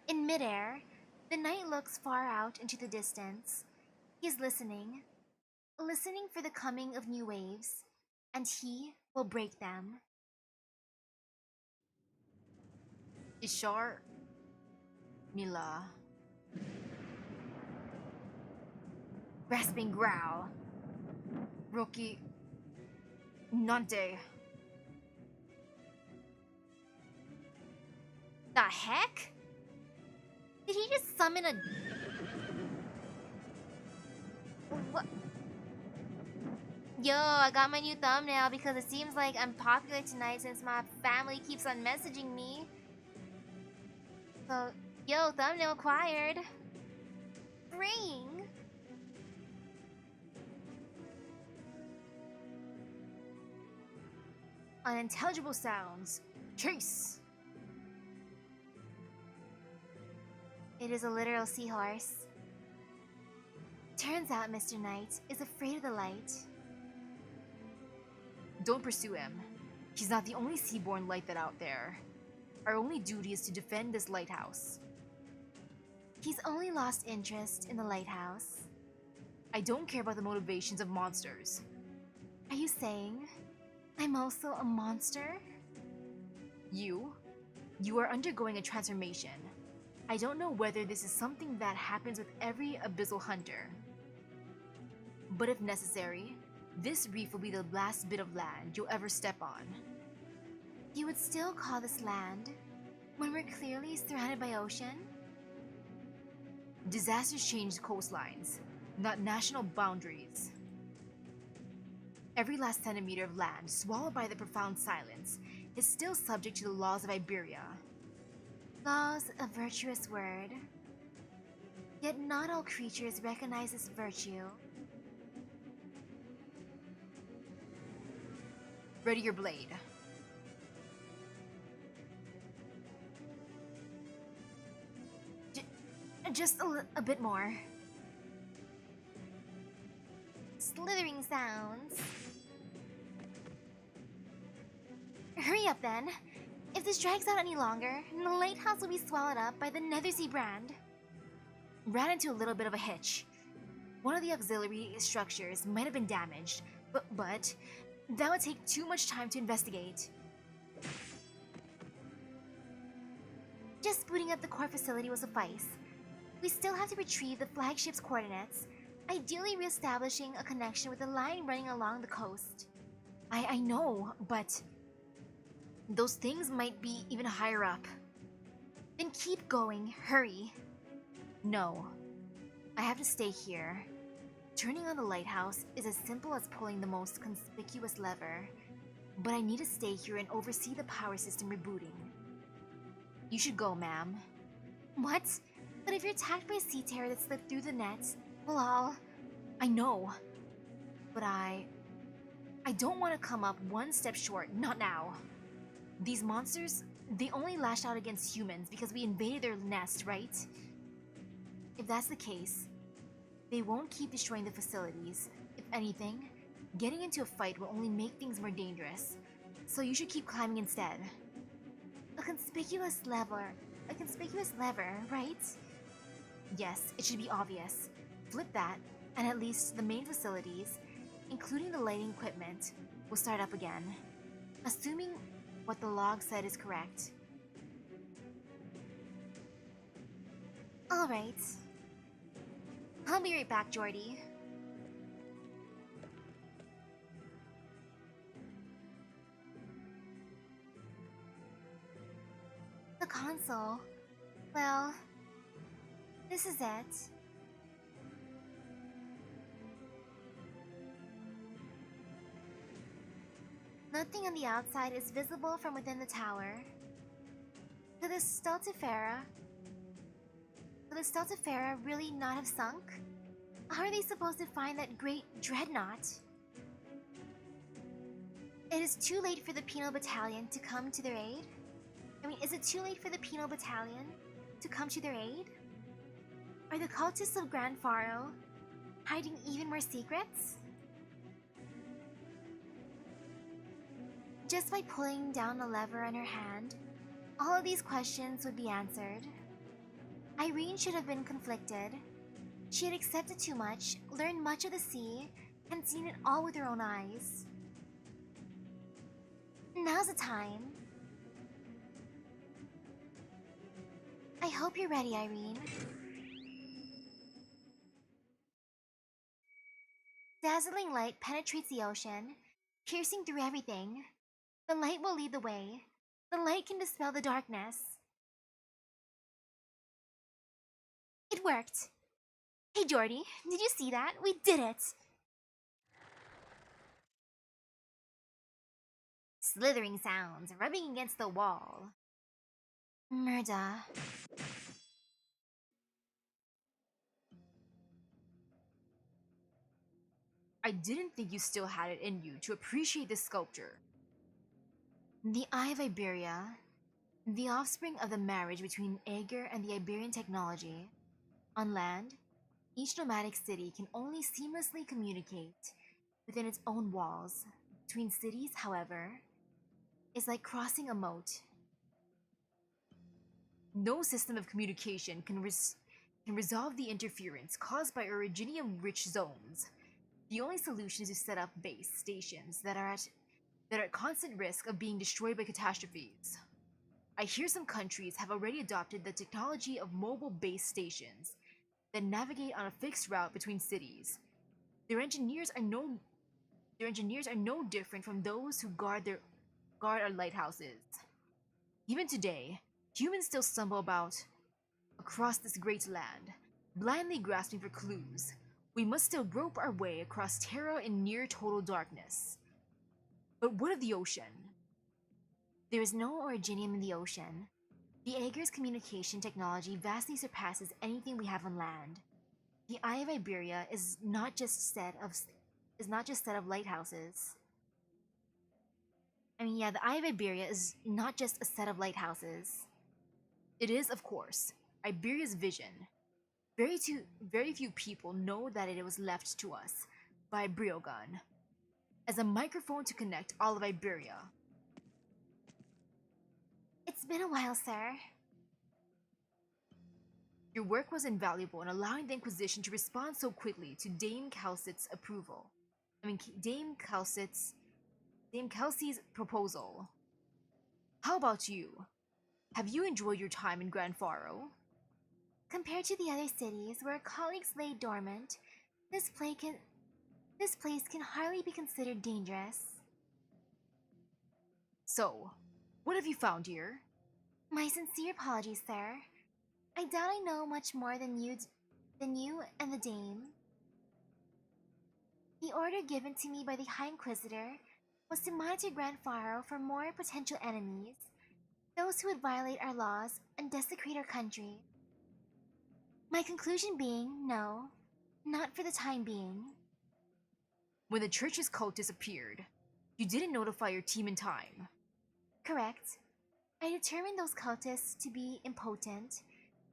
In midair, the knight looks far out into the distance. He is listening for the coming of new waves, and he will break them. Ishar, Mila. Grasping growl. Roki, Nante. The heck? Did he just summon a... What? Yo, I got my new thumbnail because it seems like I'm popular tonight since my family keeps on messaging me. So, yo, thumbnail acquired. Ring. Unintelligible sounds. Chase! It is a literal seahorse. Turns out Mr. Knight is afraid of the light. Don't pursue him. He's not the only seaborn light that out there. Our only duty is to defend this lighthouse. He's only lost interest in the lighthouse. I don't care about the motivations of monsters. Are you saying I'm also a monster? You are undergoing a transformation. I don't know whether this is something that happens with every abyssal hunter. But if necessary, this reef will be the last bit of land you'll ever step on. You would still call this land when we're clearly surrounded by ocean? Disasters change coastlines, not national boundaries. Every last centimeter of land swallowed by the profound silence is still subject to the laws of Iberia. Laws, a virtuous word. Yet not all creatures recognize this virtue. Ready your blade. Just a bit more. Slithering sounds. Hurry up then. If this drags out any longer, the lighthouse will be swallowed up by the Nethersea brand. Ran into a little bit of a hitch. One of the auxiliary structures might have been damaged, but that would take too much time to investigate. Just booting up the core facility will suffice. We still have to retrieve the flagship's coordinates, ideally reestablishing a connection with the line running along the coast. I know, but those things might be even higher up. Then keep going, hurry. No, I have to stay here. Turning on the lighthouse is as simple as pulling the most conspicuous lever, but I need to stay here and oversee the power system rebooting. You should go, ma'am. What? But if you're attacked by a sea terror that slipped through the net, we'll all... I know, but I don't want to come up one step short, not now. These monsters, they only lashed out against humans because we invaded their nest, right? If that's the case, they won't keep destroying the facilities. If anything, getting into a fight will only make things more dangerous. So you should keep climbing instead. A conspicuous lever. A conspicuous lever, right? Yes, it should be obvious. Flip that, and at least the main facilities, including the lighting equipment, will start up again. Assuming what the log said is correct. Alright. I'll be right back, Jordy. The console. Well, this is it. Nothing on the outside is visible from within the tower. Could the Stultifera really not have sunk? How are they supposed to find that great dreadnought? It is too late for the Penal Battalion to come to their aid? I mean, is it too late for the Penal Battalion to come to their aid? Are the cultists of Grand Faro hiding even more secrets? Just by pulling down the lever on her hand, all of these questions would be answered. Irene should have been conflicted. She had accepted too much, learned much of the sea, and seen it all with her own eyes. Now's the time. I hope you're ready, Irene. Dazzling light penetrates the ocean, piercing through everything. The light will lead the way. The light can dispel the darkness. It worked. Hey Jordy, did you see that? We did it! Slithering sounds, rubbing against the wall. Murda. I didn't think you still had it in you to appreciate this sculpture. The Eye of Iberia, the offspring of the marriage between Aegir and the Iberian technology. On land, each nomadic city can only seamlessly communicate within its own walls. Between cities, however, is like crossing a moat. No system of communication can resolve the interference caused by Originium-rich zones. The only solution is to set up base stations that are at constant risk of being destroyed by catastrophes. I hear some countries have already adopted the technology of mobile base stations that navigate on a fixed route between cities. Their engineers are no different from those who guard our lighthouses. Even today, humans still stumble about across this great land, blindly grasping for clues. We must still grope our way across Terra in near total darkness. But what of the ocean? There is no originium in the ocean. The Aegir's communication technology vastly surpasses anything we have on land. The Eye of Iberia is not just set of lighthouses. The Eye of Iberia is not just a set of lighthouses. It is, of course, Iberia's vision. Very few people know that it was left to us by Briogan as a microphone to connect all of Iberia. It's been a while, sir. Your work was invaluable in allowing the Inquisition to respond so quickly to Dame Kelsey's proposal. How about you? Have you enjoyed your time in Grand Faro? Compared to the other cities where colleagues lay dormant, this place can hardly be considered dangerous. So, what have you found here? My sincere apologies, sir. I doubt I know much more than you and the Dame. The order given to me by the High Inquisitor was to monitor Grand Faro for more potential enemies, those who would violate our laws and desecrate our country. My conclusion being, no, not for the time being. When the church's cultists appeared, you didn't notify your team in time. Correct. I determined those cultists to be impotent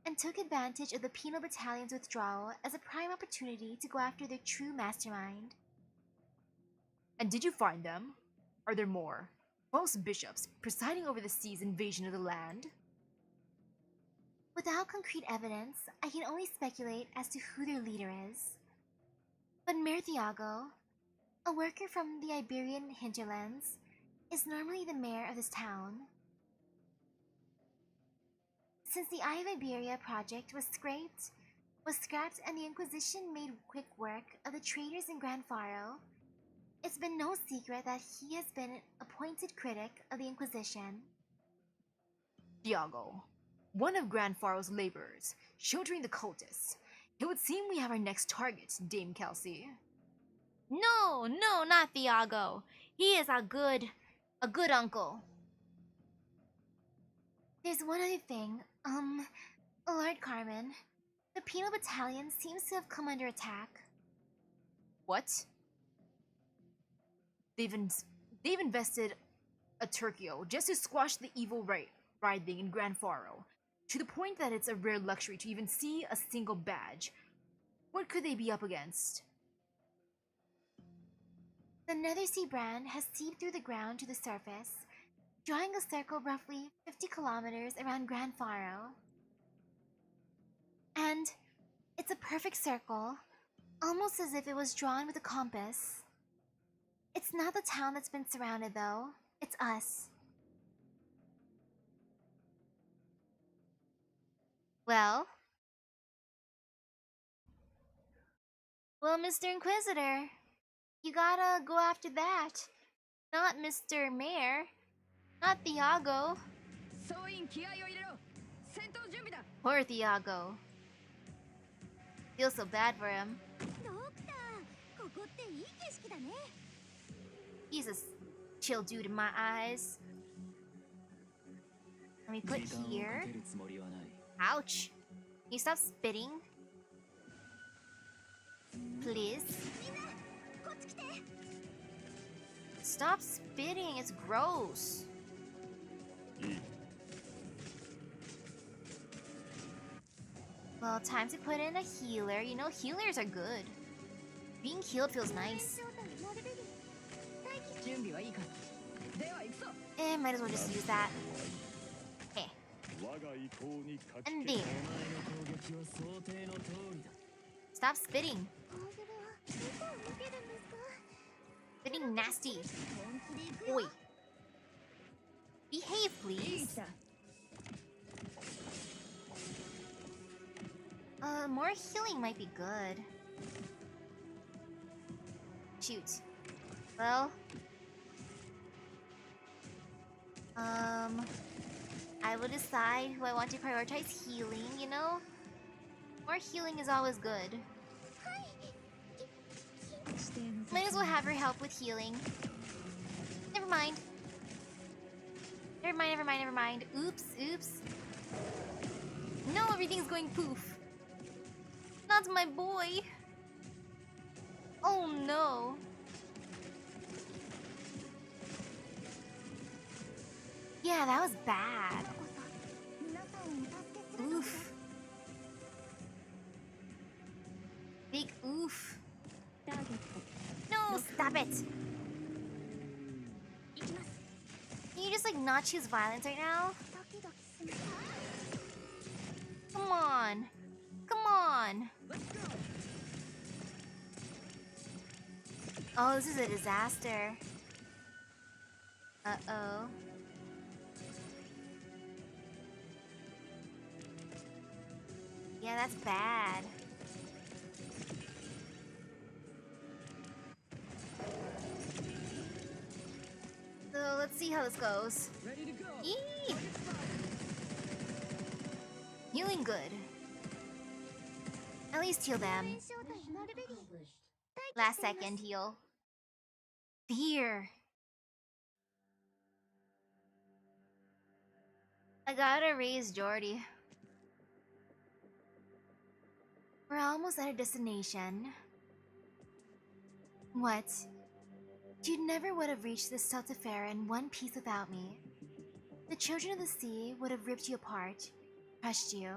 and took advantage of the Penal Battalion's withdrawal as a prime opportunity to go after their true mastermind. And did you find them? Are there more? False bishops presiding over the sea's invasion of the land? Without concrete evidence, I can only speculate as to who their leader is. But Mayor Thiago, a worker from the Iberian hinterlands, is normally the mayor of this town. Since the Eye of Iberia project was scrapped and the Inquisition made quick work of the traitors in Gran Faro, it's been no secret that he has been an appointed critic of the Inquisition. Thiago, one of Gran Faro's laborers, sheltering the cultists. It would seem we have our next target, Dame Kelsey. No, not Thiago. He is a good uncle. There's one other thing. Lord Carmen, the penal battalion seems to have come under attack. What? They've invested a Turkio just to squash the evil writhing in Gran Faro, to the point that it's a rare luxury to even see a single badge. What could they be up against? The Nethersea brand has seeped through the ground to the surface, drawing a circle roughly 50 kilometers around Gran Faro. And it's a perfect circle, almost as if it was drawn with a compass. It's not the town that's been surrounded, though. It's us. Well, Mr. Inquisitor, you gotta go after that. Not Mr. Mayor. Not Thiago. Poor Thiago. Feel so bad for him. He's a chill dude in my eyes. Let me put here. Ouch. Can you stop spitting? Please? Stop spitting, it's gross. Well, time to put in a healer. You know, healers are good. Being healed feels nice. Might as well just use that. Okay. And there. Stop spitting. Spitting nasty. Oi. Behave, please. More healing might be good. Shoot. Well. I will decide who I want to prioritize healing, you know? More healing is always good. Might as well have her help with healing. Never mind. Never mind. Oops. No, everything's going poof. Not my boy. Oh no. Yeah, that was bad. Oof. Big oof. No, stop it. Can you just like not choose violence right now? Come on. Oh, this is a disaster. Uh-oh. Yeah, that's bad. So let's see how this goes. Eee! Healing good. At least heal them. Last second heal. Fear. I gotta raise Jordy. We're almost at our destination. What? You never would have reached this Celtifera in one piece without me. The children of the sea would have ripped you apart, crushed you,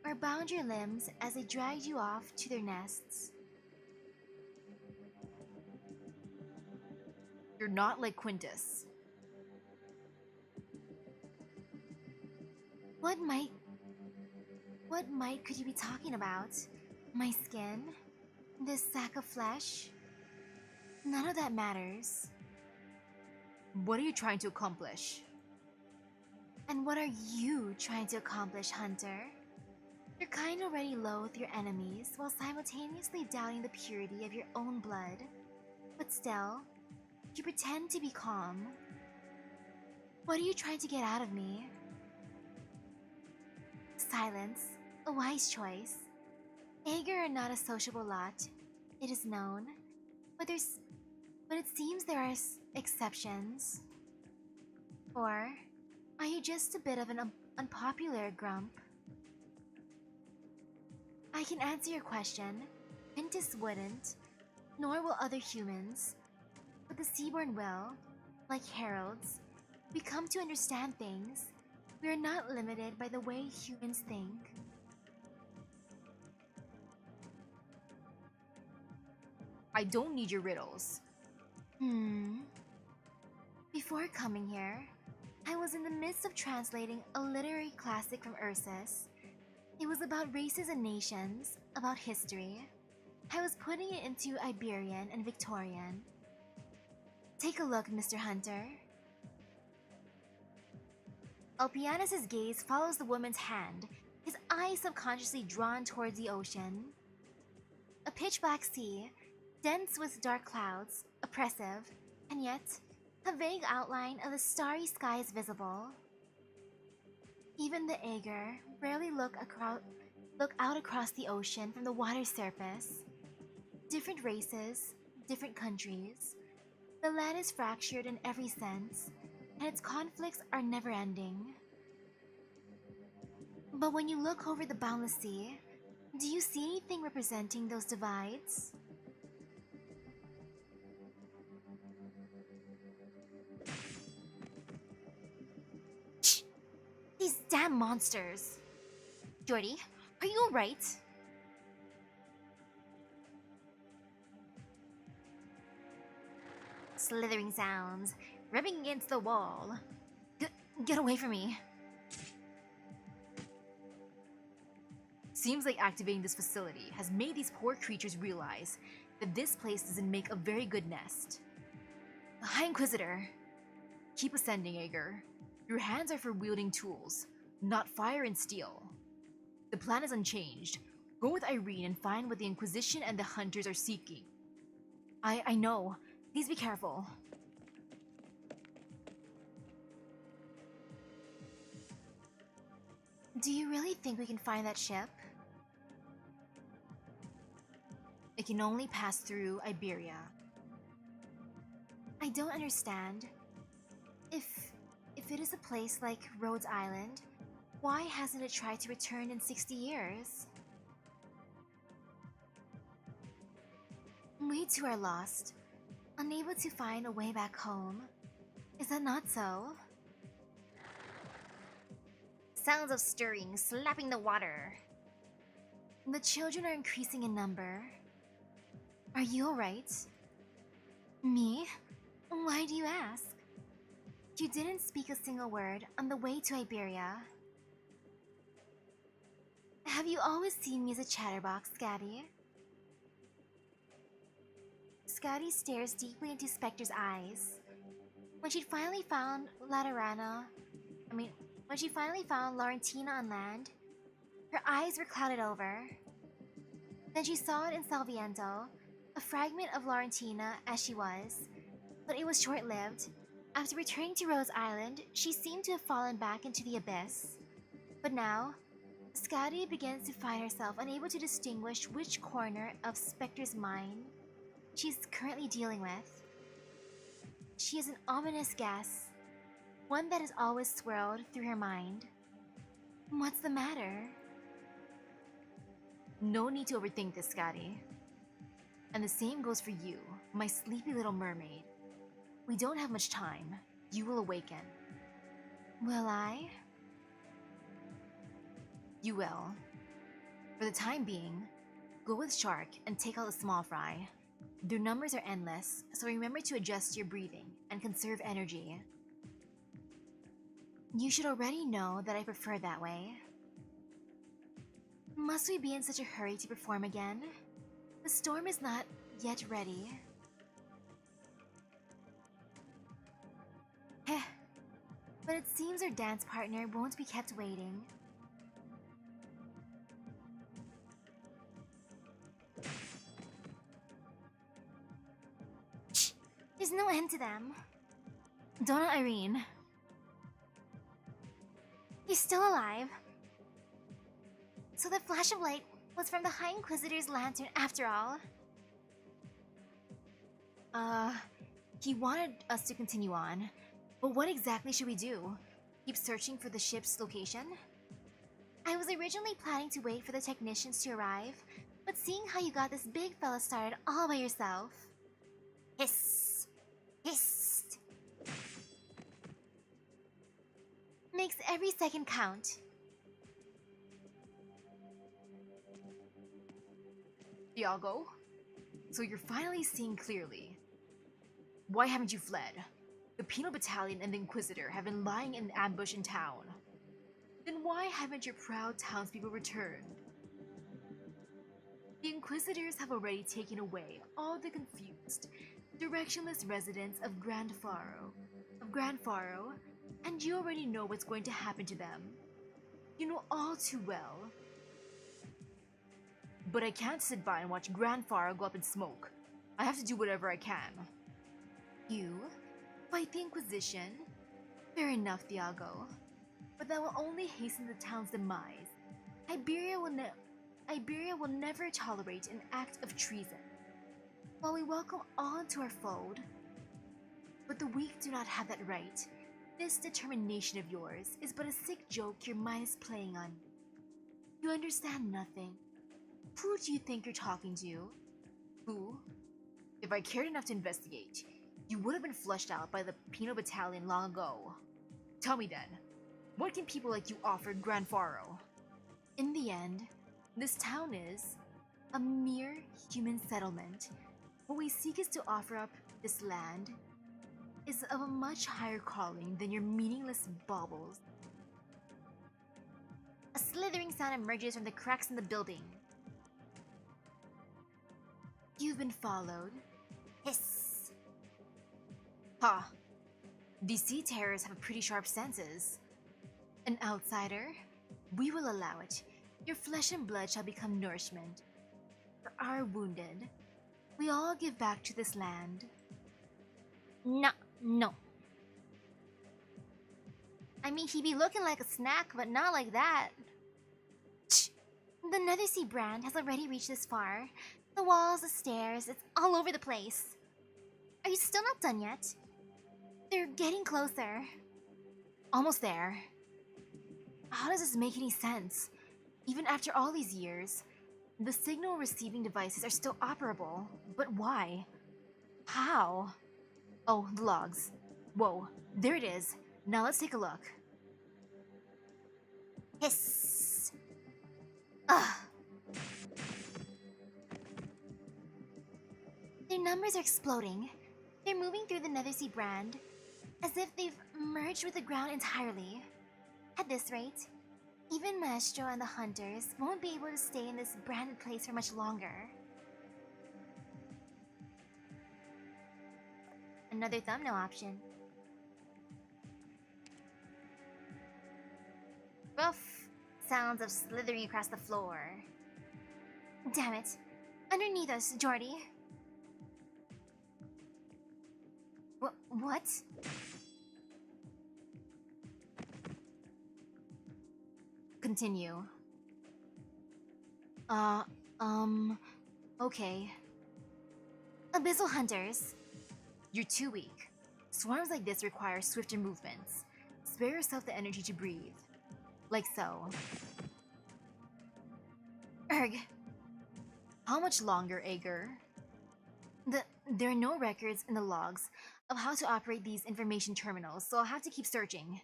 or bound your limbs as they dragged you off to their nests. You're not like Quintus. What might... What might could you be talking about? My skin? This sack of flesh? None of that matters. What are you trying to accomplish? And what are you trying to accomplish, Hunter? Your kind already loathe your enemies while simultaneously doubting the purity of your own blood. But still, you pretend to be calm. What are you trying to get out of me? Silence, a wise choice. Ager are not a sociable lot, it is known. But it seems there are exceptions. Or are you just a bit of an unpopular grump? I can answer your question. Ventus wouldn't, nor will other humans. But the Seaborn will, like heralds. We come to understand things. We are not limited by the way humans think. I don't need your riddles. Before coming here, I was in the midst of translating a literary classic from Ursus. It was about races and nations, about history. I was putting it into Iberian and Victorian. Take a look, Mr. Hunter. Alpianus' gaze follows the woman's hand, his eyes subconsciously drawn towards the ocean. A pitch-black sea, dense with dark clouds, oppressive, and yet a vague outline of the starry sky is visible. Even the Ager rarely look out across the ocean from the water's surface. Different races, different countries. The land is fractured in every sense, and its conflicts are never-ending. But when you look over the boundless sea, do you see anything representing those divides? Shh! These damn monsters! Jordy, are you alright? Slithering sounds, rubbing against the wall. Get away from me. Seems like activating this facility has made these poor creatures realize that this place doesn't make a very good nest. High Inquisitor! Keep ascending, Ager. Your hands are for wielding tools, not fire and steel. The plan is unchanged. Go with Irene and find what the Inquisition and the Hunters are seeking. I know. Please be careful. Do you really think we can find that ship? It can only pass through Iberia. I don't understand. If it is a place like Rhodes Island, why hasn't it tried to return in 60 years? We too are lost, unable to find a way back home. Is that not so? Sounds of stirring, slapping the water. The children are increasing in number. Are you alright? Me? Why do you ask? You didn't speak a single word on the way to Iberia. Have you always seen me as a chatterbox, Scatty? Scotty stares deeply into Spectre's eyes. When she'd finally found Laurentina on land, her eyes were clouded over. Then she saw it in Salviento, a fragment of Laurentina as she was, but it was short-lived. After returning to Rose Island, she seemed to have fallen back into the abyss. But now, Scotty begins to find herself unable to distinguish which corner of Spectre's mind she's currently dealing with. She is an ominous guess, one that has always swirled through her mind. What's the matter? No need to overthink this, Scotty. And the same goes for you, my sleepy little mermaid. We don't have much time. You will awaken. Will I? You will. For the time being, go with Shark and take out the small fry. Their numbers are endless, so remember to adjust your breathing and conserve energy. You should already know that I prefer that way. Must we be in such a hurry to perform again? The storm is not yet ready. Heh. But it seems our dance partner won't be kept waiting. Shh! There's no end to them. Donna Irene. He's still alive. So the flash of light was from the High Inquisitor's lantern after all. He wanted us to continue on. But what exactly should we do? Keep searching for the ship's location? I was originally planning to wait for the technicians to arrive, but seeing how you got this big fella started all by yourself. Hiss! Hiss! Makes every second count. Iago? So you're finally seeing clearly. Why haven't you fled? The Penal Battalion and the Inquisitor have been lying in ambush in town. Then why haven't your proud townspeople returned? The Inquisitors have already taken away all the confused, directionless residents of Grand Faro, and you already know what's going to happen to them. You know all too well. But I can't sit by and watch Grand Faro go up in smoke. I have to do whatever I can. You? Fight the Inquisition? Fair enough, Iago. But that will only hasten the town's demise. Iberia will never tolerate an act of treason. While we welcome all into our fold, but the weak do not have that right. This determination of yours is but a sick joke your mind is playing on. You understand nothing. Who do you think you're talking to? Who? If I cared enough to investigate, you would have been flushed out by the Penal Battalion long ago. Tell me then, what can people like you offer Grand Faro? In the end, this town is a mere human settlement. What we seek is to offer up this land is of a much higher calling than your meaningless baubles. A slithering sound emerges from the cracks in the building. You've been followed. Hiss! Ha! These sea terrors have pretty sharp senses. An outsider? We will allow it. Your flesh and blood shall become nourishment. For our wounded, we all give back to this land. No. I mean, he be looking like a snack, but not like that. Shh. The Nethersea brand has already reached this far. The walls, the stairs, it's all over the place. Are you still not done yet? They're getting closer. Almost there. How does this make any sense? Even after all these years, the signal receiving devices are still operable. But why? How? Oh, the logs. Whoa, there it is. Now let's take a look. Hiss! Ugh! Their numbers are exploding. They're moving through the Nethersea brand, as if they've merged with the ground entirely. At this rate, even Maestro and the Hunters won't be able to stay in this branded place for much longer. Another thumbnail option. Rough sounds of slithering across the floor. Damn it. Underneath us, Jordy. What? Continue. Okay. Abyssal Hunters. You're too weak. Swarms like this require swifter movements. Spare yourself the energy to breathe. Like so. Erg. How much longer, Ager? There are no records in the logs of how to operate these information terminals, so I'll have to keep searching.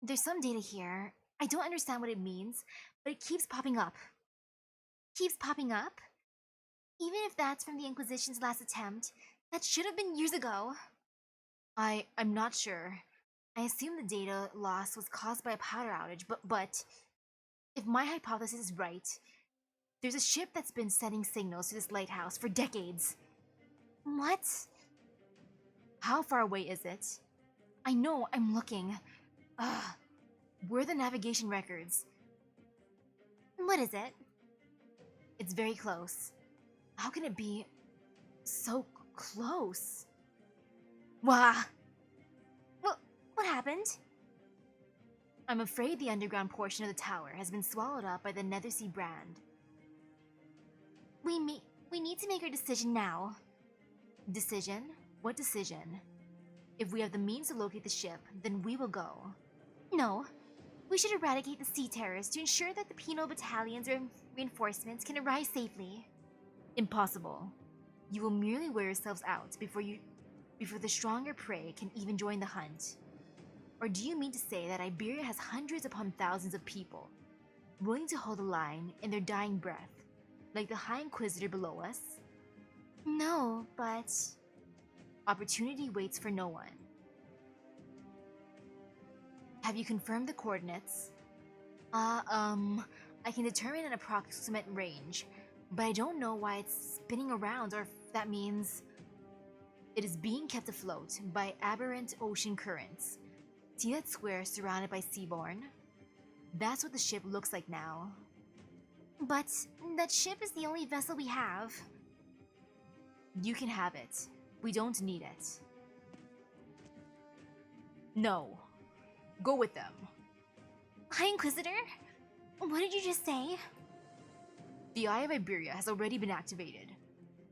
There's some data here. I don't understand what it means, but it keeps popping up. Keeps popping up? Even if that's from the Inquisition's last attempt, that should have been years ago. I'm not sure. I assume the data loss was caused by a power outage, but if my hypothesis is right, there's a ship that's been sending signals to this lighthouse for decades. What? How far away is it? I know, I'm looking. Ugh. Where are the navigation records? What is it? It's very close. How can it be so close? Wah! What happened? I'm afraid the underground portion of the tower has been swallowed up by the Nethersea brand. We need to make our decision now. Decision? What decision? If we have the means to locate the ship, then we will go. No. We should eradicate the sea terrors to ensure that the penal battalions or reinforcements can arrive safely. Impossible. You will merely wear yourselves out before the stronger prey can even join the hunt. Or do you mean to say that Iberia has hundreds upon thousands of people, willing to hold the line in their dying breath, like the High Inquisitor below us? No, but... Opportunity waits for no one. Have you confirmed the coordinates? I can determine an approximate range, but I don't know why it's spinning around or if that means... It is being kept afloat by aberrant ocean currents. See that square surrounded by seaborne? That's what the ship looks like now. But that ship is the only vessel we have. You can have it. We don't need it. No. Go with them. High Inquisitor? What did you just say? The Eye of Iberia has already been activated.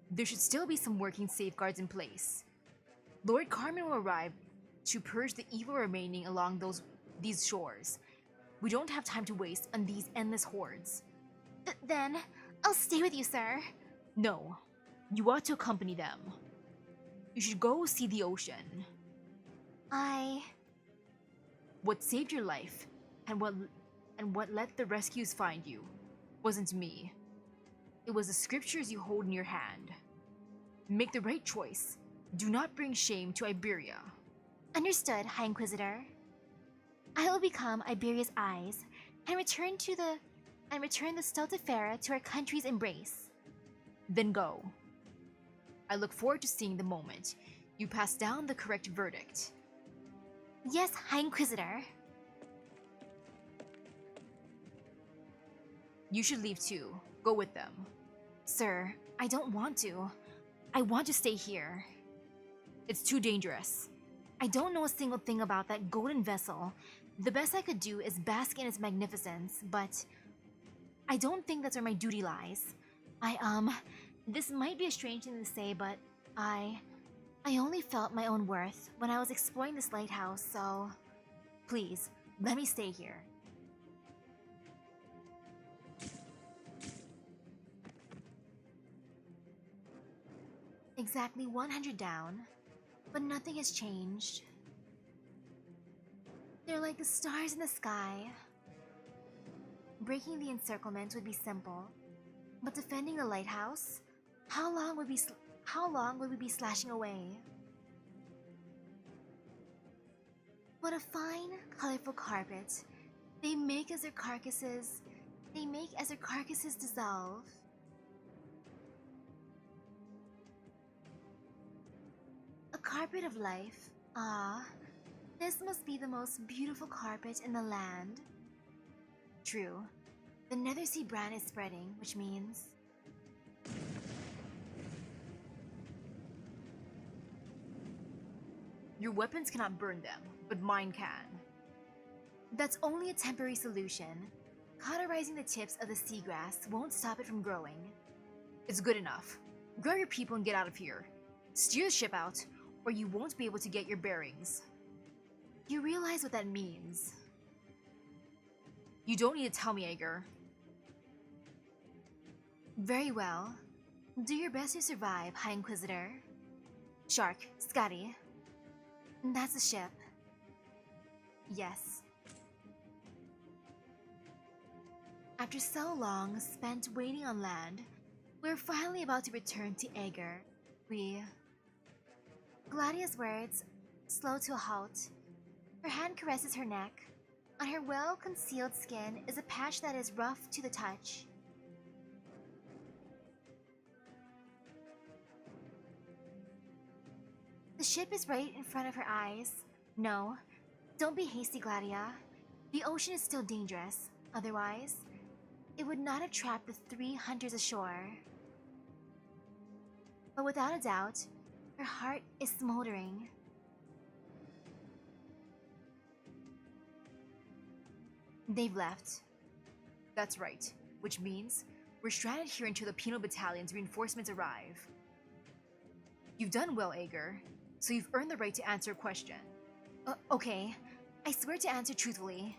There should still be some working safeguards in place. Lord Carmen will arrive to purge the evil remaining along these shores. We don't have time to waste on these endless hordes. Then, I'll stay with you, sir. No. You ought to accompany them. You should go see the ocean. What saved your life, and what let the rescues find you, wasn't me. It was the scriptures you hold in your hand. Make the right choice. Do not bring shame to Iberia. Understood, High Inquisitor. I will become Iberia's eyes and return the Stultifera to our country's embrace. Then go. I look forward to seeing the moment you pass down the correct verdict. Yes, High Inquisitor. You should leave too. Go with them. Sir, I don't want to. I want to stay here. It's too dangerous. I don't know a single thing about that golden vessel. The best I could do is bask in its magnificence, but I don't think that's where my duty lies. This might be a strange thing to say, but I only felt my own worth when I was exploring this lighthouse, so please, let me stay here. Exactly 100 down, but nothing has changed. They're like the stars in the sky. Breaking the encirclement would be simple, but defending the lighthouse? How long would we be slashing away? What a fine, colorful carpet they make as their carcasses dissolve. A carpet of life. Ah, this must be the most beautiful carpet in the land. True. The Nethersea brand is spreading, which means... Your weapons cannot burn them, but mine can. That's only a temporary solution. Cauterizing the tips of the seagrass won't stop it from growing. It's good enough. Grab your people and get out of here. Steer the ship out, or you won't be able to get your bearings. You realize what that means. You don't need to tell me, Ager. Very well. Do your best to survive, High Inquisitor. Shark, Scotty. That's the ship. Yes. After so long spent waiting on land, we're finally about to return to Ager. Gladia's words slow to a halt. Her hand caresses her neck. On her well-concealed skin is a patch that is rough to the touch. The ship is right in front of her eyes. No, don't be hasty, Gladia. The ocean is still dangerous. Otherwise, it would not have trapped the 3 hunters ashore. But without a doubt, her heart is smoldering. They've left. That's right, which means we're stranded here until the Penal Battalion's reinforcements arrive. You've done well, Ager, so you've earned the right to answer a question. Okay, I swear to answer truthfully.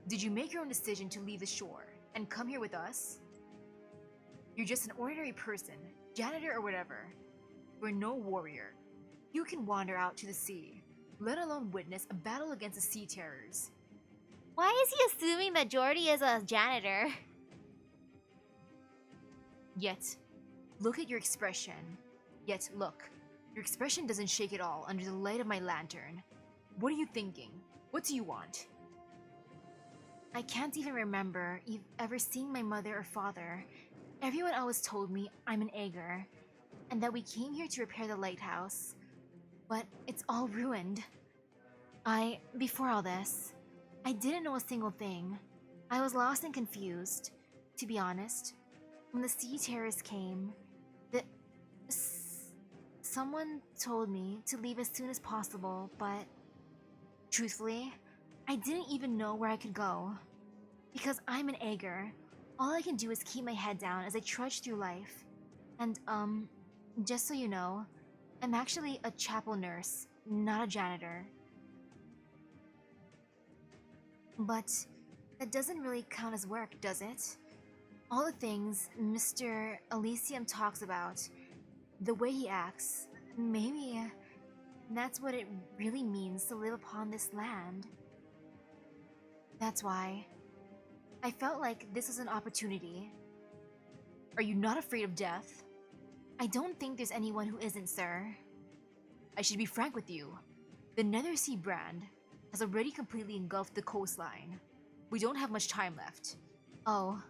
Did you make your own decision to leave the shore and come here with us? You're just an ordinary person, janitor or whatever. You're no warrior. You can wander out to the sea, let alone witness a battle against the sea terrors. Why is he assuming that Jordy is a janitor? Yet, look at your expression. Your expression doesn't shake at all under the light of my lantern. What are you thinking? What do you want? I can't even remember ever seeing my mother or father. Everyone always told me I'm an Ager, and that we came here to repair the lighthouse. But it's all ruined. Before all this, I didn't know a single thing. I was lost and confused, to be honest. When the sea terrors came, someone told me to leave as soon as possible, but truthfully, I didn't even know where I could go. Because I'm an Ager, all I can do is keep my head down as I trudge through life. And, just so you know, I'm actually a chapel nurse, not a janitor. But that doesn't really count as work, does it? All the things Mr. Elysium talks about, the way he acts, maybe that's what it really means to live upon this land. That's why I felt like this was an opportunity. Are you not afraid of death? I don't think there's anyone who isn't, sir. I should be frank with you. The Nethersea brand has already completely engulfed the coastline. We don't have much time left. Oh.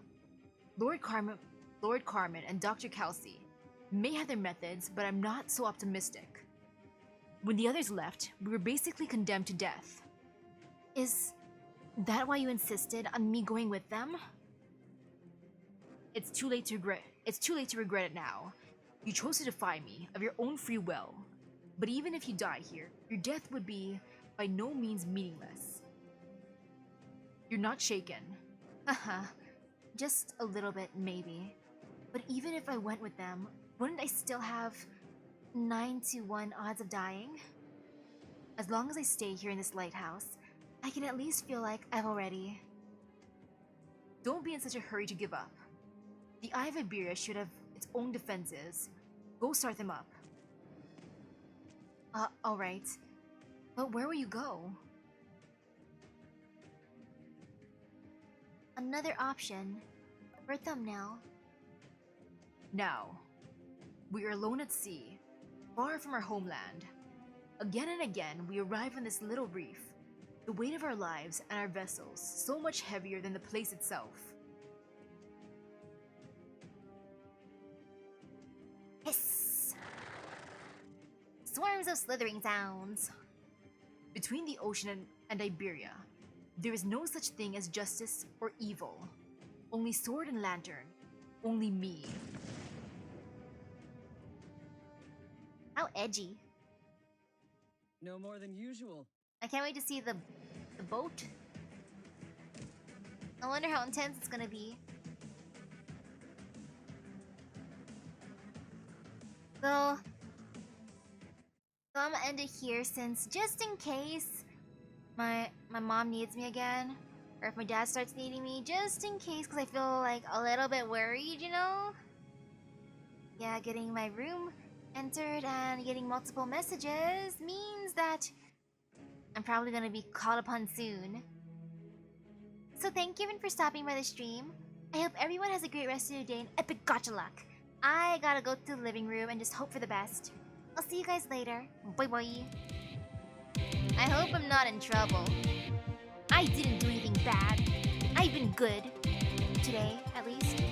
Lord Carmen and Dr. Kelsey may have their methods, but I'm not so optimistic. When the others left, we were basically condemned to death. Is that why you insisted on me going with them? It's too late to regret it now. You chose to defy me of your own free will. But even if you die here, your death would be by no means meaningless. You're not shaken. Haha. Just a little bit, maybe. But even if I went with them, wouldn't I still have 9 to 1 odds of dying? As long as I stay here in this lighthouse, I can at least feel like I've already... Don't be in such a hurry to give up. The Eye of Iberia should have its own defenses. Go start them up. Alright. But where will you go? Another option for a thumbnail. Now, we are alone at sea, far from our homeland. Again and again, we arrive on this little reef. The weight of our lives and our vessels so much heavier than the place itself. Hiss! Swarms of slithering sounds. Between the ocean and Iberia, there is no such thing as justice or evil. Only sword and lantern. Only me. How edgy. No more than usual. I can't wait to see the boat. I wonder how intense it's gonna be. So I'm gonna end it here since just in case my mom needs me again, or if my dad starts needing me, just in case, because I feel like a little bit worried, you know? Yeah, getting my room entered and getting multiple messages means that I'm probably gonna be called upon soon. So thank you everyone for stopping by the stream. I hope everyone has a great rest of your day and epic gotcha luck. I gotta go to the living room and just hope for the best. I'll see you guys later. Bye bye. I hope I'm not in trouble. I didn't do anything bad. I've been good. Today, at least.